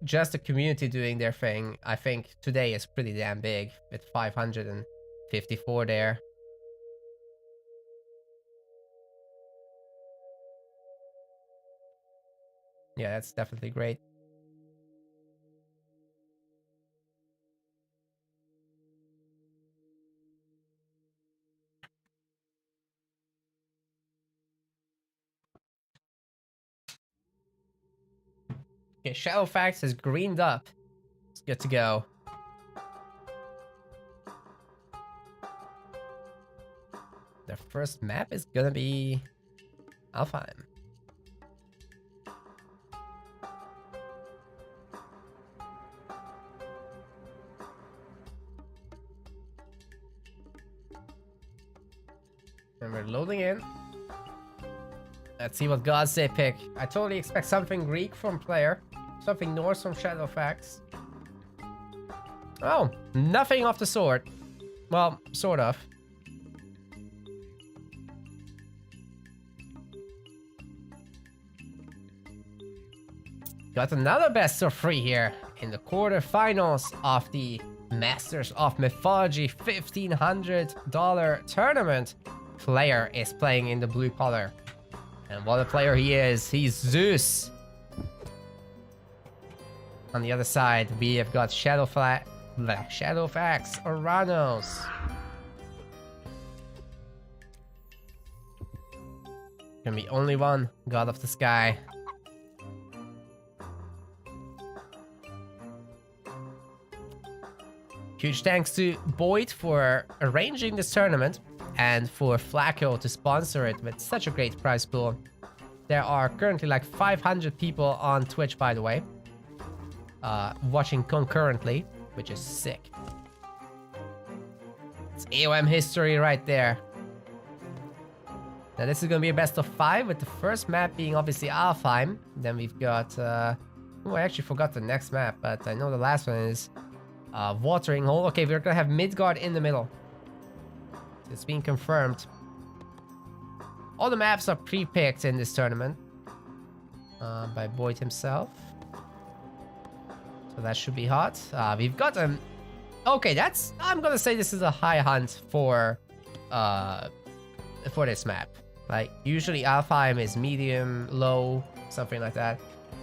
just the community doing their thing, I think today is pretty damn big with 554 there. Yeah, that's definitely great. Okay, Shadowfacts has greened up. It's good to go. The first map is gonna be Alfheim. And we're loading in. Let's see what gods they pick. I totally expect something Greek from Player. Something Norse from Shadowfacts. Oh, nothing off the sword. Well, sort of. Got another best of 3 here in the quarterfinals of the Masters of Mythology $1,500 tournament. Player is playing in the blue color. And what a player he is. He's Zeus. On the other side, we have got Shadowfacts, Oranos. Can be only one god of the sky. Huge thanks to Boyd for arranging this tournament and for Flacco to sponsor it with such a great prize pool. There are currently like 500 people on Twitch, by the way, watching concurrently, which is sick. It's AOM history right there. Now this is going to be a best of 5 with the first map being obviously Alfheim. Then we've got, oh, I actually forgot the next map, but I know the last one is Watering Hole. Okay, we're gonna have Midgard in the middle. It's been confirmed. All the maps are pre-picked in this tournament by Boyd himself. So that should be hot. We've got a... Okay, that's... I'm gonna say this is a high hunt for this map. Like, usually Alfheim is medium, low, something like that.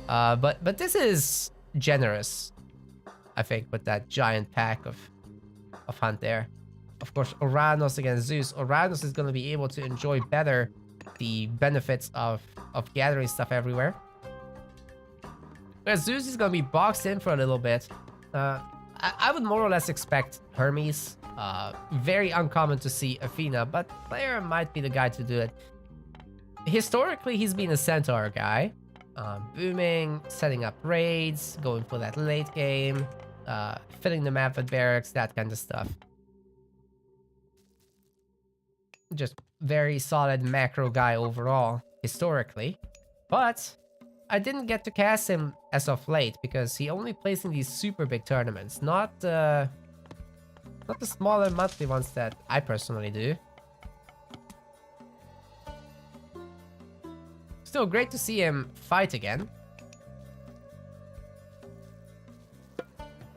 But this is generous, I think, with that giant pack of hunt there. Of course, Oranos against Zeus. Oranos is going to be able to enjoy better the benefits of gathering stuff everywhere. Whereas Zeus is going to be boxed in for a little bit. I would more or less expect Hermes. Very uncommon to see Athena, but Player might be the guy to do it. Historically, he's been a Centaur guy. Booming, setting up raids, going for that late game, filling the map with barracks, that kind of stuff. Just very solid macro guy overall, historically. But I didn't get to cast him as of late because he only plays in these super big tournaments, not the smaller monthly ones that I personally do. Still great to see him fight again.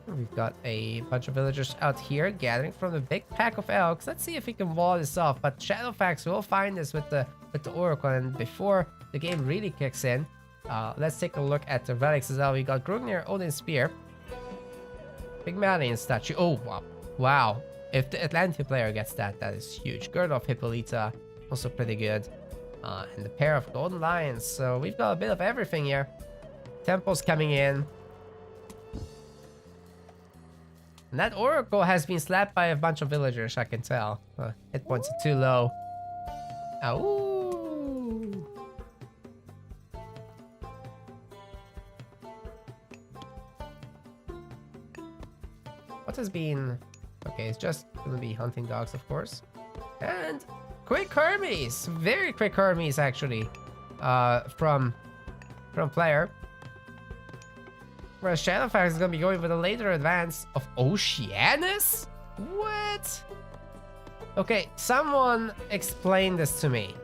We've got a bunch of villagers out here gathering from the big pack of elks. Let's see if we can wall this off. But Shadowfacts will find this with the Oracle. And before the game really kicks in, let's take a look at the relics as well. We got Grugnir, Odin's Spear, Pygmalion statue. Oh, wow. Wow. If the Atlantean player gets that, that is huge. Girdle of Hippolyta, also pretty good. And the pair of golden lions. So we've got a bit of everything here. Temples coming in. And that Oracle has been slapped by a bunch of villagers, I can tell. Hit points are too low. Ooh. What has been... Okay, it's just gonna be hunting dogs, of course. And quick Hermes! Very quick Hermes, actually. From Player. Whereas Shadowfacts is gonna be going with a later advance of Oceanus? What? Okay, someone explain this to me.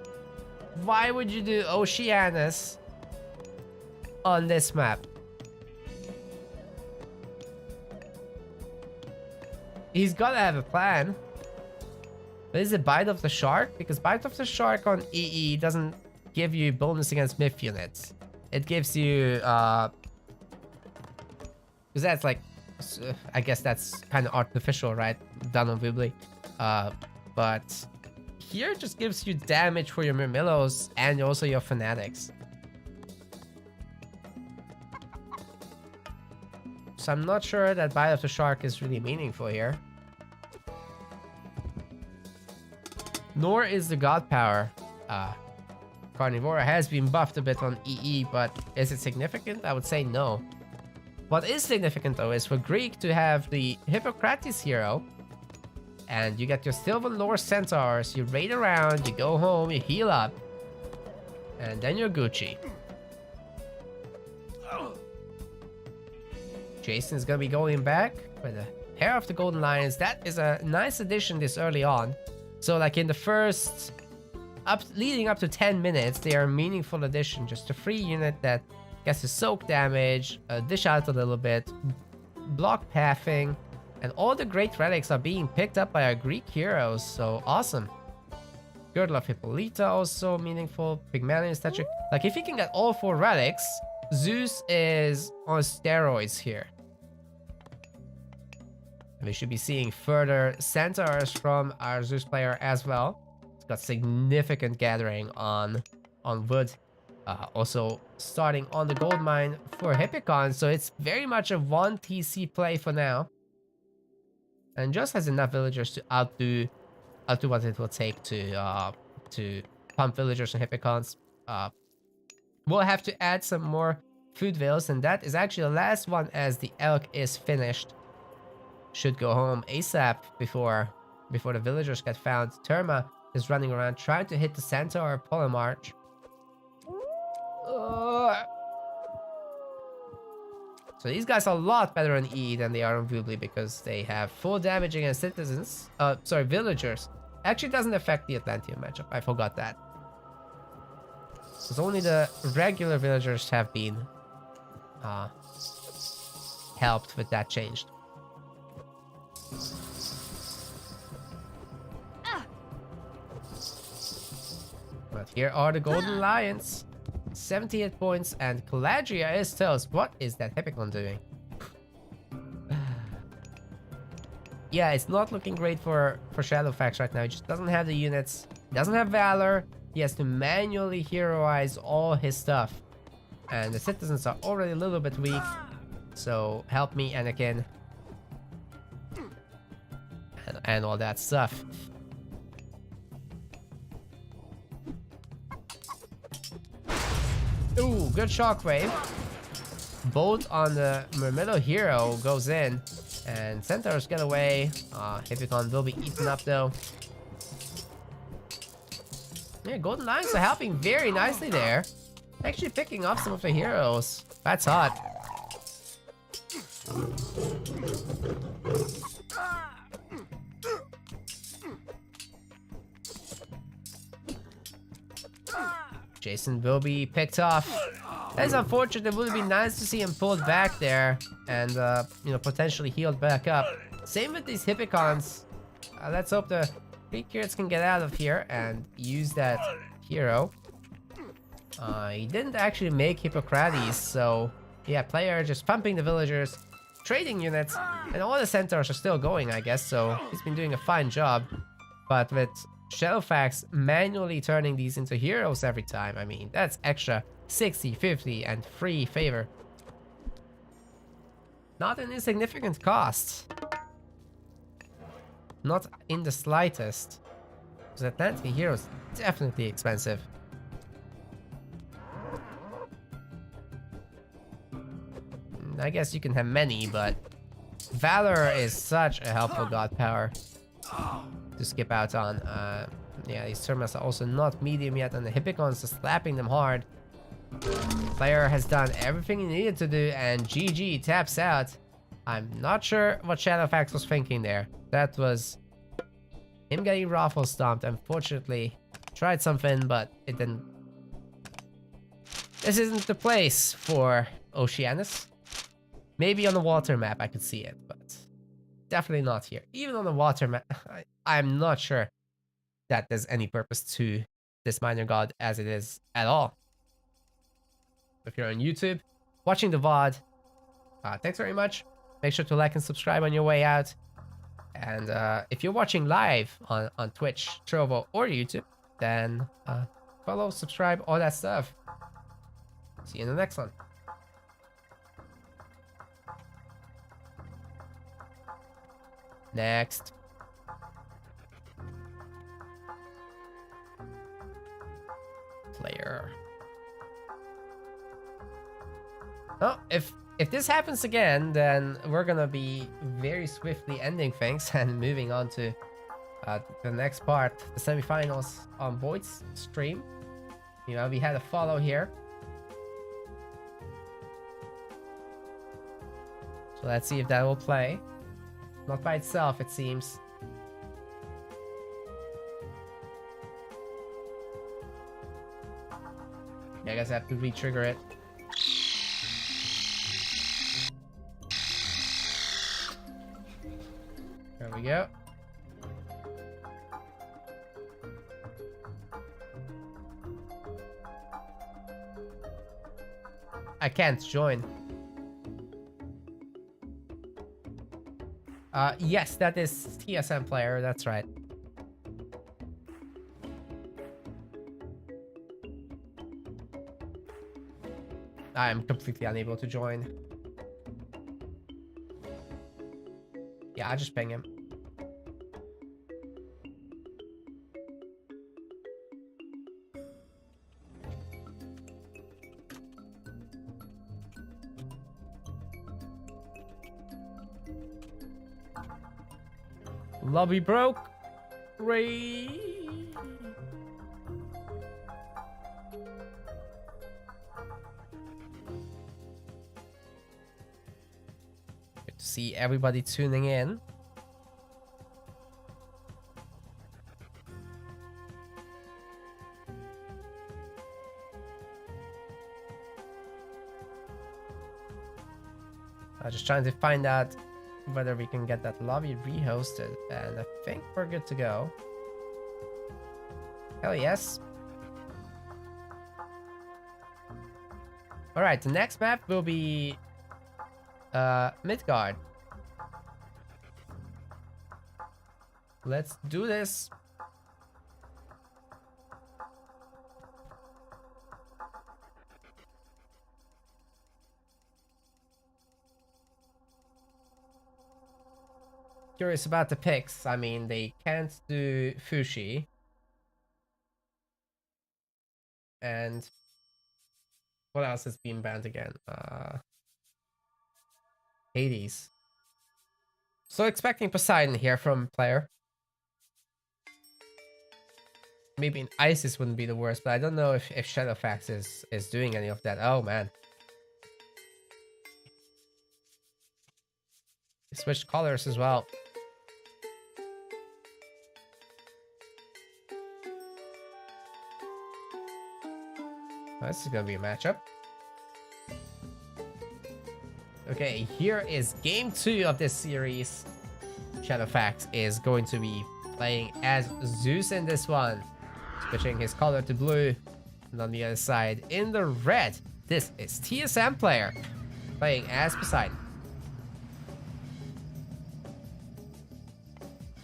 Why would you do Oceanus on this map? He's gotta have a plan. But is it Bite of the Shark? Because Bite of the Shark on EE doesn't give you bonus against myth units. It gives you because that's like, I guess that's kind of artificial, right? Done on Wibbly. But here it just gives you damage for your Murmillos and also your Fanatics. So I'm not sure that Bite of the Shark is really meaningful here. Nor is the God Power. Carnivora has been buffed a bit on EE, but is it significant? I would say no. What is significant though is for Greek to have the Hippocrates hero, and you get your Sylvan Lore Centaurs, you raid around, you go home, you heal up, and then you're Gucci. Jason is gonna be going back with a Hair of the Golden Lions. That is a nice addition this early on. So like in the first leading up to 10 minutes, they are a meaningful addition. Just a free unit that gets to soak damage, dish out a little bit, block pathing, and all the great relics are being picked up by our Greek heroes. So awesome. Girdle of Hippolyta also meaningful. Pygmalion statue. Like if you can get all 4 relics, Zeus is on steroids here. We should be seeing further centaurs from our Zeus player as well. It's got significant gathering on wood. Also starting on the gold mine for Hippicon, so it's very much a 1 TC play for now. And just has enough villagers to outdo what it will take to pump villagers and Hippicons. We'll have to add some more food veils, and that is actually the last one as the elk is finished. Should go home ASAP before the villagers get found. Terma is running around trying to hit the centaur Polemarch. So these guys are a lot better on E than they are on Vubli because they have full damage against citizens. Sorry, villagers. Actually doesn't affect the Atlantean matchup. I forgot that. Because only the regular villagers have been helped with that changed. But here are the Golden Lions. 78 points, and Caladria is toast. What is that Hippicon doing? Yeah, it's not looking great for Shadowfacts right now. He just doesn't have the units. He doesn't have Valor. He has to manually heroize all his stuff. And the citizens are already a little bit weak. So help me, Anakin. And all that stuff. Ooh, good shockwave. Bolt on the Myrmidon hero goes in. And centaurs get away. Hippicon will be eaten up though. Yeah, Golden Lions are helping very nicely there. Actually picking up some of the heroes. That's hot. Jason will be picked off. That is unfortunate. It would be nice to see him pulled back there and, you know, potentially healed back up. Same with these Hippicons. Let's hope the Greek Curates can get out of here and use that hero. He didn't actually make Hippocrates, so yeah, player just pumping the villagers, trading units, and all the centaurs are still going, I guess, so he's been doing a fine job. But with Shadowfacts manually turning these into heroes every time, I mean, that's extra 60, 50, and free favor. Not an insignificant cost. Not in the slightest. Because Atlantean heroes definitely expensive. I guess you can have many, but Valor is such a helpful god power to skip out on. Yeah, these Termas are also not medium yet, and the Hippicons are slapping them hard. Player has done everything he needed to do, and GG taps out. I'm not sure what Shadowfacts was thinking there. That was him getting raffle stomped. Unfortunately, tried something, but it didn't. This isn't the place for Oceanus. Maybe on the water map I could see it, but definitely not here. Even on the water map, I'm not sure that there's any purpose to this minor god as it is at all. If you're on YouTube, watching the VOD, thanks very much. Make sure to like and subscribe on your way out. And if you're watching live on Twitch, Trovo, or YouTube, then follow, subscribe, all that stuff. See you in the next one. Next. Player. Oh, if this happens again, then we're gonna be very swiftly ending things and moving on to the next part, the semifinals on Boyd's stream. You know, we had a follow here. So let's see if that will play. Not by itself, it seems. Yeah, I guess I have to re-trigger it. There we go. I can't join. Yes, that is TSM Player, that's right. I'm completely unable to join. Yeah, I'll just ping him. Lobby broke. Ray. Good to see everybody tuning in. I'm just trying to find out whether we can get that lobby rehosted, and I think we're good to go. Hell yes. Alright, the next map will be Midgard. Let's do this. Curious about the picks. I mean, they can't do Fushi. And what else has been banned again? Hades. So expecting Poseidon here from player. Maybe Isis wouldn't be the worst, but I don't know if Shadowfacts is doing any of that. Oh man. They switched colors as well. This is gonna be a matchup. Okay, here is game 2 of this series. Shadowfacts is going to be playing as Zeus in this one, switching his color to blue, and on the other side in the red, this is TSM Player playing as Poseidon.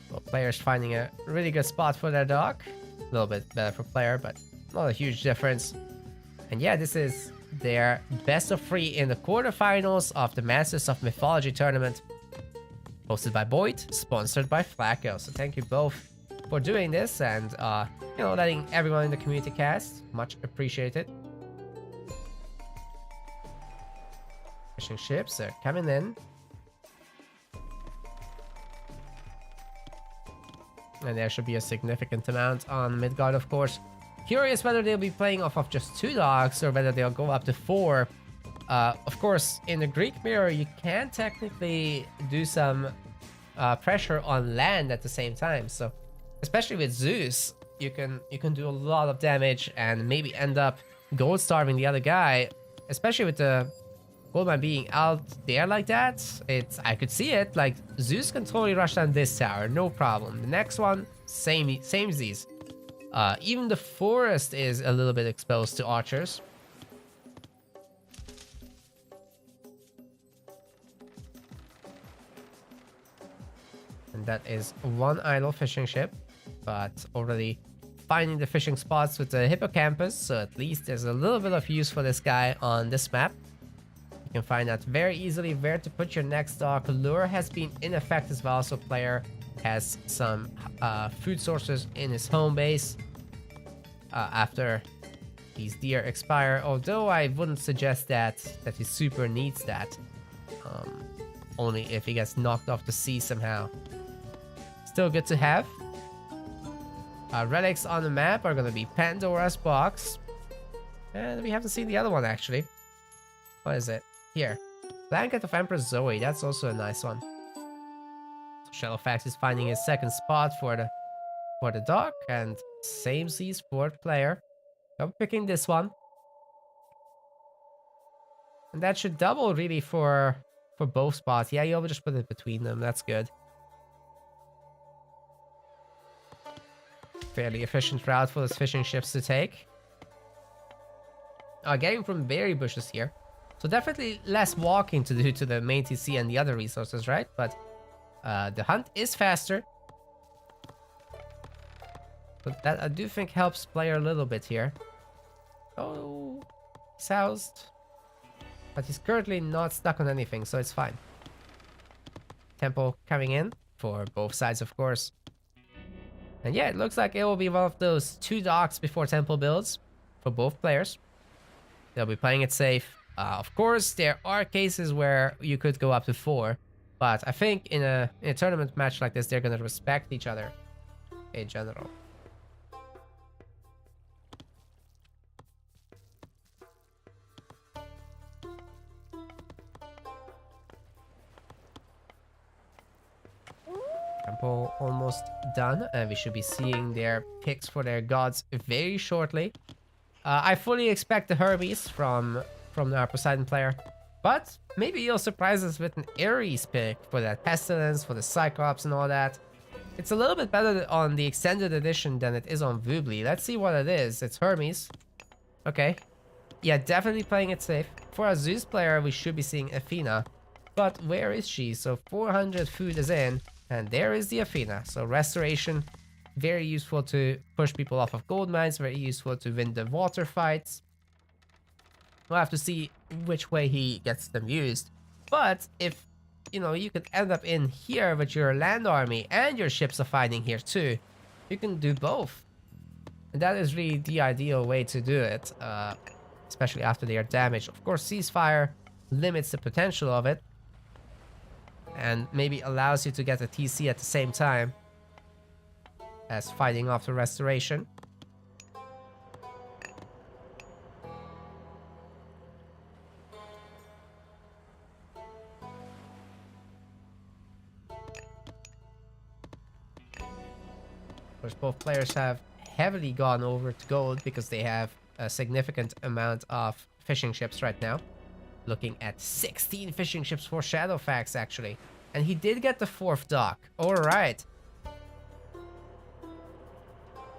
Well, player's finding a really good spot for their dog. A little bit better for player, but not a huge difference. And yeah, this is their best of 3 in the quarterfinals of the Masters of Mythology tournament. Hosted by Boyd, sponsored by Flacco. So thank you both for doing this and, you know, letting everyone in the community cast. Much appreciated. Fishing ships are coming in. And there should be a significant amount on Midgard, of course. Curious whether they'll be playing off of just 2 dogs or whether they'll go up to 4. Of course, in the Greek mirror, you can technically do some pressure on land at the same time. So, especially with Zeus, you can do a lot of damage and maybe end up gold starving the other guy. Especially with the Goldman being out there like that, I could see it. Like Zeus can totally rush down this tower, no problem. The next one, samesies. Even the forest is a little bit exposed to archers. And that is one idle fishing ship, but already finding the fishing spots with the hippocampus, so at least there's a little bit of use for this guy on this map. You can find out very easily where to put your next dock. Lure has been in effect as well, so player has some food sources in his home base after these deer expire. Although I wouldn't suggest that he super needs that. Only if he gets knocked off the sea somehow. Still good to have. Relics on the map are going to be Pandora's Box. And we haven't seen the other one, actually. What is it? Here. Blanket of Empress Zoe. That's also a nice one. So Shadowfacts is finding his second spot for the dock. And same sees fourth player. I'm picking this one. And that should double, really, for both spots. Yeah, you'll just put it between them. That's good. Fairly efficient route for those fishing ships to take. Getting from berry bushes here. So definitely less walking to do to the main TC and the other resources, right? But the hunt is faster. But that I do think helps player a little bit here. Oh, he's housed. But he's currently not stuck on anything, so it's fine. Tempo coming in for both sides, of course. And yeah, it looks like it will be one of those 2 docks before temple builds for both players. They'll be playing it safe. Of course, there are cases where you could go up to 4. But I think in a tournament match like this, they're going to respect each other in general. Temple almost done, and we should be seeing their picks for their gods very shortly. I fully expect the Hermes from our Poseidon player, but maybe he'll surprise us with an Ares pick for that Pestilence, for the Cyclops and all that. It's a little bit better on the extended edition than it is on Vubli. Let's see what it is. It's Hermes. Okay. Yeah, definitely playing it safe. For a Zeus player, we should be seeing Athena. But where is she? So 400 food is in. And there is the Athena. So restoration, very useful to push people off of gold mines, very useful to win the water fights. We'll have to see which way he gets them used. But if, you know, you could end up in here with your land army and your ships are fighting here too, you can do both. And that is really the ideal way to do it, especially after they are damaged. Of course, ceasefire limits the potential of it. And maybe allows you to get a TC at the same time as fighting off the restoration. Of course, both players have heavily gone over to gold because they have a significant amount of fishing ships right now. Looking at 16 fishing ships for Shadowfacts, actually. And he did get the 4th dock. Alright.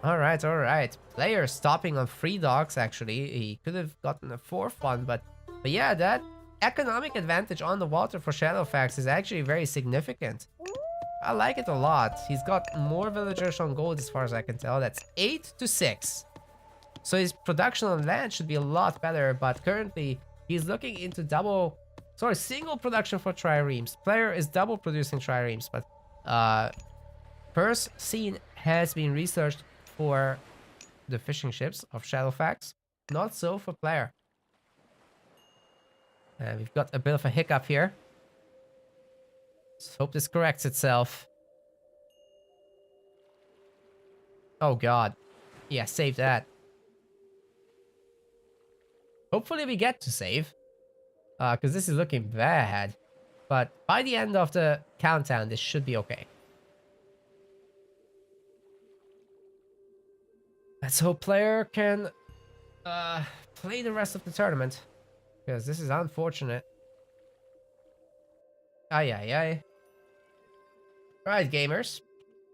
Alright. Player stopping on 3 docks, actually. He could have gotten a 4th one, but yeah, that economic advantage on the water for Shadowfacts is actually very significant. I like it a lot. He's got more villagers on gold as far as I can tell. That's 8 to 6. So his production on land should be a lot better, but currently he's looking into single production for triremes. Player is double producing triremes, but first scene has been researched for the fishing ships of Shadowfacts. Not so for player. And we've got a bit of a hiccup here. Let's hope this corrects itself. Oh god. Yeah, save that. Hopefully we get to save. Because this is looking bad. But by the end of the countdown, this should be okay. Let's hope player can play the rest of the tournament. Because this is unfortunate. Ay. Alright, gamers.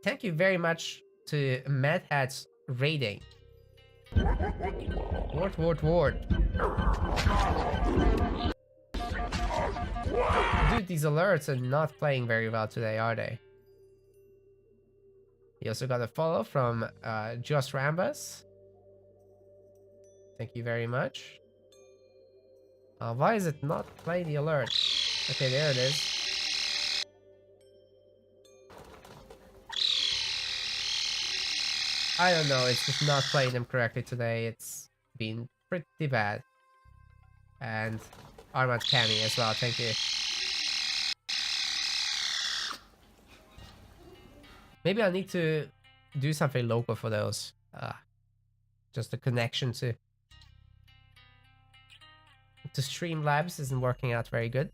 Thank you very much to Mad Hat's rating. Ward. Dude, these alerts are not playing very well today, are they? He also got a follow from Just Rambus. Thank you very much. Why is it not playing the alert? Okay, there it is. I don't know, it's just not playing them correctly today. It's been pretty bad. And Armand Cami as well, thank you. Maybe I need to do something local for those. Just the connection to Streamlabs isn't working out very good.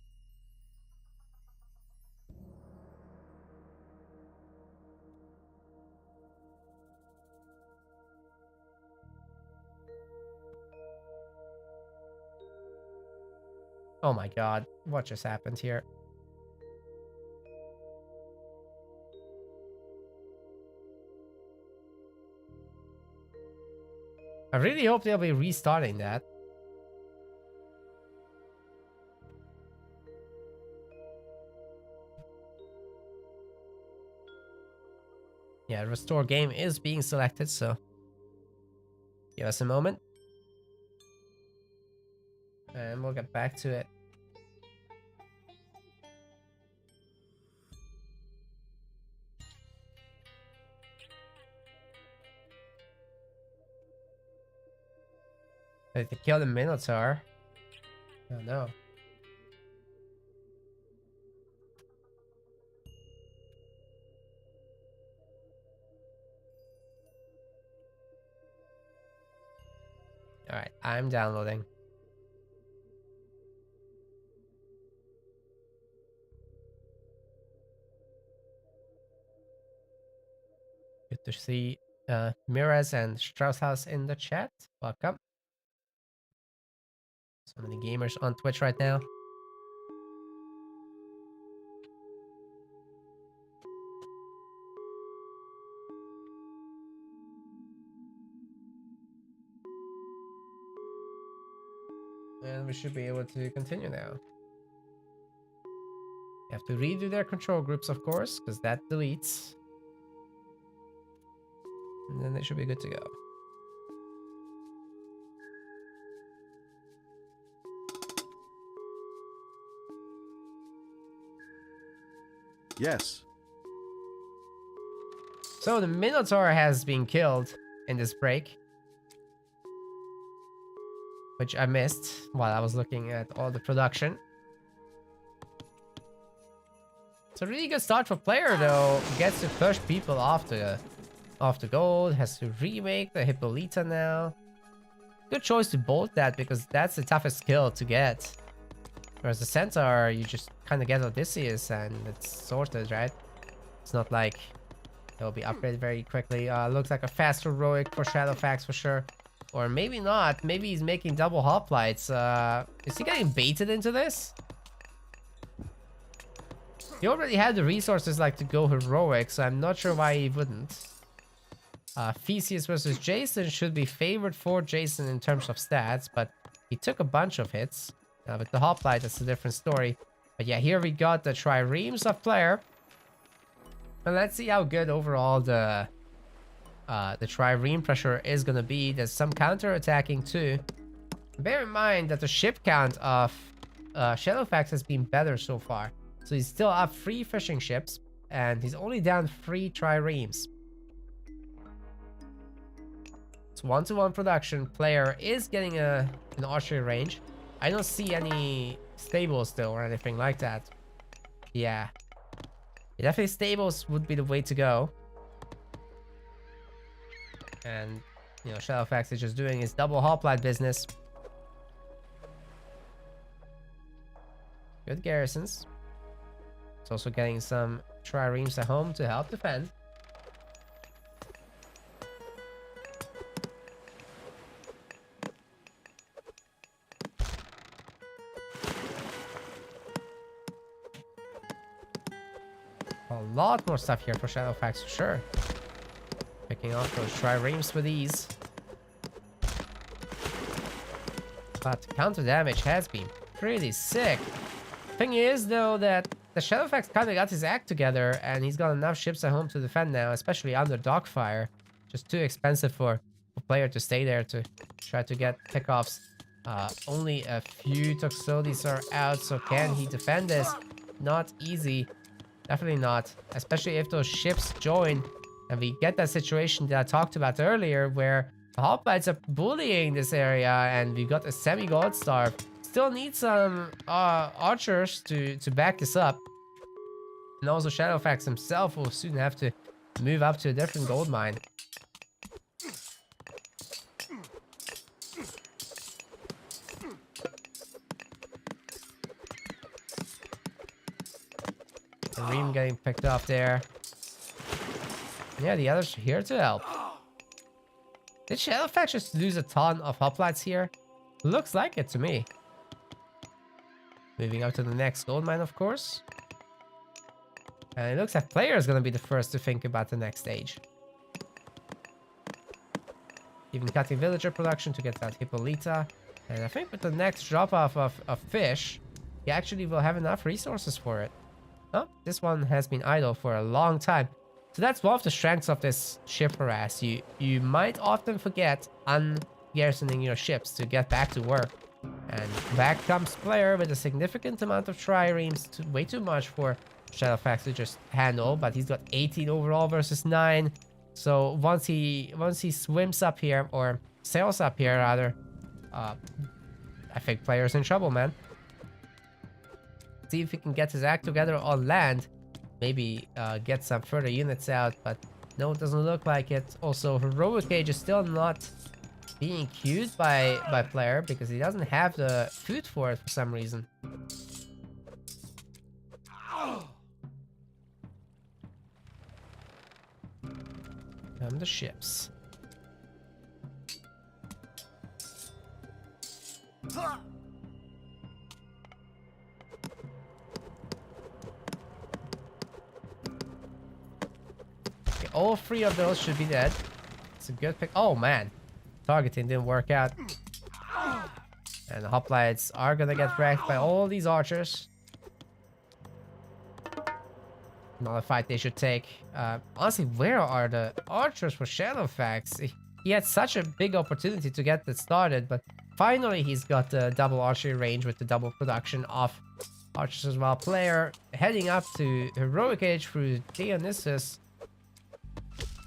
Oh my god, what just happened here? I really hope they'll be restarting that. Yeah, restore game is being selected, so give us a moment. And we'll get back to it. Did they kill the Minotaur? Oh no. Alright, I'm downloading. Good to see Miraz and Strausshaus in the chat. Welcome. So many gamers on Twitch right now. And we should be able to continue now. You have to redo their control groups, of course, because that deletes. And then they should be good to go. Yes. So the Minotaur has been killed in this break, which I missed while I was looking at all the production. It's a really good start for Player though. Gets to push people off the gold. Has to remake the Hippolyta now. Good choice to bolt that because that's the toughest skill to get. Whereas the Centaur, you just kind of get Odysseus and it's sorted, right? It's not like it'll be upgraded very quickly. Looks like a fast heroic for Shadowfacts for sure. Or maybe not. Maybe he's making double hoplites. Is he getting baited into this? He already had the resources like to go heroic, so I'm not sure why he wouldn't. Theseus versus Jason should be favored for Jason in terms of stats, but he took a bunch of hits. With the hoplite, that's a different story. But yeah, here we got the triremes of Player. And let's see how good overall the trireme pressure is gonna be. There's some counter attacking too. Bear in mind that the ship count of Shadowfacts has been better so far. So he's still up 3 fishing ships, and he's only down 3 triremes. It's 1-to-1 production. Player is getting an archery range. I don't see any stables though or anything like that. Yeah. Definitely stables would be the way to go. And, you know, Shadowfacts is just doing his double hoplite business. Good garrisons. It's also getting some triremes at home to help defend. A lot more stuff here for Shadowfacts for sure. Picking off those triremes with ease. But counter damage has been pretty sick. Thing is though that the Shadowfacts kind of got his act together and he's got enough ships at home to defend now, especially under Dogfire. Just too expensive for a player to stay there to try to get pickoffs. Only a few Toxotes are out, so can he defend this? Not easy. Definitely not. Especially if those ships join and we get that situation that I talked about earlier where the Hoplites are bullying this area and we got a semi-god star. Still need some archers to back this up. And also Shadowfacts himself will soon have to move up to a different gold mine. The Ream getting picked up there. Yeah, the others are here to help. Did Shadowfacts just lose a ton of hoplites here? Looks like it to me. Moving up to the next gold mine, of course. And it looks like Player is going to be the first to think about the next stage. Even cutting villager production to get that Hippolyta. And I think with the next drop-off of fish, he actually will have enough resources for it. Oh, this one has been idle for a long time. So that's one of the strengths of this ship harass. You might often forget ungarrisoning your ships to get back to work. And back comes Player with a significant amount of triremes. Way too much for Shadowfacts to just handle. But he's got 18 overall versus 9. So once he swims up here, or sails up here rather, I think Player's in trouble, man. See if he can get his act together on land. Maybe get some further units out, but no, it doesn't look like it. Also, Heroic Age is still not being queued by Player because he doesn't have the food for it for some reason. Come the ships. Okay, all 3 of those should be dead. It's a good pick. Oh man, targeting didn't work out. And the hoplites are gonna get wrecked by all these archers. Not a fight they should take. Honestly, where are the archers for Shadowfacts? He had such a big opportunity to get that started, but finally he's got the double archery range with the double production of archers as well. Player heading up to Heroic Age through Dionysus.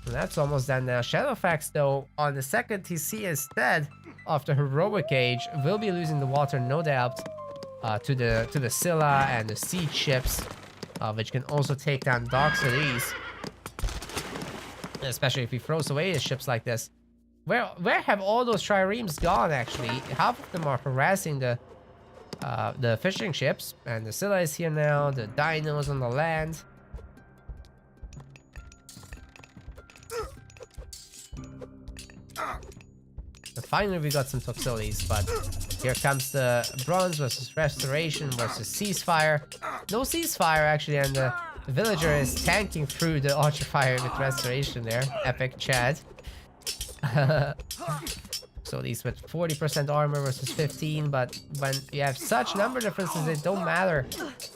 And that's almost done now. Shadowfacts, though, on the second he sees instead of the Heroic Age, will be losing the water, no doubt, to the Scylla and the siege ships. Which can also take down Dark Cities. Especially if he throws away his ships like this. Where have all those triremes gone, actually? Half of them are harassing the fishing ships. And the Scylla is here now. The dinos on the land. And finally we got some Toxotes, but here comes the Bronze versus Restoration versus Ceasefire. No Ceasefire actually, and the villager is tanking through the Archer Fire with Restoration there. Epic Chad. So these with 40% armor versus 15, but when you have such number differences, it don't matter.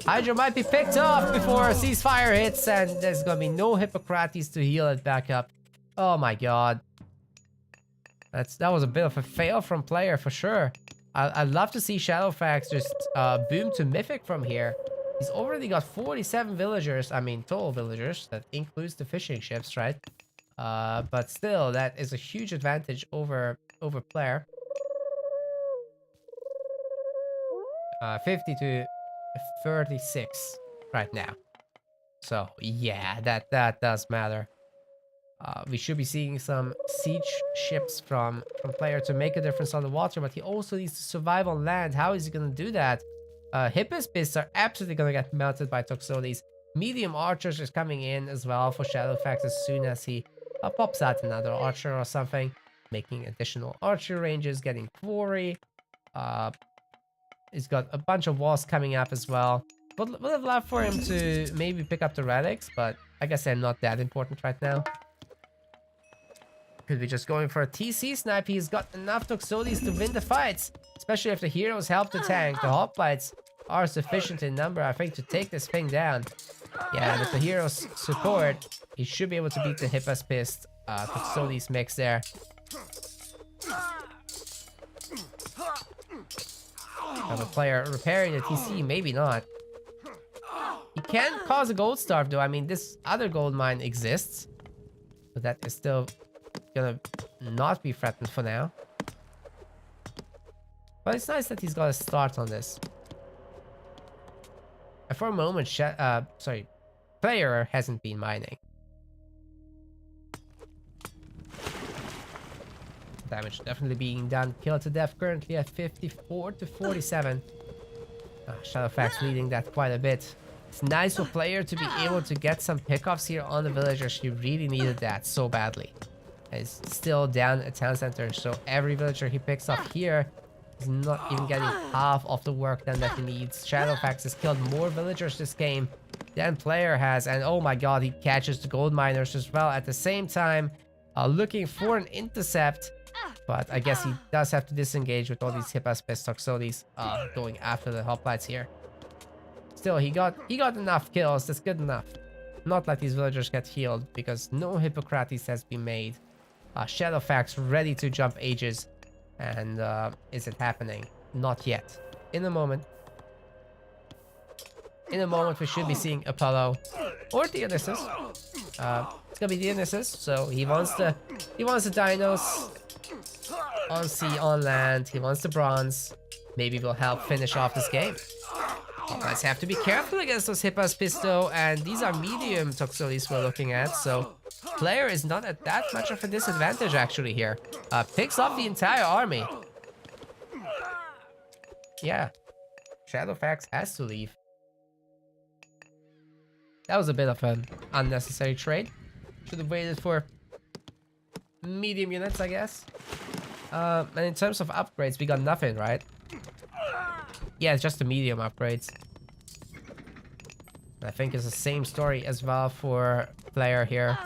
Hydra might be picked up before a Ceasefire hits, and there's gonna be no Hippocrates to heal it back up. Oh my god. That was a bit of a fail from Player for sure. I'd love to see Shadowfacts just boom to Mythic from here. He's already got 47 villagers, I mean total villagers. That includes the fishing ships, right? But still, that is a huge advantage over Player. 50 to 36 right now. So yeah, that does matter. We should be seeing some siege ships from Player to make a difference on the water, but he also needs to survive on land. How is he going to do that? Hippospists are absolutely going to get melted by Toxotes. Medium archers is coming in as well for Shadowfacts as soon as he pops out another archer or something, making additional archer ranges, getting quarry. He's got a bunch of walls coming up as well. Would have loved for him to maybe pick up the relics, but like I said, not that important right now. Could be just going for a TC snipe. He's got enough Toxotes to win the fights, especially if the heroes help the tank. The hoplites are sufficient in number, I think, to take this thing down. Yeah, with the heroes' support, he should be able to beat the Hippospist Toxotes mix there. Have a player repairing the TC, maybe not. He can cause a gold starve though. I mean, this other gold mine exists. But that is still gonna not be threatened for now. But it's nice that he's got a start on this. And for a moment, player hasn't been mining. Damage definitely being done. Kill to death currently at 54 to 47. Shadowfacts leading that quite a bit. It's nice for player to be able to get some pickoffs here on the villagers. He really needed that so badly. He's still down a town center, so every villager he picks up here is not even getting half of the work done that he needs. Shadowfacts has killed more villagers this game than player has, and oh my god, he catches the gold miners as well at the same time, looking for an intercept. But I guess he does have to disengage with all these Hippa's Pistoxotes going after the hoplites here. Still, he got enough kills. That's good enough. Not like these villagers get healed because no Hippocrates has been made. Shadowfacts ready to jump ages. And is it happening? Not yet. In a moment. In a moment, we should be seeing Apollo or Dionysus. It's gonna be Dionysus. So he wants the dinos on sea, on land. He wants the bronze. Maybe will help finish off this game. Guys have to be careful against those Hippa's Pisto, and these are medium Toxotes we're looking at, so player is not at that much of a disadvantage actually here. Picks up the entire army. Yeah, Shadowfacts has to leave. That was a bit of an unnecessary trade. Should have waited for medium units, I guess. And in terms of upgrades, we got nothing, right? Yeah, it's just the medium upgrades. I think it's the same story as well for player here.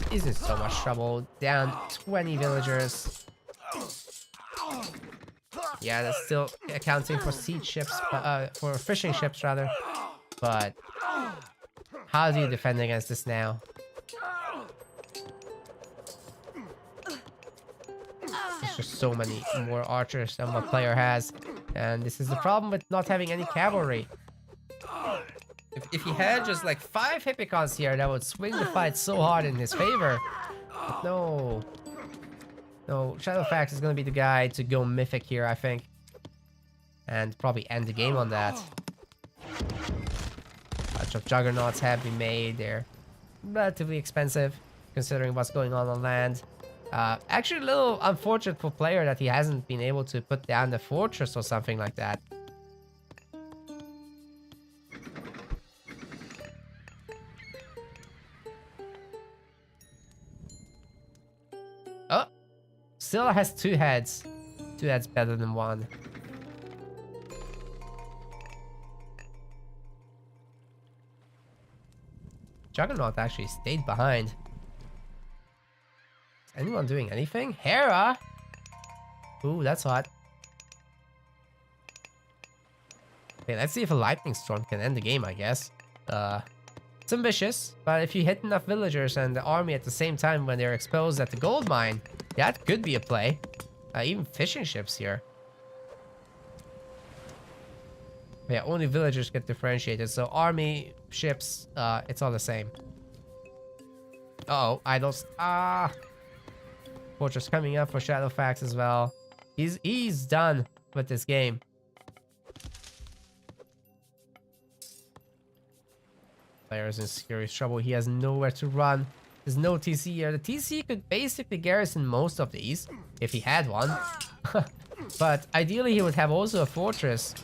He's in so much trouble. Down 20 villagers. Yeah, that's still accounting for siege ships, for fishing ships rather. But how do you defend against this now? There's just so many more archers than what player has, and this is the problem with not having any cavalry. If he had just like 5 Hippicons here, that would swing the fight so hard in his favor. But no, Shadowfacts is gonna be the guy to go mythic here, I think, and probably end the game on that. A bunch of juggernauts have been made. They're relatively expensive considering what's going on land. Actually a little unfortunate for player that he hasn't been able to put down the fortress or something like that. Oh, still has 2 heads. 2 heads better than 1. Juggernaut actually stayed behind. Anyone doing anything? Hera! Ooh, that's hot. Okay, let's see if a lightning storm can end the game, I guess. It's ambitious, but if you hit enough villagers and the army at the same time when they're exposed at the gold mine, that could be a play. Even fishing ships here. Yeah, only villagers get differentiated, so army, ships, it's all the same. Uh-oh, idols. Fortress coming up for Shadowfacts as well. He's done with this game. Player is in serious trouble. He has nowhere to run. There's no TC here. The TC could basically garrison most of these if he had one. But ideally he would have also a fortress.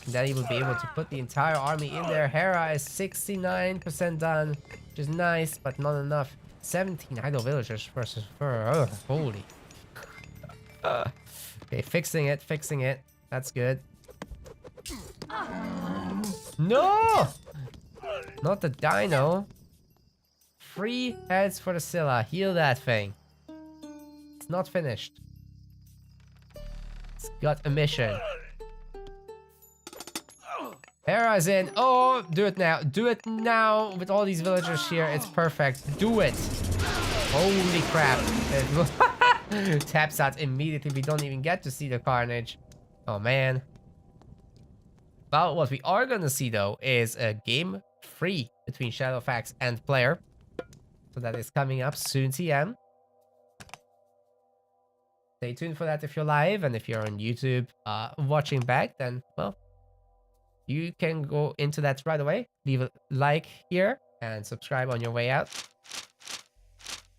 And then he would be able to put the entire army in there. Hera is 69% done, which is nice, but not enough. 17 idle villagers versus holy. Okay, fixing it. That's good. No! Not the dino. 3 heads for the Scylla. Heal that thing. It's not finished. It's got a mission. Hera's in. Oh, do it now. Do it now with all these villagers here. It's perfect. Do it. Holy crap. Taps out immediately. We don't even get to see the carnage. Oh, man. Well, what we are going to see, though, is a game 3 between Shadowfacts and Player. So that is coming up soon, TM. Stay tuned for that if you're live, and if you're on YouTube watching back, then, well, you can go into that right away. Leave a like here and subscribe on your way out.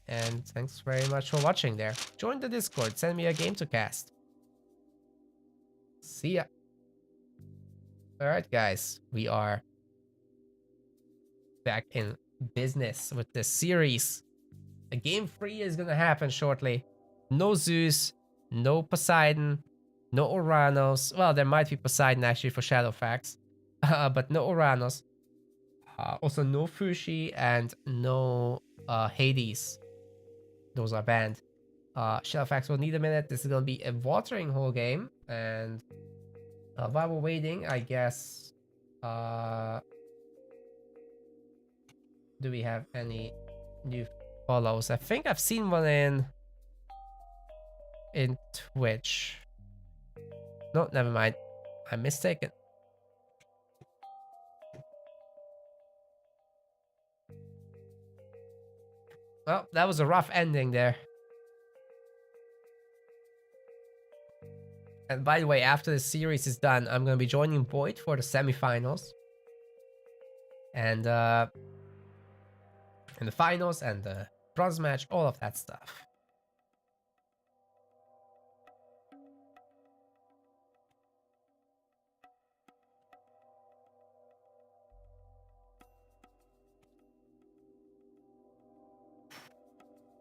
And thanks very much for watching there. Join the Discord, send me a game to cast. See ya. Alright guys, we are back in business with this series. A game 3 is gonna happen shortly. No Zeus, no Poseidon, no Uranus. Well, there might be Poseidon actually for Shadowfacts, but no Uranus. Also no Fushi and no Hades. Those are banned. Shadowfacts will need a minute. This is gonna be a watering hole game, and while we're waiting, I guess, do we have any new follows? I think I've seen one in Twitch. No, never mind. I'm mistaken. Well, that was a rough ending there. And by the way, after the series is done, I'm going to be joining Boyd for the semifinals. And in the finals and the bronze match, all of that stuff.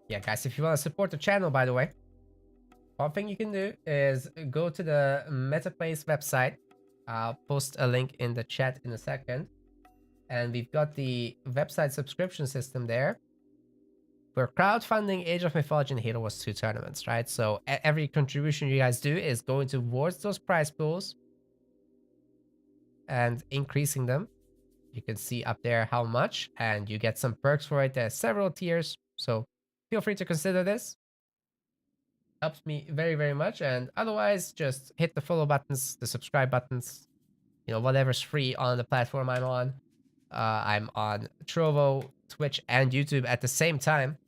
Yeah, guys, if you want to support the channel, by the way, one thing you can do is go to the MetaPlace website. I'll post a link in the chat in a second. And we've got the website subscription system there. We're crowdfunding Age of Mythology and Halo Wars 2 tournaments, right? So every contribution you guys do is going towards those prize pools and increasing them. You can see up there how much, and you get some perks for it. There's several tiers, so feel free to consider this. Helps me very, very much. And otherwise, just hit the follow buttons, the subscribe buttons, you know, whatever's free on the platform I'm on. I'm on Trovo, Twitch, and YouTube at the same time.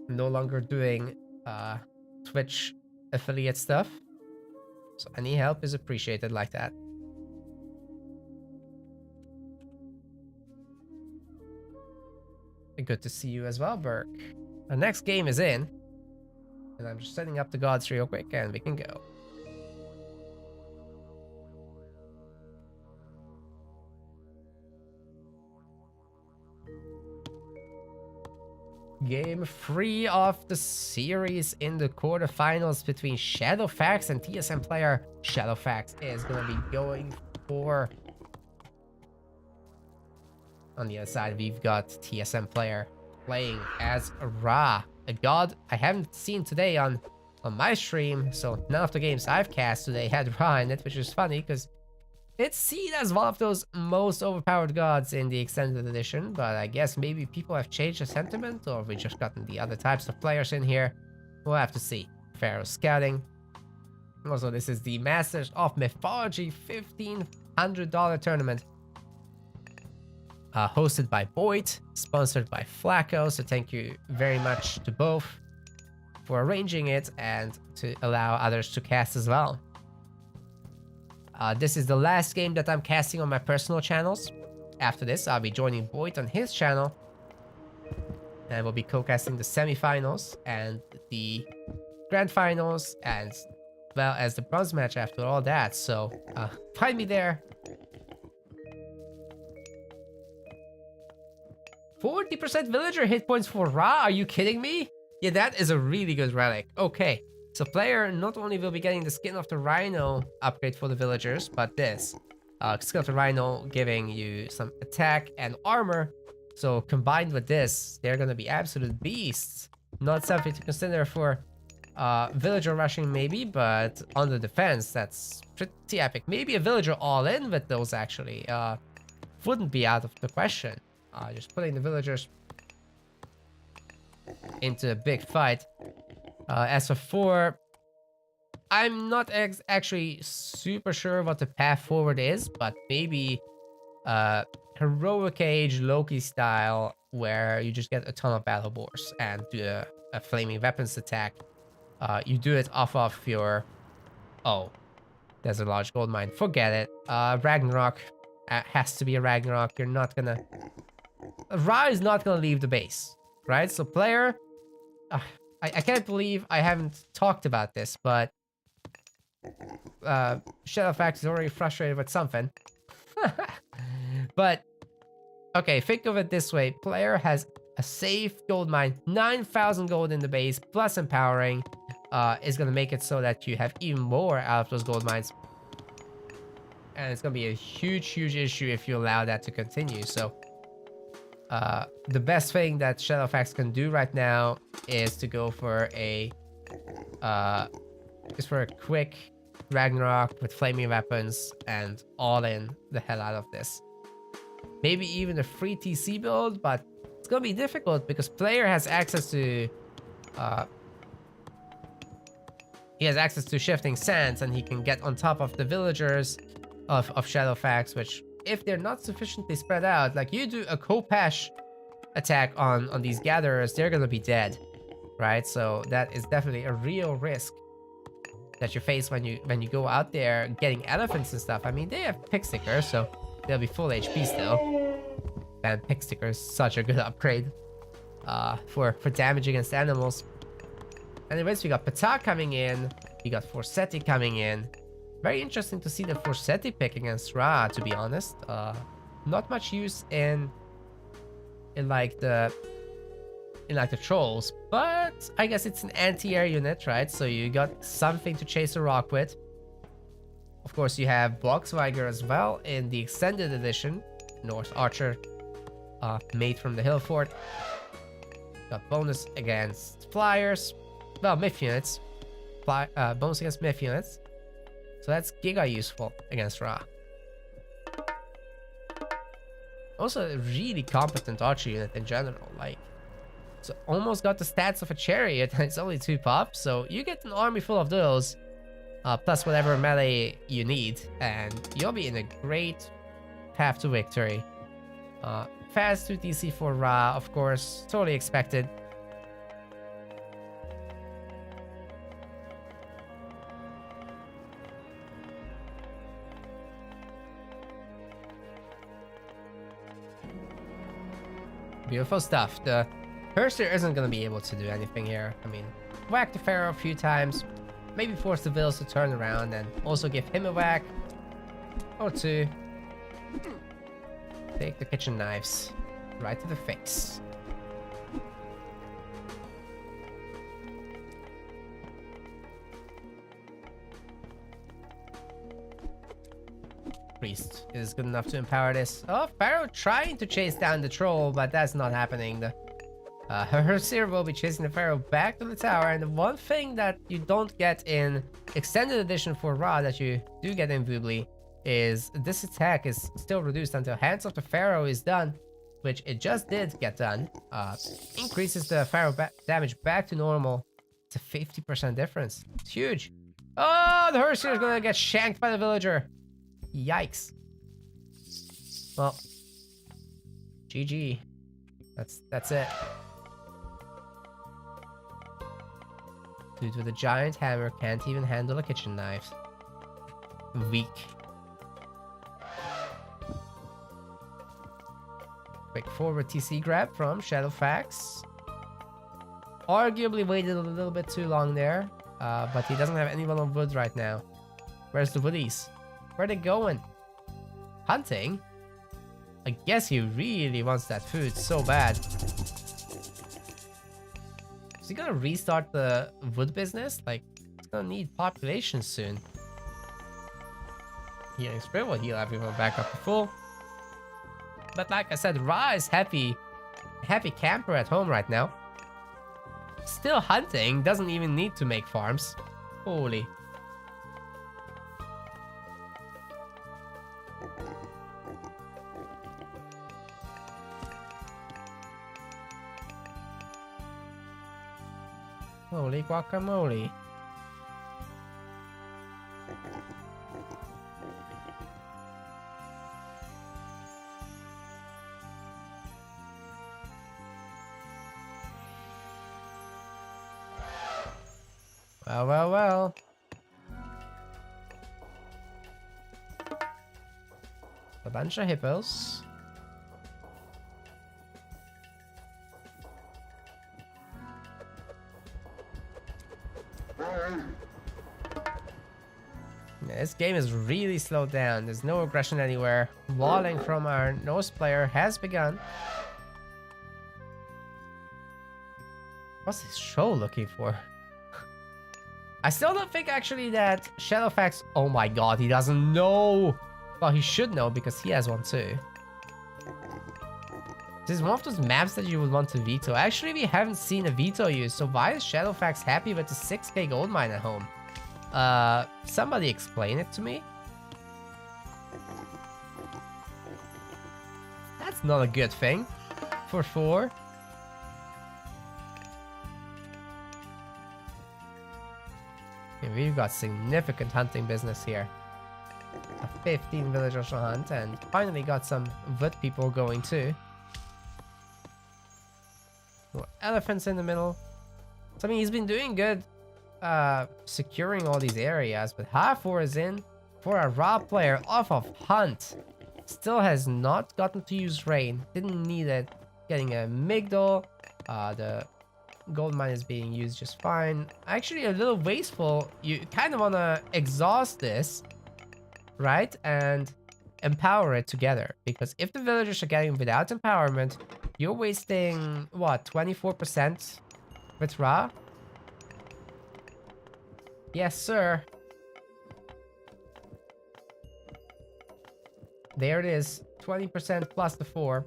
No longer doing Twitch affiliate stuff. So any help is appreciated like that. Good to see you as well, Burke. Our next game is in. And I'm just setting up the gods real quick and we can go. Game 3 of the series in the quarterfinals between Shadowfacts and TSM Player. Shadowfacts is going to be going for... On the other side, we've got TSM Player playing as Ra, a god I haven't seen today on my stream. So none of the games I've cast today had Ra in it, which is funny because it's seen as one of those most overpowered gods in the extended edition. But I guess maybe people have changed the sentiment, or we just gotten the other types of players in here. We'll have to see. Pharaoh Scouting. Also, this is the Masters of Mythology $1,500 tournament. Hosted by Boyd, sponsored by Flacco, so thank you very much to both for arranging it and to allow others to cast as well. This is the last game that I'm casting on my personal channels. After this, I'll be joining Boyd on his channel, and we'll be co-casting the semifinals and the grand finals, as well as the bronze match after all that, so find me there. 40% villager hit points for Ra? Are you kidding me? Yeah, that is a really good relic. Okay, so player not only will be getting the skin of the rhino upgrade for the villagers, but this skin of the rhino giving you some attack and armor. So combined with this, they're gonna be absolute beasts. Not something to consider for villager rushing maybe, but on the defense, that's pretty epic. Maybe a villager all in with those actually wouldn't be out of the question. Just putting the villagers into a big fight. As for 4, I'm not actually super sure what the path forward is, but maybe Heroic Age Loki style, where you just get a ton of battle boars and do a flaming weapons attack. You do it off of your... Oh, there's a large gold mine. Forget it. Ragnarok has to be a Ragnarok. You're not gonna... Ra is not gonna leave the base, right? So player... I can't believe I haven't talked about this, but Shadowfacts is already frustrated with something. But, okay, think of it this way. Player has a safe gold mine, 9,000 gold in the base, plus empowering is going to make it so that you have even more out of those gold mines. And it's going to be a huge, huge issue if you allow that to continue. So, the best thing that Shadowfacts can do right now is to go for a quick Ragnarok with flaming weapons and all in the hell out of this. Maybe even a free TC build, but it's gonna be difficult because player has access to shifting sands, and he can get on top of the villagers of Shadowfacts, which if they're not sufficiently spread out, like you do a Kopesh attack on these gatherers, they're gonna be dead, right? So that is definitely a real risk that you face when you go out there getting elephants and stuff. I mean, they have pick stickers, so they'll be full HP still. And pick sticker is such a good upgrade for damage against animals. Anyways, we got Ptah coming in. We got Forsetti coming in. Very interesting to see the Forsetti pick against Ra, to be honest. Not much use in like the trolls, but I guess it's an anti-air unit, right? So you got something to chase a rock with. Of course, you have Boxweiger as well in the extended edition. Norse Archer, made from the Hill Fort. Got bonus against flyers. Well, myth units. Bonus against myth units. So that's giga useful against Ra. Also a really competent archer unit in general. Like, it's almost got the stats of a chariot and it's only 2 pop. So you get an army full of those. Plus whatever melee you need. And you'll be in a great path to victory. Fast 2 DC for Ra, of course. Totally expected. Beautiful stuff. The Herster isn't going to be able to do anything here. I mean, whack the Pharaoh a few times. Maybe force the Vills to turn around and also give him a whack. Or 2. Take the kitchen knives right to the face. Priest is good enough to empower this. Oh, Pharaoh trying to chase down the troll, but that's not happening. The Herseer will be chasing the Pharaoh back to the tower, and the one thing that you don't get in Extended Edition for Ra that you do get in Vubli is this attack is still reduced until Hands of the Pharaoh is done, which it just did get done. Increases the Pharaoh damage back to normal. It's a 50% difference. It's huge. Oh, the Herseer is gonna get shanked by the villager. Yikes. Well, GG. That's it. Dude with a giant hammer can't even handle a kitchen knife. Weak. Quick forward TC grab from Shadowfacts. Arguably waited a little bit too long there, but he doesn't have anyone on wood right now. Where's the woodies? Where are they going? Hunting? I guess he really wants that food so bad. Is he gonna restart the wood business? Like, it's gonna need population soon. Healing spray will heal everyone back up to full. But like I said, Ra is happy camper at home right now. Still hunting, doesn't even need to make farms. Holy. Holy guacamole. Well, well, well. A bunch of hippos. This game is really slowed down. There's no aggression anywhere. Walling from our Norse player has begun. What's this show looking for? I still don't think actually that Shadowfacts... Oh my god, he doesn't know! Well, he should know because he has one too. This is one of those maps that you would want to veto. Actually, we haven't seen a veto used, so why is Shadowfacts happy with the 6k gold mine at home? Somebody explain it to me. That's not a good thing. For 4. Okay, we've got significant hunting business here. 15 villagers to hunt, and finally got some wood people going too. More elephants in the middle. So I mean, he's been doing good securing all these areas, but half war is in for a raw player off of hunt. Still has not gotten to use rain. Didn't need it. Getting a migdal. The gold mine is being used just fine. Actually, a little wasteful. You kind of want to exhaust this, right? And empower it together. Because if the villagers are getting without empowerment, you're wasting, what, 24% with Ra? Yes, sir. There it is. 20% plus the 4.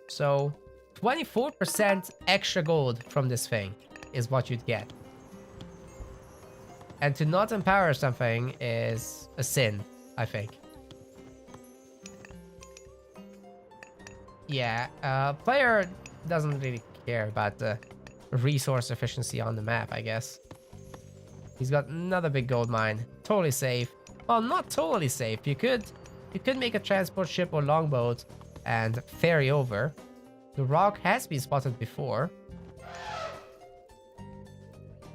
So 24% extra gold from this thing is what you'd get. And to not empower something is a sin, I think. Yeah, player doesn't really care about the resource efficiency on the map, I guess. He's got another big gold mine. Totally safe. Well, not totally safe. You could make a transport ship or longboat and ferry over. The rock has been spotted before.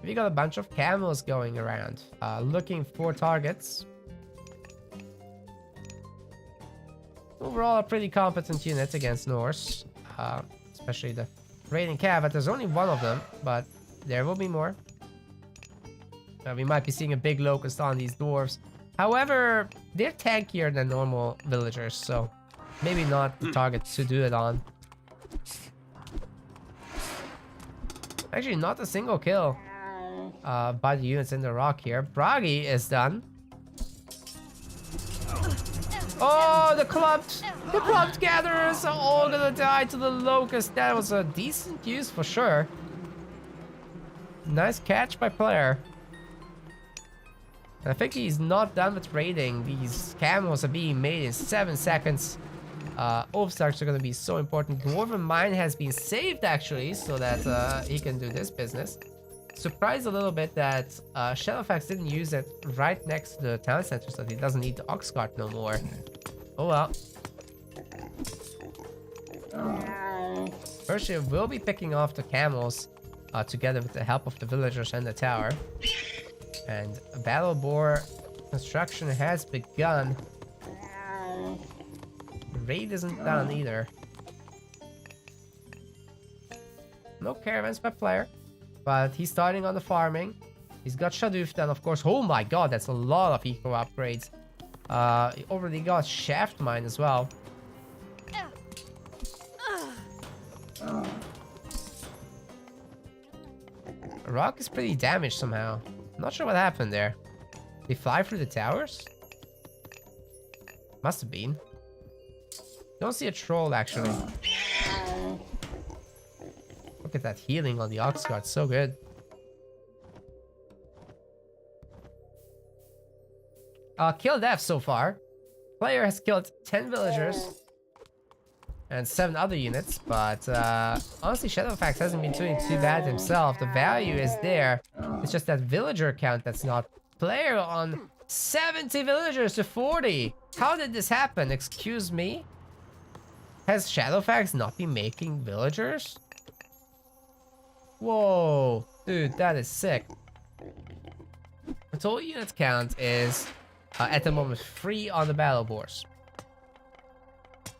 We got a bunch of camels going around, looking for targets. Overall, a pretty competent unit against Norse, especially the raiding cav. There's only one of them, but there will be more. We might be seeing a big locust on these dwarves. However, they're tankier than normal villagers, so maybe not the target to do it on. Actually, not a single kill by the units in the rock here. Bragi is done. Oh, the clubbed gatherers are all gonna die to the locust. That was a decent use for sure. Nice catch by player. I think he's not done with raiding. These camels are being made in 7 seconds. Overstocks are going to be so important. Dwarven mine has been saved actually, so that he can do this business. Surprised a little bit that Shadowfacts didn't use it right next to the town center, so that he doesn't need the ox cart no more. Oh well. Persia will be picking off the camels together with the help of the villagers and the tower. And battle boar construction has begun. Raid isn't done either. No caravans by player, but he's starting on the farming. He's got Shaduf done, of course. Oh my god, that's a lot of eco upgrades. He already got shaft mine as well. Rock is pretty damaged somehow. Not sure what happened there. Did he fly through the towers? Must have been. Don't see a troll actually. Look at that healing on the ox cart, so good. Kill death so far. Player has killed 10 villagers and 7 other units, but honestly, Shadowfacts hasn't been doing too bad himself. The value is there. It's just that villager count that's not. Player on 70 villagers to 40. How did this happen? Excuse me? Has Shadowfacts not been making villagers? Whoa, dude, that is sick. The total unit count is at the moment 3 on the battle boards.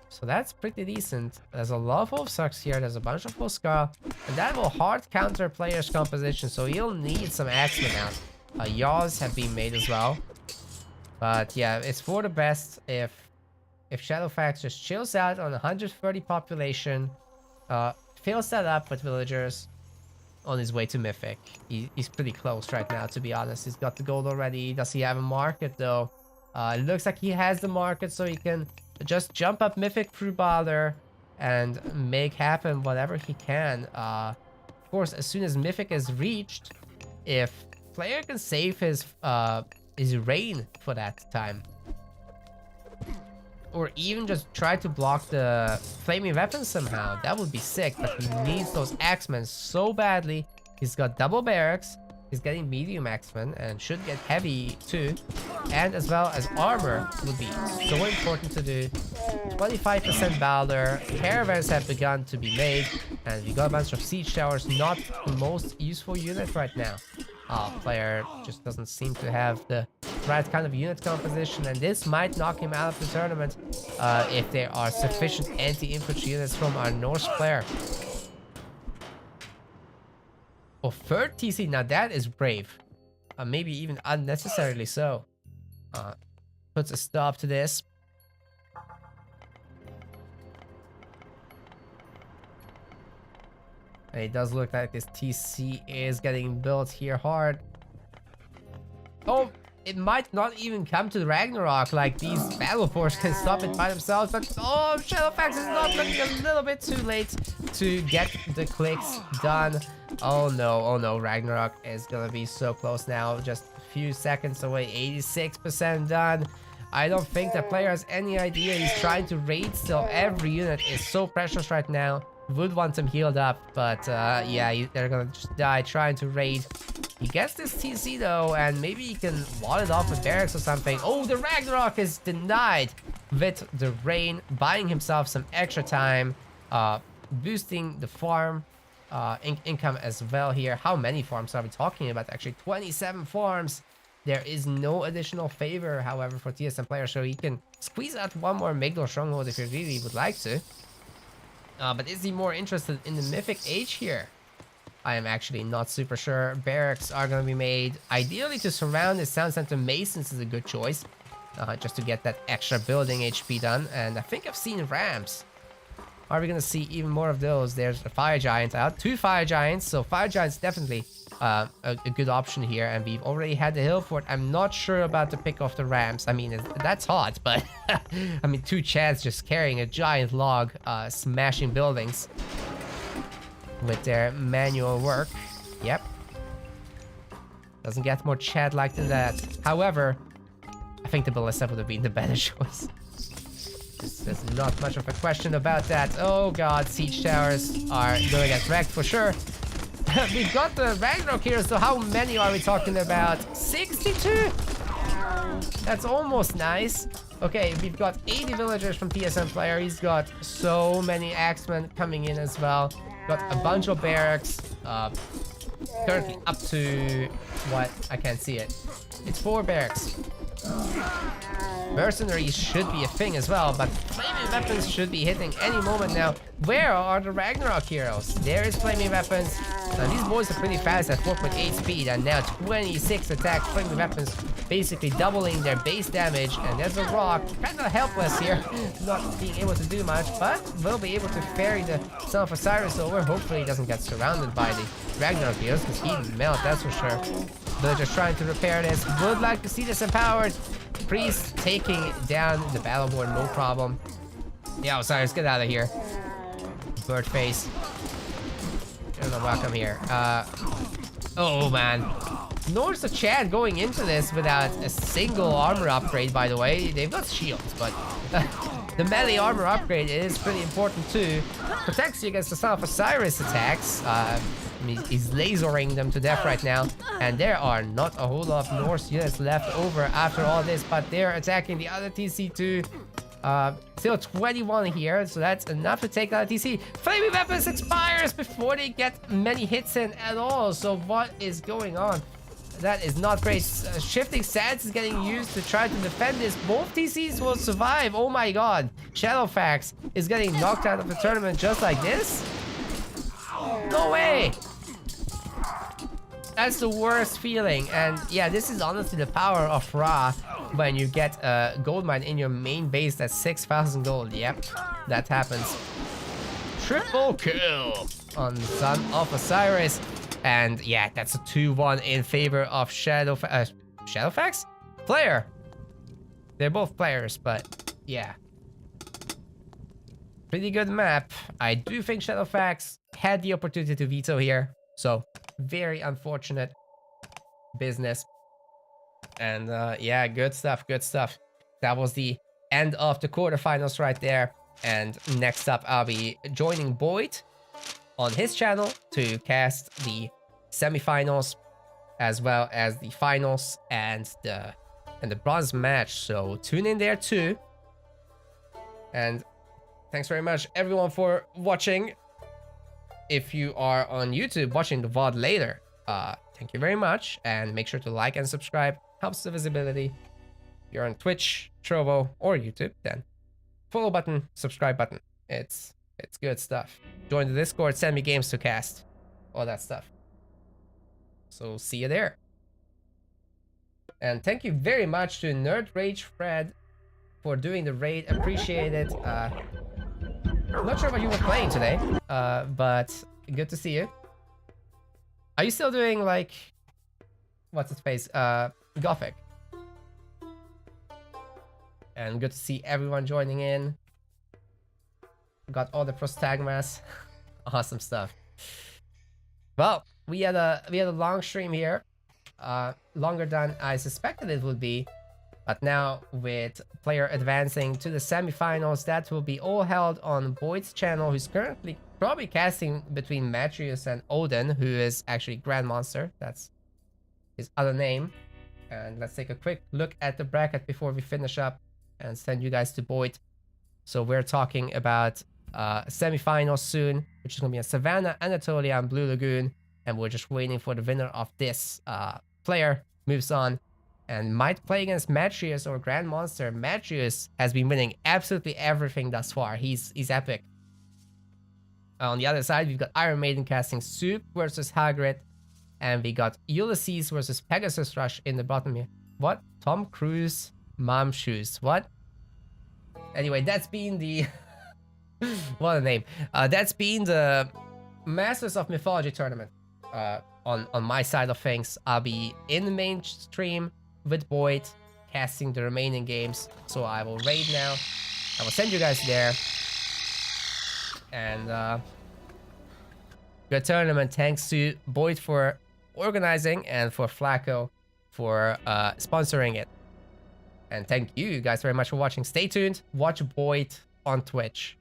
So that's pretty decent. There's a lot of Wolf Sucks here. There's a bunch of Huskar. And that will hard counter player's composition. So you'll need some Axemen out. Yaws have been made as well. But yeah, it's for the best if Shadowfacts just chills out on 130 population. Fills that up with villagers on his way to Mythic. He's pretty close right now, to be honest. He's got the gold already. Does he have a market though? It looks like he has the market, so he can just jump up Mythic through Balder and make happen whatever he can. Of course, as soon as Mythic is reached, if player can save his reign for that time, or even just try to block the flaming weapons somehow, that would be sick. But he needs those Axemen so badly. He's got double barracks. He's getting medium Axemen and should get heavy too. And as well as armor would be so important to do. 25% Balder. Caravans have begun to be made. And we got a bunch of siege towers. Not the most useful unit right now. Player just doesn't seem to have the right kind of unit composition, and this might knock him out of the tournament if there are sufficient anti-infantry units from our Norse player. Oh, 3rd TC, now that is brave. Maybe even unnecessarily so. Puts a stop to this. And it does look like this TC is getting built here hard. Oh, it might not even come to the Ragnarok, like these battle force can stop it by themselves, but oh, Shadowfacts is not looking a little bit too late to get the clicks done. Oh no, Ragnarok is gonna be so close now, just a few seconds away, 86% done. I don't think that player has any idea he's trying to raid still. Every unit is so precious right now. Would want him healed up, but yeah, they're gonna just die trying to raid. He gets this TC though, and maybe he can wall it off with barracks or something. Oh, the Ragnarok is denied with the rain, buying himself some extra time, boosting the farm income as well here. How many farms are we talking about? Actually, 27 farms. There is no additional favor, however, for TSM Player, so he can squeeze out one more Migdal Stronghold if he really would like to. But is he more interested in the Mythic Age here? I am actually not super sure. Barracks are going to be made. Ideally, to surround the Sound Center Masons is a good choice. Just to get that extra building HP done. And I think I've seen ramps. Are we going to see even more of those? There's a Fire Giant out. 2 Fire Giants. So Fire Giant's definitely a good option here. And we've already had the Hill Fort. I'm not sure about the pick of the ramps. I mean, that's hot. But I mean, 2 Chads just carrying a giant log, smashing buildings with their manual work. Yep. Doesn't get more Chad-like than that. However, I think the Ballista would have been the better choice. There's not much of a question about that. Oh god, siege towers are going to get wrecked for sure. We've got the Ragnarok here, so how many are we talking about? 62? That's almost nice. Okay, we've got 80 villagers from TSM Player. He's got so many Axemen coming in as well. Got a bunch of barracks. Currently up to what? I can't see it. It's 4 barracks. Mercenaries should be a thing as well, but flaming weapons should be hitting any moment now. Where are the Ragnarok heroes? There is flaming weapons. Now these boys are pretty fast at 4.8 speed, and now 26 attack flaming weapons, basically doubling their base damage. And there's a rock, kind of helpless here, not being able to do much, but will be able to ferry the Son of Osiris over. Hopefully he doesn't get surrounded by the Ragnarok heroes, because he'd melt, that's for sure. Villagers trying to repair this. Would like to see this empowered. Priest taking down the battle board, no problem. Yeah, Osiris, get out of here. Bird face. You're not welcome here. Oh man. Notice a Chad going into this without a single armor upgrade, by the way. They've got shields, but The melee armor upgrade is pretty important too. Protects you against the Son of Osiris attacks. He's lasering them to death right now. And there are not a whole lot of Norse units left over after all this, but they're attacking the other TC2. Still 21 here, so that's enough to take out TC. Flaming Weapons expires before they get many hits in at all. So what is going on? That is not great. Shifting Sands is getting used to try to defend this. Both TCs will survive. Oh my god. Shadowfacts is getting knocked out of the tournament just like this? No way! That's the worst feeling. And yeah, this is honestly the power of Ra when you get a gold mine in your main base that's 6,000 gold. Yep, that happens. Triple kill on Son of Osiris. And yeah, that's a 2-1 in favor of Shadowfacts? Player. They're both players, but yeah. Pretty good map. I do think Shadowfacts had the opportunity to veto here. So, very unfortunate business. And yeah, good stuff, good stuff. That was the end of the quarterfinals right there. And next up, I'll be joining Boyd on his channel to cast the semifinals as well as the finals and the bronze match. So tune in there too. And thanks very much everyone for watching. If you are on YouTube watching the VOD later, thank you very much, and make sure to like and subscribe. Helps the visibility. If you're on Twitch, Trovo, or YouTube, then follow button, subscribe button. It's good stuff. Join the Discord, send me games to cast, all that stuff. So see you there. And thank you very much to Nerd Rage Fred for doing the raid. Appreciate it. I'm not sure what you were playing today, but good to see you. Are you still doing like, what's its face, Gothic? And good to see everyone joining in. Got all the prostagmas. Awesome stuff. Well, we had a long stream here, longer than I suspected it would be. But now with player advancing to the semifinals, that will be all held on Boyd's channel, who's currently probably casting between Matrius and Odin, who is actually Grand Monster. That's his other name. And let's take a quick look at the bracket before we finish up and send you guys to Boyd. So we're talking about semifinals soon, which is going to be in Savannah, Anatolia, and Blue Lagoon. And we're just waiting for the winner of this player moves on and might play against Matrius or Grand Monster. Matrius has been winning absolutely everything thus far. He's epic. On the other side, we've got Iron Maiden casting Soup versus Hagrid. And we got Ulysses versus Pegasus Rush in the bottom here. What? Tom Cruise Mom Shoes. What? Anyway, that's been the... what a name. That's been the Masters of Mythology tournament. On my side of things, I'll be in the main stream with Boyd, casting the remaining games. So I will raid now. I will send you guys there. And good tournament. Thanks to Boyd for organizing and for Flacco for sponsoring it. And thank you guys very much for watching. Stay tuned. Watch Boyd on Twitch.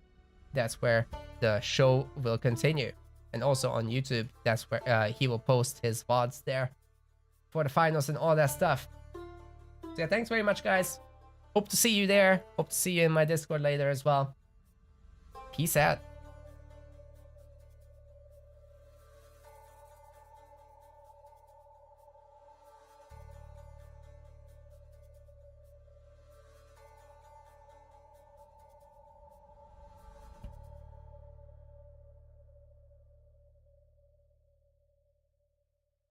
That's where the show will continue. And also on YouTube, that's where he will post his VODs there for the finals and all that stuff. So yeah, thanks very much, guys. Hope to see you there. Hope to see you in my Discord later as well. Peace out.